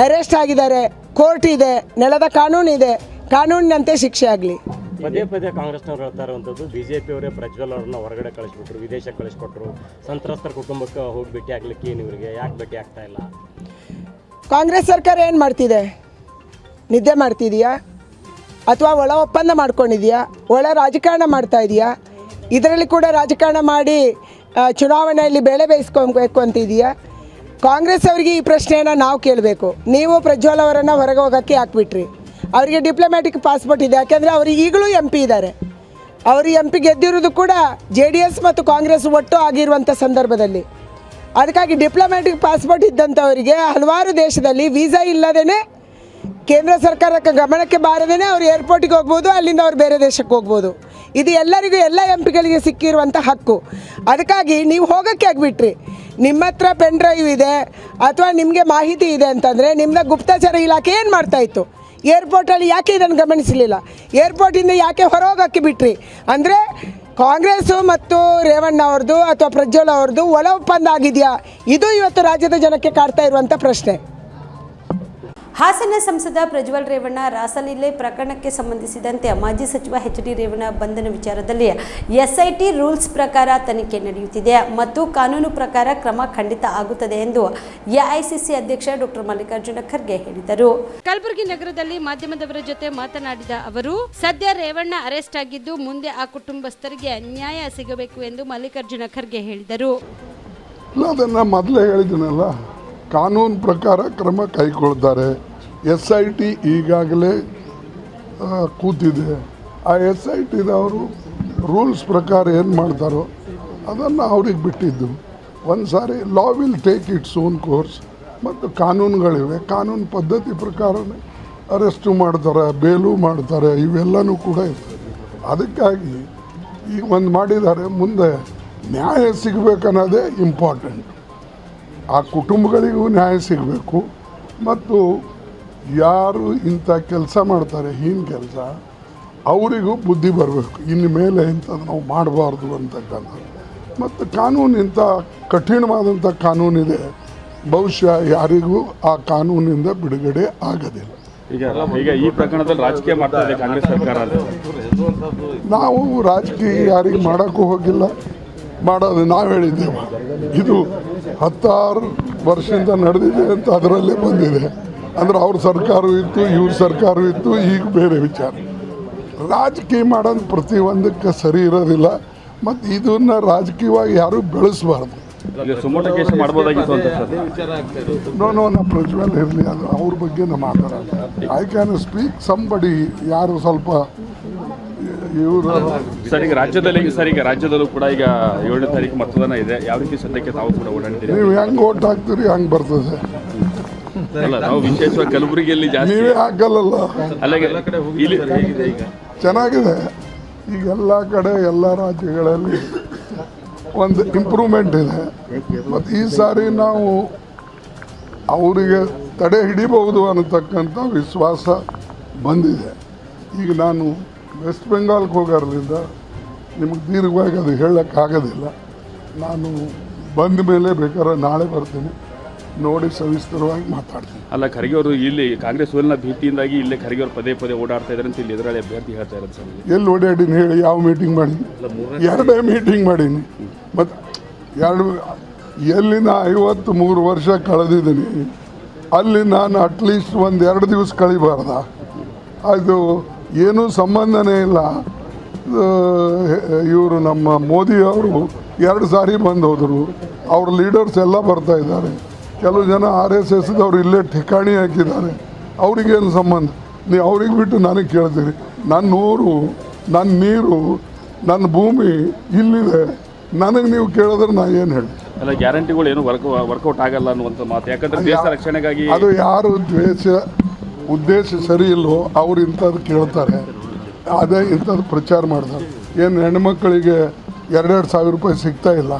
[SPEAKER 13] ಅರೆಸ್ಟ್ ಆಗಿದ್ದಾರೆ, ಕೋರ್ಟ್ ಇದೆ, ನೆಲದ ಕಾನೂನು ಇದೆ, ಕಾನೂನಿನಂತೆ ಶಿಕ್ಷೆ ಆಗಲಿ.
[SPEAKER 8] ಪದೇ ಪದೇ ಕಾಂಗ್ರೆಸ್ನವ್ರು ಹೇಳ್ತಾ ಇರುವಂಥದ್ದು BJP ಅವರೇ ಪ್ರಜ್ವಲ್ ಅವ್ರನ್ನ ಹೊರಗಡೆ ಕಳಿಸ್ಬಿಟ್ರು, ವಿದೇಶಕ್ಕೆ ಕಳಿಸ್ಕೊಟ್ರು, ಸಂತ್ರಸ್ತರ ಕುಟುಂಬಕ್ಕೆ ಹೋಗಿ ಭೇಟಿ ಆಗ್ಲಿಕ್ಕೆ ಇವರಿಗೆ ಯಾಕೆ ಭೇಟಿ ಆಗ್ತಾ ಇಲ್ಲ?
[SPEAKER 13] ಕಾಂಗ್ರೆಸ್ ಸರ್ಕಾರ ಏನು ಮಾಡ್ತಿದೆ? ನಿದ್ದೆ ಮಾಡ್ತಿದೆಯಾ ಅಥವಾ ಒಳ ಒಪ್ಪಂದ ಮಾಡ್ಕೊಂಡಿದೆಯಾ? ಒಳ ರಾಜಕಾರಣ ಮಾಡ್ತಾ ಇದೆಯಾ? ಇದರಲ್ಲಿ ಕೂಡ ರಾಜಕಾರಣ ಮಾಡಿ ಚುನಾವಣೆಯಲ್ಲಿ ಬೇಳೆ ಬೇಯಿಸ್ಕೊಬೇಕು ಅಂತಿದೆಯಾ? ಕಾಂಗ್ರೆಸ್ ಅವರಿಗೆ ಈ ಪ್ರಶ್ನೆಯನ್ನು ನಾವು ಕೇಳಬೇಕು. ನೀವು ಪ್ರಜ್ವಲ್ ಅವರನ್ನು ಹೊರಗೆ ಹೋಗೋಕ್ಕೆ ಹಾಕ್ಬಿಟ್ರಿ. ಅವರಿಗೆ ಡಿಪ್ಲೊಮ್ಯಾಟಿಕ್ ಪಾಸ್ಪೋರ್ಟ್ ಇದೆ, ಯಾಕೆಂದರೆ ಅವರು ಈಗಲೂ MP ಇದ್ದಾರೆ. ಅವರು MP ಗೆದ್ದಿರೋದು ಕೂಡ JDS ಮತ್ತು ಕಾಂಗ್ರೆಸ್ ಒಟ್ಟು ಆಗಿರುವಂಥ ಸಂದರ್ಭದಲ್ಲಿ. ಅದಕ್ಕಾಗಿ ಡಿಪ್ಲೊಮ್ಯಾಟಿಕ್ ಪಾಸ್ಪೋರ್ಟ್ ಇದ್ದಂಥವರಿಗೆ ಹಲವಾರು ದೇಶದಲ್ಲಿ ವೀಸಾ ಇಲ್ಲದೇ ಕೇಂದ್ರ ಸರ್ಕಾರಕ್ಕೆ ಗಮನಕ್ಕೆ ಬಾರದೇ ಅವರು ಏರ್ಪೋರ್ಟಿಗೆ ಹೋಗ್ಬೋದು, ಅಲ್ಲಿಂದ ಅವ್ರು ಬೇರೆ ದೇಶಕ್ಕೆ ಹೋಗ್ಬೋದು. ಇದು ಎಲ್ಲರಿಗೂ, ಎಲ್ಲ MP ಗಳಿಗೆ ಸಿಕ್ಕಿರುವಂಥ ಹಕ್ಕು. ಅದಕ್ಕಾಗಿ ನೀವು ಹೋಗೋಕ್ಕೆ ಆಗಿಬಿಟ್ರಿ. ನಿಮ್ಮ ಹತ್ರ ಪೆನ್ ಡ್ರೈವ್ ಇದೆ ಅಥವಾ ನಿಮಗೆ ಮಾಹಿತಿ ಇದೆ ಅಂತಂದರೆ ನಿಮ್ಮದ ಗುಪ್ತಚರ ಇಲಾಖೆ ಏನು ಮಾಡ್ತಾಯಿತ್ತು? ಏರ್ಪೋರ್ಟಲ್ಲಿ ಯಾಕೆ ಇದನ್ನು ಗಮನಿಸಲಿಲ್ಲ? ಏರ್ಪೋರ್ಟಿಂದ ಯಾಕೆ ಹೊರಗೋಗಕ್ಕೆ ಬಿಟ್ರಿ? ಅಂದರೆ ಕಾಂಗ್ರೆಸ್ಸು ಮತ್ತು ರೇವಣ್ಣ ಅವ್ರದ್ದು ಅಥವಾ ಪ್ರಜ್ವಲ್ ಅವ್ರದ್ದು ಒಳ ಒಪ್ಪಂದ ಆಗಿದೆಯಾ? ಇದು ಇವತ್ತು ರಾಜ್ಯದ ಜನಕ್ಕೆ ಕಾಡ್ತಾ ಇರುವಂಥ ಪ್ರಶ್ನೆ.
[SPEAKER 2] ಹಾಸನ ಸಂಸದ ಪ್ರಜ್ವಲ್ ರೇವಣ್ಣ ರಾಸಲೀಲೆ ಪ್ರಕರಣಕ್ಕೆ ಸಂಬಂಧಿಸಿದಂತೆ ಮಾಜಿ ಸಚಿವ ಎಚ್ ಡಿ ರೇವಣ್ಣ ಬಂಧನ ವಿಚಾರದಲ್ಲಿ ಎಸ್ಐಟಿ ರೂಲ್ಸ್ ಪ್ರಕಾರ ತನಿಖೆ ನಡೆಯುತ್ತಿದೆ ಮತ್ತು ಕಾನೂನು ಪ್ರಕಾರ ಕ್ರಮ ಖಂಡಿತ ಆಗುತ್ತದೆ ಎಂದು ಎಐಸಿಸಿ ಅಧ್ಯಕ್ಷ ಡಾಕ್ಟರ್ ಮಲ್ಲಿಕಾರ್ಜುನ ಖರ್ಗೆ ಹೇಳಿದರು.
[SPEAKER 1] ಕಲಬುರಗಿ ನಗರದಲ್ಲಿ ಮಾಧ್ಯಮದವರ ಜೊತೆ ಮಾತನಾಡಿದ ಅವರು, ಸದ್ಯ ರೇವಣ್ಣ ಅರೆಸ್ಟ್ ಆಗಿದ್ದು ಮುಂದೆ ಆ ಕುಟುಂಬಸ್ಥರಿಗೆ ನ್ಯಾಯ ಸಿಗಬೇಕು ಎಂದು ಮಲ್ಲಿಕಾರ್ಜುನ ಖರ್ಗೆ ಹೇಳಿದರು.
[SPEAKER 14] ಅದನ್ನು ಮೊದಲೇ ಹೇಳಿದ್ದೀನಲ್ಲ, ಕಾನೂನು ಪ್ರಕಾರ ಕ್ರಮ ಕೈಗೊಳ್ತಾರೆ. SIT ಈಗಾಗಲೇ ಕೂತಿದೆ. ಆ SITದವರು ರೂಲ್ಸ್ ಪ್ರಕಾರ ಏನು ಮಾಡ್ತಾರೋ ಅದನ್ನು ಅವ್ರಿಗೆ ಬಿಟ್ಟಿದ್ದು. ಒಂದು ಸಾರಿ law will take its own course ಮತ್ತು ಕಾನೂನುಗಳಿವೆ, ಕಾನೂನು ಪದ್ಧತಿ ಪ್ರಕಾರನೇ ಅರೆಸ್ಟು ಮಾಡ್ತಾರೆ, ಬೇಲು ಮಾಡ್ತಾರೆ, ಇವೆಲ್ಲನೂ ಕೂಡ ಇರ್ತದೆ. ಅದಕ್ಕಾಗಿ ಈಗ ಒಂದು ಮಾಡಿದ್ದಾರೆ, ಮುಂದೆ ನ್ಯಾಯ ಸಿಗಬೇಕನ್ನೋದೇ ಇಂಪಾರ್ಟೆಂಟ್. ಆ ಕುಟುಂಬಗಳಿಗೂ ನ್ಯಾಯ ಸಿಗಬೇಕು ಮತ್ತು ಯಾರು ಇಂಥ ಕೆಲಸ ಮಾಡ್ತಾರೆ, ಹೀನ ಕೆಲಸ, ಅವರಿಗೂ ಬುದ್ಧಿ ಬರಬೇಕು. ಇನ್ನು ಮೇಲೆ ಇಂಥದ್ದು ನಾವು ಮಾಡಬಾರ್ದು ಅಂತಕ್ಕಂಥದ್ದು. ಮತ್ತು ಕಾನೂನು ಇಂಥ ಕಠಿಣವಾದಂಥ ಕಾನೂನಿದೆ, ಬಹುಶಃ ಯಾರಿಗೂ ಆ ಕಾನೂನಿಂದ ಬಿಡುಗಡೆ ಆಗೋದಿಲ್ಲ.
[SPEAKER 15] ಈಗ ಈ ಪ್ರಕರಣದಲ್ಲಿ ರಾಜಕೀಯ ಮಾಡ್ತಾ ಇದೆ ಕಾಂಗ್ರೆಸ್ ಸರ್ಕಾರ.
[SPEAKER 14] ನಾವು ರಾಜಕೀಯ ಯಾರಿಗೆ ಮಾಡೋಕ್ಕೂ ಹೋಗಿಲ್ಲ, ಮಾಡೋದು ನಾವು ಹೇಳಿದ್ದೇವೆ. ಇದು 16 ವರ್ಷದಿಂದ ನಡೆದಿದೆ ಅಂತ ಅದರಲ್ಲೇ ಬಂದಿದೆ. ಅಂದರೆ ಅವ್ರ ಸರ್ಕಾರವೂ ಇತ್ತು, ಇವ್ರ ಸರ್ಕಾರವೂ ಇತ್ತು, ಈಗ ಬೇರೆ ವಿಚಾರ. ರಾಜಕೀಯ ಮಾಡೋದು ಪ್ರತಿಯೊಂದಕ್ಕೆ ಸರಿ ಇರೋದಿಲ್ಲ ಮತ್ತು ಇದನ್ನು ರಾಜಕೀಯವಾಗಿ ಯಾರೂ ಬೆಳೆಸಬಾರ್ದು. ನೋ ಪ್ರಜ್ವಲ್ ಇರಲಿ, ಅದು ಅವ್ರ ಬಗ್ಗೆ ನಾವು ಮಾತಾಡೋದು. ಐ ಕ್ಯಾನ್ ಸ್ಪೀಕ್ ಸಂಬಡಿ ಯಾರು ಸ್ವಲ್ಪ ಇವರು
[SPEAKER 15] ಸರ್. ಈಗ ರಾಜ್ಯದಲ್ಲೂ ಕೂಡ ಈಗ 7ನೇ ತಾರೀಕು ಮತದಾನ ಇದೆ. ಯಾವ ರೀತಿ ಸದ್ಯಕ್ಕೆ ತಾವು ಕೂಡ ಓಡಾಡ್ತೀರಿ?
[SPEAKER 14] ನೀವು ಹೆಂಗೆ ಓಟ್ ಹಾಕ್ತೀರಿ ಹಂಗೆ ಬರ್ತದೆ.
[SPEAKER 15] ಅಲ್ಲ, ನಾವು ವಿಶೇಷವಾಗಿ ಕಲಬುರಗಿಯಲ್ಲಿ ಜಾಸ್ತಿ
[SPEAKER 14] ನೀವೇ ಹಾಕಲ್ಲ. ಚೆನ್ನಾಗಿದೆ. ಈಗ ಎಲ್ಲ ಕಡೆ ಎಲ್ಲ ರಾಜ್ಯಗಳಲ್ಲಿ ಒಂದು ಇಂಪ್ರೂವ್ಮೆಂಟ್ ಇದೆ ಮತ್ತು ಈ ಸಾರಿ ನಾವು ಅವರಿಗೆ ತಡೆ ಹಿಡಿಬಹುದು ಅನ್ನತಕ್ಕಂಥ ವಿಶ್ವಾಸ ಬಂದಿದೆ. ಈಗ ನಾನು ವೆಸ್ಟ್ ಬೆಂಗಾಲ್ಗೆ ಹೋಗೋದ್ರಿಂದ ನಿಮಗೆ ದೀರ್ಘವಾಗಿ ಅದು ಹೇಳೋಕ್ಕಾಗೋದಿಲ್ಲ. ನಾನು ಬಂದ ಮೇಲೆ ಬೇಕಾದ್ರೆ ನಾಳೆ ಬರ್ತೀನಿ, ನೋಡಿ ಸವಿಸ್ತರವಾಗಿ ಮಾತಾಡ್ತೀನಿ.
[SPEAKER 15] ಅಲ್ಲ, ಖರ್ಗೆ ಅವರು ಇಲ್ಲಿ ಕಾಂಗ್ರೆಸ್ ಸೋಲಿನ ಭೀತಿಯಿಂದಾಗಿ ಇಲ್ಲೇ ಖರ್ಗೆ ಅವರು ಪದೇ ಪದೇ ಓಡಾಡ್ತಾ ಇದ್ದಾರೆ ಅಂತ ಇಲ್ಲಿ ಎದುರಾಳಿ ಅಭ್ಯರ್ಥಿ ಹೇಳ್ತಾ ಇರೋದು ಸರ್.
[SPEAKER 14] ಎಲ್ಲಿ ಓಡಾಡೀನಿ ಹೇಳಿ? ಯಾವ ಮೀಟಿಂಗ್ ಮಾಡೀನಿ? 2 ಮೀಟಿಂಗ್ ಮಾಡೀನಿ. ಮತ್ತು ಎಲ್ಲಿ ನಾ 53 ವರ್ಷ ಕಳೆದಿದ್ದೀನಿ, ಅಲ್ಲಿ ನಾನು ಅಟ್ಲೀಸ್ಟ್ 1-2 ದಿವಸ ಕಳಿಬಾರ್ದ? ಅದು ಏನೂ ಸಂಬಂಧನೇ ಇಲ್ಲ. ಇವರು ನಮ್ಮ ಮೋದಿಯವರು 2 ಸಾರಿ ಬಂದು ಹೋದರು. ಅವ್ರ ಲೀಡರ್ಸ್ ಎಲ್ಲ ಬರ್ತಾ ಇದ್ದಾರೆ. ಕೆಲವು ಜನ RSSದವ್ರು ಇಲ್ಲೇ ಠಿಕಾಣಿ ಹಾಕಿದ್ದಾರೆ. ಅವ್ರಿಗೇನು ಸಂಬಂಧ? ನೀವು ಅವ್ರಿಗೆ ಬಿಟ್ಟು ನನಗೆ ಕೇಳ್ತೀರಿ. ನನ್ನ ಊರು, ನನ್ನ ನೀರು, ನನ್ನ ಭೂಮಿ ಇಲ್ಲಿದೆ. ನನಗೆ ನೀವು ಕೇಳಿದ್ರೆ ನಾ ಏನು ಹೇಳಿ?
[SPEAKER 15] ಅಲ್ಲ, ಗ್ಯಾರಂಟಿಗಳು ಏನು ವರ್ಕೌಟ್ ಆಗಲ್ಲ ಅನ್ನುವಂಥ ಮಾತು. ಯಾಕಂದ್ರೆ ದೇಶ ರಕ್ಷಣೆಗಾಗಿ
[SPEAKER 14] ಅದು ಯಾರು ಉದ್ದೇಶ ಸರಿ ಇಲ್ಲೋ ಅವ್ರು ಇಂಥದ್ದು ಕೇಳ್ತಾರೆ, ಅದೇ ಇಂಥದ್ದು ಪ್ರಚಾರ ಮಾಡ್ತಾರೆ. ಏನು ಹೆಣ್ಮಕ್ಳಿಗೆ 2,2 ಸಾವಿರ ರೂಪಾಯಿ ಸಿಗ್ತಾ ಇಲ್ಲ,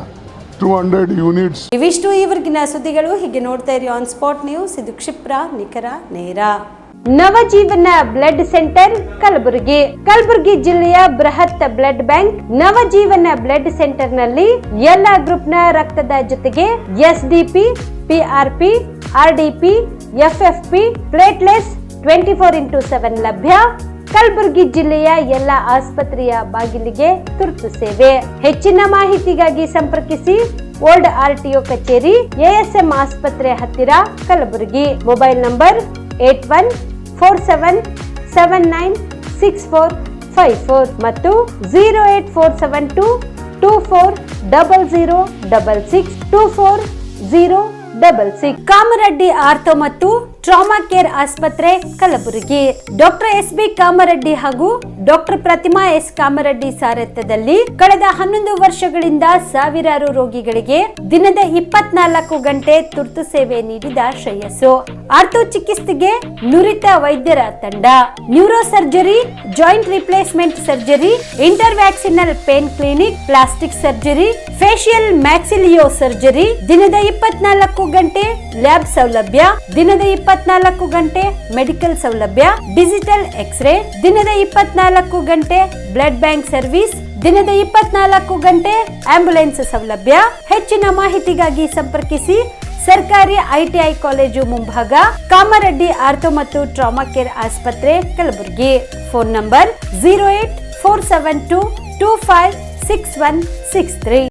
[SPEAKER 14] 200 ಯೂನಿಟ್ಸ್.
[SPEAKER 2] ಇವಿಷ್ಟು ಈವರೆಗಿನ ಸುದ್ದಿಗಳು. ಹೀಗೆ ನೋಡ್ತಾ ಇರಿ ಆನ್ ಸ್ಪಾಟ್ ನ್ಯೂಸ್. ಇದು ಕ್ಷಿಪ್ರ, ನಿಖರ, ನೇರ.
[SPEAKER 1] ನವಜೀವನ ಬ್ಲಡ್ ಸೆಂಟರ್ ಕಲಬುರಗಿ ಜಿಲ್ಲೆಯ ಬೃಹತ್ blood bank Navajeevan blood centre ನಲ್ಲಿ ಎಲ್ಲಾ ಗ್ರೂಪ್ನ ರಕ್ತದ ಜೊತೆಗೆ SDP, PRP, RDP, FFP, platelets 24x7 ಲಭ್ಯ. ಕಲಬುರಗಿ ಜಿಲ್ಲೆಯ ಎಲ್ಲ ಆಸ್ಪತ್ರೆಯ ಬಾಗಿಲಿಗೆ ತುರ್ತು ಸೇವೆ. ಹೆಚ್ಚಿನ ಮಾಹಿತಿಗಾಗಿ ಸಂಪರ್ಕಿಸಿ ಓಲ್ಡ್ RTO ಕಚೇರಿ, ASM ಆಸ್ಪತ್ರೆ ಹತ್ತಿರ, ಕಲಬುರಗಿ. ಮೊಬೈಲ್ ನಂಬರ್ 8147979645 ಮತ್ತು 08472240066 ಕಾಮರೆಡ್ಡಿ ಆರ್ಥೋ ಮತ್ತು ಟ್ರಾಮಾ ಕೇರ್ ಆಸ್ಪತ್ರೆ, ಕಲಬುರಗಿ. ಡಾಕ್ಟರ್ SB ಕಾಮರೆಡ್ಡಿ ಹಾಗೂ ಡಾಕ್ಟರ್ ಪ್ರತಿಮಾ S ಕಾಮರೆಡ್ಡಿ ಸಾರಥ್ಯದಲ್ಲಿ ಕಳೆದ 11 ವರ್ಷಗಳಿಂದ ಸಾವಿರಾರು ರೋಗಿಗಳಿಗೆ ದಿನದ 24 ಗಂಟೆ ತುರ್ತು ಸೇವೆ ನೀಡಿದ ಶ್ರೇಯಸ್ಸು. ಆರ್ಥೋ ಚಿಕಿತ್ಸೆಗೆ ನುರಿತ ವೈದ್ಯರ ತಂಡ, neuro surgery, joint replacement surgery, interventional pain clinic, plastic surgery, facial maxillo surgery, ದಿನದ 24 ಗಂಟೆ ಲ್ಯಾಬ್ ಸೌಲಭ್ಯ, ದಿನದ 24 ಗಂಟೆ ಮೆಡಿಕಲ್ ಸೌಲಭ್ಯ, ಡಿಜಿಟಲ್ ಎಕ್ಸ್ರೇ, ದಿನದ 24 ಗಂಟೆ ಬ್ಲಡ್ ಬ್ಯಾಂಕ್ ಸರ್ವಿಸ್, ದಿನದ 24 ಗಂಟೆ ಆಂಬ್ಯುಲೆನ್ಸ್ ಸೌಲಭ್ಯ. ಹೆಚ್ಚಿನ ಮಾಹಿತಿಗಾಗಿ ಸಂಪರ್ಕಿಸಿ
[SPEAKER 2] ಸರ್ಕಾರಿ ಐಟಿಐ ಕಾಲೇಜು ಮುಂಭಾಗ, ಕಾಮರೆಡ್ಡಿ ಆರ್ಥೋ ಮತ್ತು ಟ್ರಾಮಾ ಕೇರ್ ಆಸ್ಪತ್ರೆ, ಕಲಬುರಗಿ. Phone number 08472256163.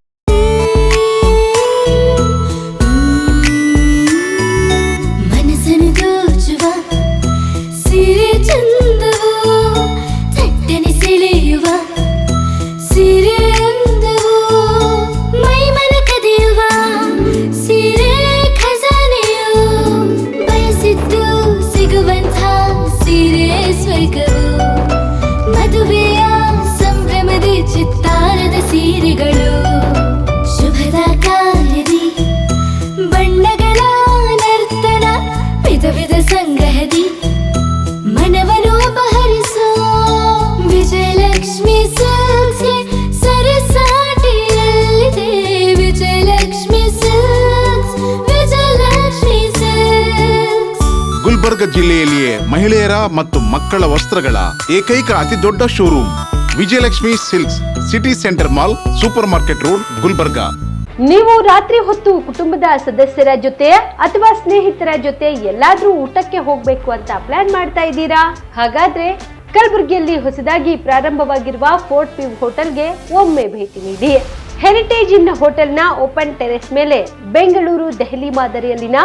[SPEAKER 16] ಮದುವೆಯ ಸಂಭ್ರಮದ ಚಿತ್ತಾರದ ಸೀರೆಗಳು, ಶುಭದ ಕಾರ್ಯದಿ ಬಣ್ಣಗಳ ನರ್ತನ, ವಿಧ ವಿಧ ಸಂಗ್ರಹದಿ ಮನವನ್ನು ಅಪಹರಿಸೋ ವಿಜಯಲಕ್ಷ್ಮಿ ಸಿಲ್ಕ್ಸ್ಗೆ ಸರಸಾಟಿಯಲ್ಲಿದೆ. Vijayalakshmi silks, Vijayalakshmi silks.
[SPEAKER 17] ಗುಲ್ಬರ್ಗ ಜಿಲ್ಲೆಯಲ್ಲಿಯೇ ಮಹಿಳೆಯರ ಮತ್ತು ಮಕ್ಕಳ ವಸ್ತ್ರಗಳ ಏಕೈಕ ಅತಿ ದೊಡ್ಡ showroom Vijayalakshmi silks, city centre mall, super market road, Gulbarga.
[SPEAKER 2] ನೀವು ರಾತ್ರಿ ಹೊತ್ತು ಕುಟುಂಬದ ಸದಸ್ಯರ ಜೊತೆ ಅಥವಾ ಸ್ನೇಹಿತರ ಜೊತೆ ಎಲ್ಲಾದ್ರೂ ಊಟಕ್ಕೆ ಹೋಗ್ಬೇಕು ಅಂತ ಪ್ಲಾನ್ ಮಾಡ್ತಾ ಇದ್ದೀರಾ? ಹಾಗಾದ್ರೆ ಕಲಬುರಗಿಯಲ್ಲಿ ಹೊಸದಾಗಿ ಪ್ರಾರಂಭವಾಗಿರುವ ಫೋರ್ಟ್ ವ್ಯೂ ಹೋಟೆಲ್ಗೆ ಒಮ್ಮೆ ಭೇಟಿ ನೀಡಿ. ಹೆರಿಟೇಜ್ ಇನ್ ಹೋಟೆಲ್ನ ಓಪನ್ ಟೆರೆಸ್ ಮೇಲೆ ಬೆಂಗಳೂರು, ದೆಹಲಿ ಮಾದರಿಯಲ್ಲಿನ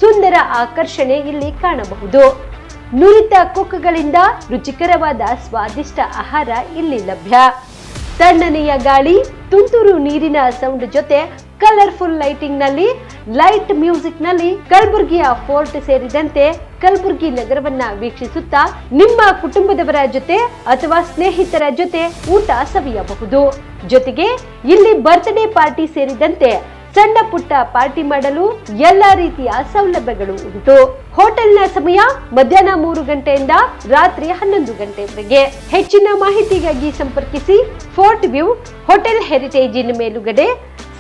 [SPEAKER 2] ಸುಂದರ ಆಕರ್ಷಣೆ ಇಲ್ಲಿ ಕಾಣಬಹುದು. ನುರಿತ ಕುಕ್ಗಳಿಂದ ರುಚಿಕರವಾದ ಸ್ವಾದಿಷ್ಟ ಆಹಾರ ಇಲ್ಲಿ ಲಭ್ಯ. ತಣ್ಣನೆಯ ಗಾಳಿ, ತುಂತುರು ನೀರಿನ ಸೌಂಡ್ ಜೊತೆ ಕಲರ್ಫುಲ್ ಲೈಟಿಂಗ್ ನಲ್ಲಿ, ಲೈಟ್ ಮ್ಯೂಸಿಕ್ ನಲ್ಲಿ ಕಲಬುರಗಿಯ ಫೋರ್ಟ್ ಸೇರಿದಂತೆ ಕಲಬುರಗಿ ನಗರವನ್ನ ವೀಕ್ಷಿಸುತ್ತಾ ನಿಮ್ಮ ಕುಟುಂಬದವರ ಜೊತೆ ಅಥವಾ ಸ್ನೇಹಿತರ ಜೊತೆ ಊಟ ಸವಿಯಬಹುದು. ಜೊತೆಗೆ ಇಲ್ಲಿ ಬರ್ತ್ಡೇ ಪಾರ್ಟಿ ಸೇರಿದಂತೆ ಸಣ್ಣ ಪುಟ್ಟ ಪಾರ್ಟಿ ಮಾಡಲು ಎಲ್ಲಾ ರೀತಿಯ ಸೌಲಭ್ಯಗಳು ಉಂಟು. ಹೋಟೆಲ್ನ ಸಮಯ ಮಧ್ಯಾಹ್ನ 3 ಗಂಟೆಯಿಂದ ರಾತ್ರಿ 11 ಗಂಟೆವರೆಗೆ. ಹೆಚ್ಚಿನ ಮಾಹಿತಿಗಾಗಿ ಸಂಪರ್ಕಿಸಿ ಫೋರ್ಟ್ ವ್ಯೂ ಹೋಟೆಲ್, ಹೆರಿಟೇಜ್ ಇನ್ ಮೇಲುಗಡೆ,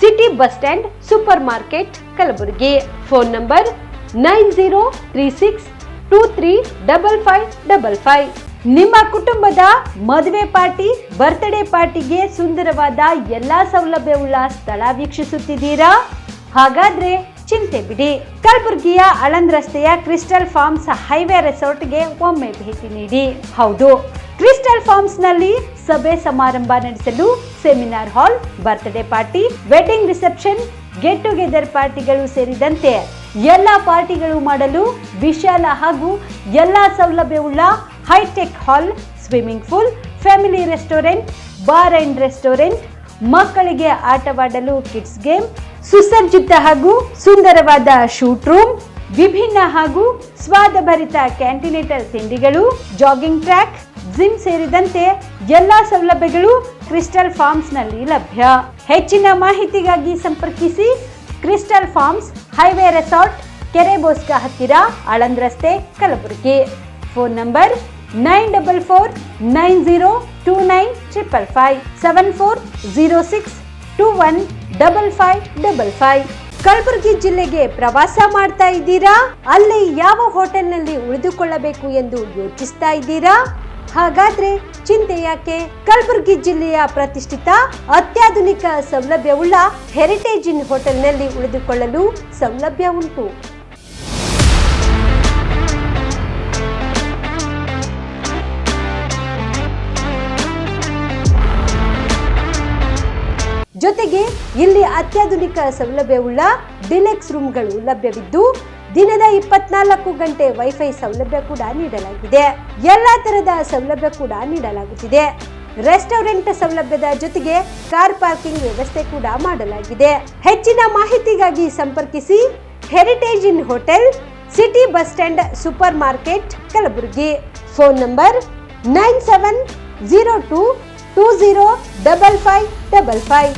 [SPEAKER 2] city bus stand, super market, Kalaburagi. Phone number 9036235555. ನಿಮ್ಮ ಕುಟುಂಬದ ಮದುವೆ ಪಾರ್ಟಿ, ಬರ್ತ್ಡೇ ಪಾರ್ಟಿಗೆ ಸುಂದರವಾದ ಎಲ್ಲಾ ಸೌಲಭ್ಯವುಳ್ಳ ಸ್ಥಳ ವೀಕ್ಷಿಸುತ್ತಿದ್ದೀರಾ? ಹಾಗಾದ್ರೆ ಚಿಂತೆ ಬಿಡಿ. ಕಲಬುರಗಿಯ ಆಳಂದ್ ರಸ್ತೆಯ ಕ್ರಿಸ್ಟಲ್ ಫಾರ್ಮ್ಸ್ ಹೈವೇ ರೆಸಾರ್ಟ್ಗೆ ಒಮ್ಮೆ ಭೇಟಿ ನೀಡಿ. ಹೌದು, ಕ್ರಿಸ್ಟಲ್ ಫಾರ್ಮ್ಸ್ ನಲ್ಲಿ ಸಭೆ ಸಮಾರಂಭ ನಡೆಸಲು seminar hall, birthday party, wedding reception, get together ಪಾರ್ಟಿಗಳು ಸೇರಿದಂತೆ ಎಲ್ಲಾ ಪಾರ್ಟಿಗಳು ಮಾಡಲು ವಿಶಾಲ ಹಾಗೂ ಎಲ್ಲಾ ಸೌಲಭ್ಯವುಳ್ಳ hitech hall, swimming pool, family restaurant, bar and restaurant, ಮಕ್ಕಳಿಗೆ ಆಟವಾಡಲು ಕಿಡ್ಸ್ ಗೇಮ್, ಸುಸಜ್ಜಿತ ಹಾಗೂ ಸುಂದರವಾದ ಶೂಟ್ ರೂಮ್, ವಿಭಿನ್ನ ಹಾಗೂ ಸ್ವಾದಭರಿತ ಕ್ಯಾಂಟಿನೇಟರ್ ತಿಂಡಿಗಳು, ಜಾಗಿಂಗ್ ಟ್ರ್ಯಾಕ್, ಜಿಮ್ ಸೇರಿದಂತೆ ಎಲ್ಲಾ ಸೌಲಭ್ಯಗಳು ಕ್ರಿಸ್ಟಲ್ ಫಾರ್ಮ್ಸ್ ನಲ್ಲಿ ಲಭ್ಯ. ಹೆಚ್ಚಿನ ಮಾಹಿತಿಗಾಗಿ ಸಂಪರ್ಕಿಸಿ ಕ್ರಿಸ್ಟಲ್ ಫಾರ್ಮ್ಸ್ ಹೈವೇ ರೆಸಾರ್ಟ್, ಕೆರೆ ಬೋಸ್ಕ ಹತ್ತಿರ, ಆಳಂದ್ ರಸ್ತೆ, ಕಲಬುರಗಿ. Phone number 9490295555 7406215555. ಕಲಬುರಗಿ ಜಿಲ್ಲೆಗೆ ಪ್ರವಾಸ ಮಾಡ್ತಾ ಇದ್ದೀರಾ? ಅಲ್ಲಿ ಯಾವ ಹೋಟೆಲ್ನಲ್ಲಿ ಉಳಿದುಕೊಳ್ಳಬೇಕು ಎಂದು ಯೋಚಿಸ್ತಾ ಇದ್ದೀರಾ? ಹಾಗಾದ್ರೆ ಚಿಂತೆ ಯಾಕೆ? ಕಲಬುರಗಿ ಜಿಲ್ಲೆಯ ಪ್ರತಿಷ್ಠಿತ ಅತ್ಯಾಧುನಿಕ ಸೌಲಭ್ಯವುಳ್ಳ ಹೆರಿಟೇಜ್ ಇನ್ ಹೋಟೆಲ್ನಲ್ಲಿ ಉಳಿದುಕೊಳ್ಳಲು ಸೌಲಭ್ಯ ಉಂಟು. ಜೊತೆಗೆ ಇಲ್ಲಿ ಅತ್ಯಾಧುನಿಕ ಸೌಲಭ್ಯವುಳ್ಳ ಡಿಲೆಕ್ಸ್ ರೂಮ್ಗಳು ಲಭ್ಯವಿದ್ದು ದಿನದ 24 ಗಂಟೆ ವೈಫೈ ಸೌಲಭ್ಯ ಕೂಡ ನೀಡಲಾಗಿದೆ. ಎಲ್ಲಾ ತರಹದ ಸೌಲಭ್ಯ ಕೂಡ ನೀಡಲಾಗುತ್ತಿದೆ. ರೆಸ್ಟೋರೆಂಟ್ ಸೌಲಭ್ಯದ ಜೊತೆಗೆ ಕಾರ್ ಪಾರ್ಕಿಂಗ್ ವ್ಯವಸ್ಥೆ ಕೂಡ ಮಾಡಲಾಗಿದೆ. ಹೆಚ್ಚಿನ ಮಾಹಿತಿಗಾಗಿ ಸಂಪರ್ಕಿಸಿ heritage inn hotel, city bus stand, super market, Kalaburagi. Phone number 9702205555.